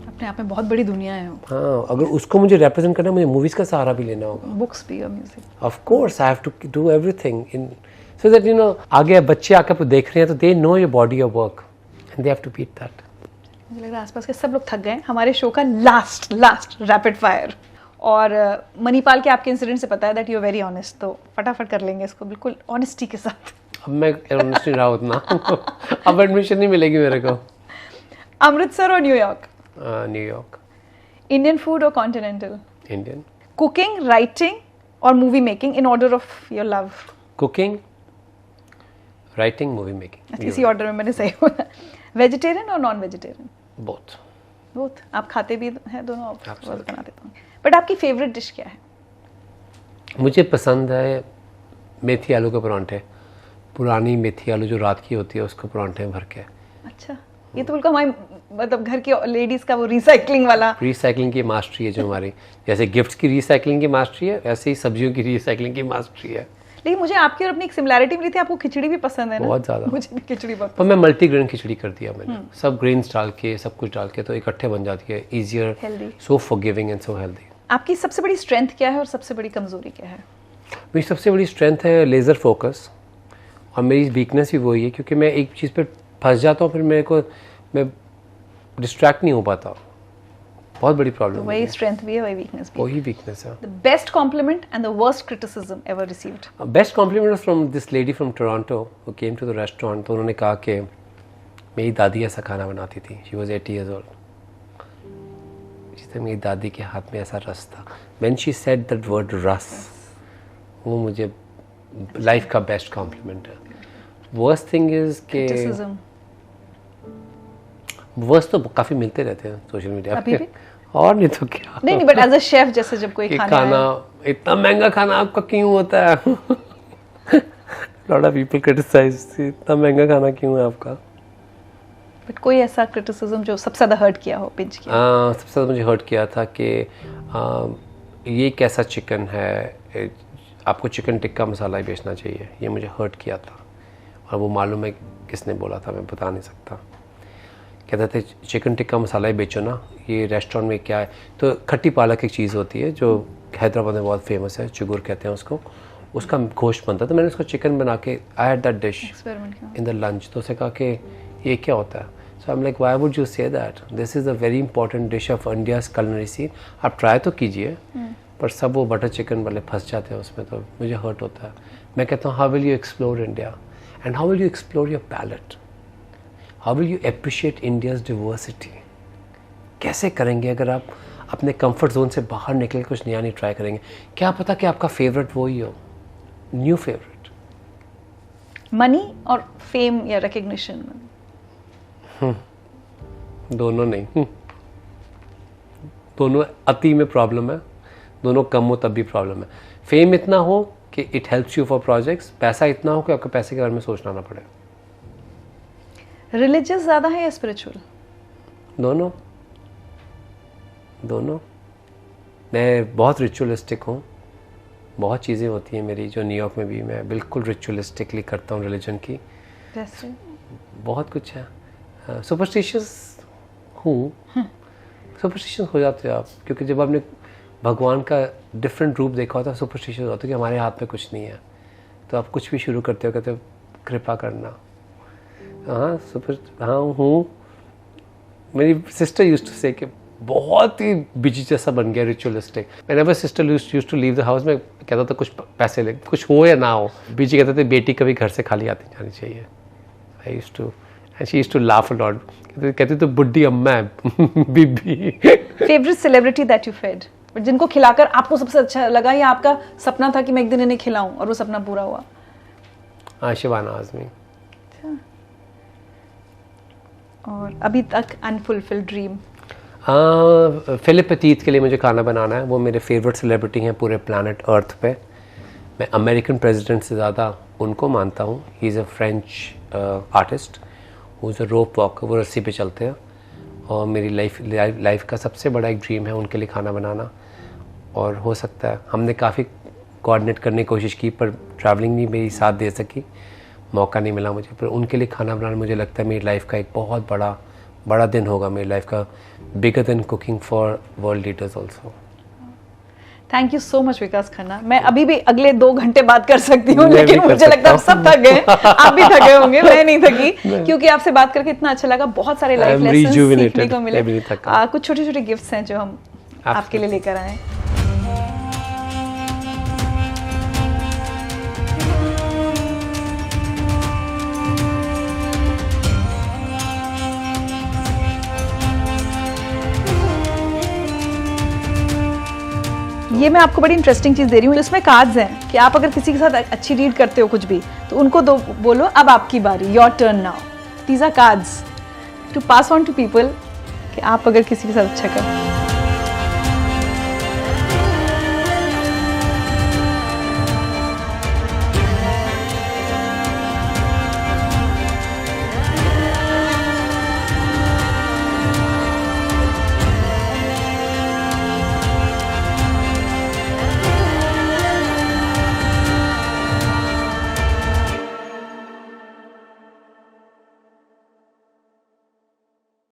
अपने आप में बहुत बड़ी दुनिया है। हाँ, अगर उसको मुझे रिप्रेजेंट करना है, मुझे मूवीज़ का सहारा भी लेना होगा, बुक्स भी और music. Of course I have to do everything in so that you know, आगे बच्चे आकर आपको देख रहे हैं तो they know your body of work and they have to beat that. मुझे लग रहा है आसपास के सब लोग थक गए। हमारे शो का लास्ट रैपिड फायर, और मणिपाल के आपके इंसिडेंट से पता है that you are very honest, तो फटाफट कर लेंगे इसको बिल्कुल ऑनेस्टी के साथ। अब मैं ऑनेस्ट नहीं रहा उतना अब एडमिशन नहीं मिलेगी मेरे को। अमृतसर और न्यूयॉर्क? न्यूयॉर्क। इंडियन फूड और कॉन्टिनेंटल? इंडियन। कुकिंग, राइटिंग और movie making in order of your love? Cooking, writing, movie making. इसी ऑर्डर में मैंने सही बोला। वेजिटेरियन और नॉन वेजिटेरियन? बोथ। बोथ। आप खाते भी हैं दोनों? आप बना देता हूँ। बट आपकी फेवरेट डिश क्या है? मुझे पसंद है मेथी आलू के परांठे, पुरानी मेथी आलू जो रात की होती है उसको परांठे भर के। अच्छा, ये तो बिल्कुल हमारी मतलब घर की लेडीज का वो रिसाइकलिंग वाला। रिसाइकलिंग की मास्टरी है जो हमारी, जैसे गिफ्ट्स की रिसाइकलिंग की मास्टरी है, वैसे ही सब्जियों की रिसाइकलिंग की मास्टरी है। लेकिन मुझे आपकी और अपनी एक सिमिलैरिटी मिली थी, आपको खिचड़ी भी पसंद है ना? बहुत ज़्यादा। मुझे भी खिचड़ी बहुत। पर मैं मल्टीग्रेन खिचड़ी कर दिया मैंने, सब ग्रेन्स डाल के, सब कुछ डाल के, तो इकट्ठे बन जाती है, easier, so forgiving and so healthy. आपकी सबसे बड़ी स्ट्रेंथ क्या है और सबसे बड़ी कमजोरी क्या है? मेरी सबसे बड़ी स्ट्रेंथ है लेज़र फोकस, और मेरी वीकनेस भी वही है क्योंकि मैं एक चीज़ पे फंस जाता हूँ, फिर मैं डिस्ट्रैक्ट नहीं हो पाता। बहुत बड़ी प्रॉब्लम है। वही स्ट्रेंथ भी है, वही वीकनेस भी। वही वीकनेस है। The best compliment and the worst criticism ever received? Best compliment from this lady from Toronto who came to the restaurant. तो उन्होंने कहा कि मेरी दादी ऐसा खाना बनाती थी, शी वाज 80 years old। मेरी दादी के हाथ में ऐसा रस था। When she said that word रस, वो मुझे लाइफ का बेस्ट कॉम्प्लीमेंट है। वर्स्ट थिंग इज के वर्स्ट तो काफ़ी मिलते रहते हैं सोशल मीडिया पे, और नहीं तो क्या। नहीं बट एज अ शेफ जैसे जब कोई खाना इतना महंगा खाना आपका क्यों होता है लॉट ऑफ पीपल क्रिटिसाइज, इतना महंगा खाना क्यों है आपका। बट कोई ऐसा क्रिटिसिज्म जो सबसे ज़्यादा हर्ट किया हो, पिंच किया? सबसे ज़्यादा मुझे हर्ट किया था कि ये कैसा चिकन है, आपको चिकन टिक्का मसाला ही बेचना चाहिए, ये मुझे हर्ट किया था। और वो मालूम है किसने बोला था, मैं बता नहीं सकता। कहते थे चिकन टिक्का मसाला ही बेचो ना, ये रेस्टोरेंट में क्या है। तो खट्टी पालक एक चीज़ होती है जो हैदराबाद में बहुत फेमस है, चुगुर कहते हैं उसको, उसका गोश्त बनता है। तो मैंने उसको चिकन बना के I had that dish in the lunch. तो उसे कहा कि ये क्या होता है। So I'm like, why would you say that? This is a very important dish of India's culinary scene. आप try तो कीजिए, पर सब वो बटर चिकन वाले फंस जाते हैं उसमें, तो मुझे हर्ट होता है. मैं कहता हूँ, how will you explore India? And how will you explore your palate? How will you appreciate India's diversity? कैसे करेंगे अगर आप अपने कंफर्ट जोन से बाहर निकल के कुछ नया नहीं ट्राई करेंगे? क्या पता कि आपका फेवरेट वो ही हो, न्यू फेवरेट. मनी और फेम या रिकग्निशन? दोनों नहीं. दोनों अति में प्रॉब्लम है, दोनों कम हो तब भी प्रॉब्लम है. फेम इतना हो कि it helps you for projects, पैसा इतना हो कि आपको पैसे के बारे में सोचना ना पड़े. रिलीजियस ज़्यादा है या स्पिरिचुअल? दोनों. मैं बहुत रिचुअलिस्टिक हूँ. बहुत चीज़ें होती हैं मेरी जो न्यूयॉर्क में भी मैं बिल्कुल रिचुअलिस्टिकली करता हूँ रिलीजन की. जैसे बहुत कुछ है. सुपरस्टिशियस हूँ. सुपरस्टिशियस हो जाते हो आप, क्योंकि जब आपने भगवान का डिफरेंट रूप देखा होता है, सुपरस्टिशियस होता है कि हमारे हाथ में कुछ नहीं है, तो आप कुछ भी शुरू करते हो, कहते हो कृपा करना. हाँ हूँ. मेरी सिस्टर यूज्ड टू से कि बहुत ही बिजी जैसा बन गया ritualistic. Whenever sister used to leave the house, में कहता था कुछ पैसे ले, कुछ हो या ना हो. बीजी कहते थे बेटी कभी घर से खाली आती जानी चाहिए. I used to, and she used to laugh a lot. कहते तो बुड्ढी अम्मा है बीबी. Favourite celebrity that you fed, जिनको खिलाकर आपको सबसे अच्छा लगा या आपका सपना था कि मैं एक दिन इन्हें खिलाऊं और वो सपना पूरा हुआ? शबाना आज़मी. और अभी तक अनफुलफिल्ड ड्रीम? फिलिप पतीत के लिए मुझे खाना बनाना है. वो मेरे फेवरेट सेलिब्रिटी हैं पूरे प्लानट अर्थ पे. मैं अमेरिकन प्रेसिडेंट से ज़्यादा उनको मानता हूँ. He is a French artist who is a rope walker. वो रस्सी पे चलते हैं. और मेरी लाइफ का सबसे बड़ा एक ड्रीम है उनके लिए खाना बनाना. और हो सकता है, हमने काफ़ी कोऑर्डिनेट करने की कोशिश की, पर ट्रैवलिंग नहीं मेरी साथ दे सकी, मौका नहीं मिला मुझे. पर उनके लिए खाना बनाना मुझे लगता है मेरी लाइफ का एक बहुत बड़ा दिन होगा मेरी लाइफ का. Bigger than cooking for world leaders also. Thank you so much Vikas Khanna. मैं अभी भी अगले 2 घंटे बात कर सकती हूँ, लेकिन मुझे लगता है आप सब थक गए. आप भी थके होंगे, मैं नहीं थकी, क्योंकि आपसे बात करके इतना अच्छा लगा. बहुत सारे लाइफ लेसन सीखने को मिले. कुछ छोटे छोटे गिफ्ट्स हैं जो हम आपके लिए लेकर आए. ये मैं आपको बड़ी इंटरेस्टिंग चीज़ दे रही हूँ. इसमें कार्ड्स हैं कि आप अगर किसी के साथ अच्छी डील करते हो कुछ भी, तो उनको दो, बोलो अब आपकी बारी, your turn now. These are cards to pass on to people कि आप अगर किसी के साथ अच्छा करें.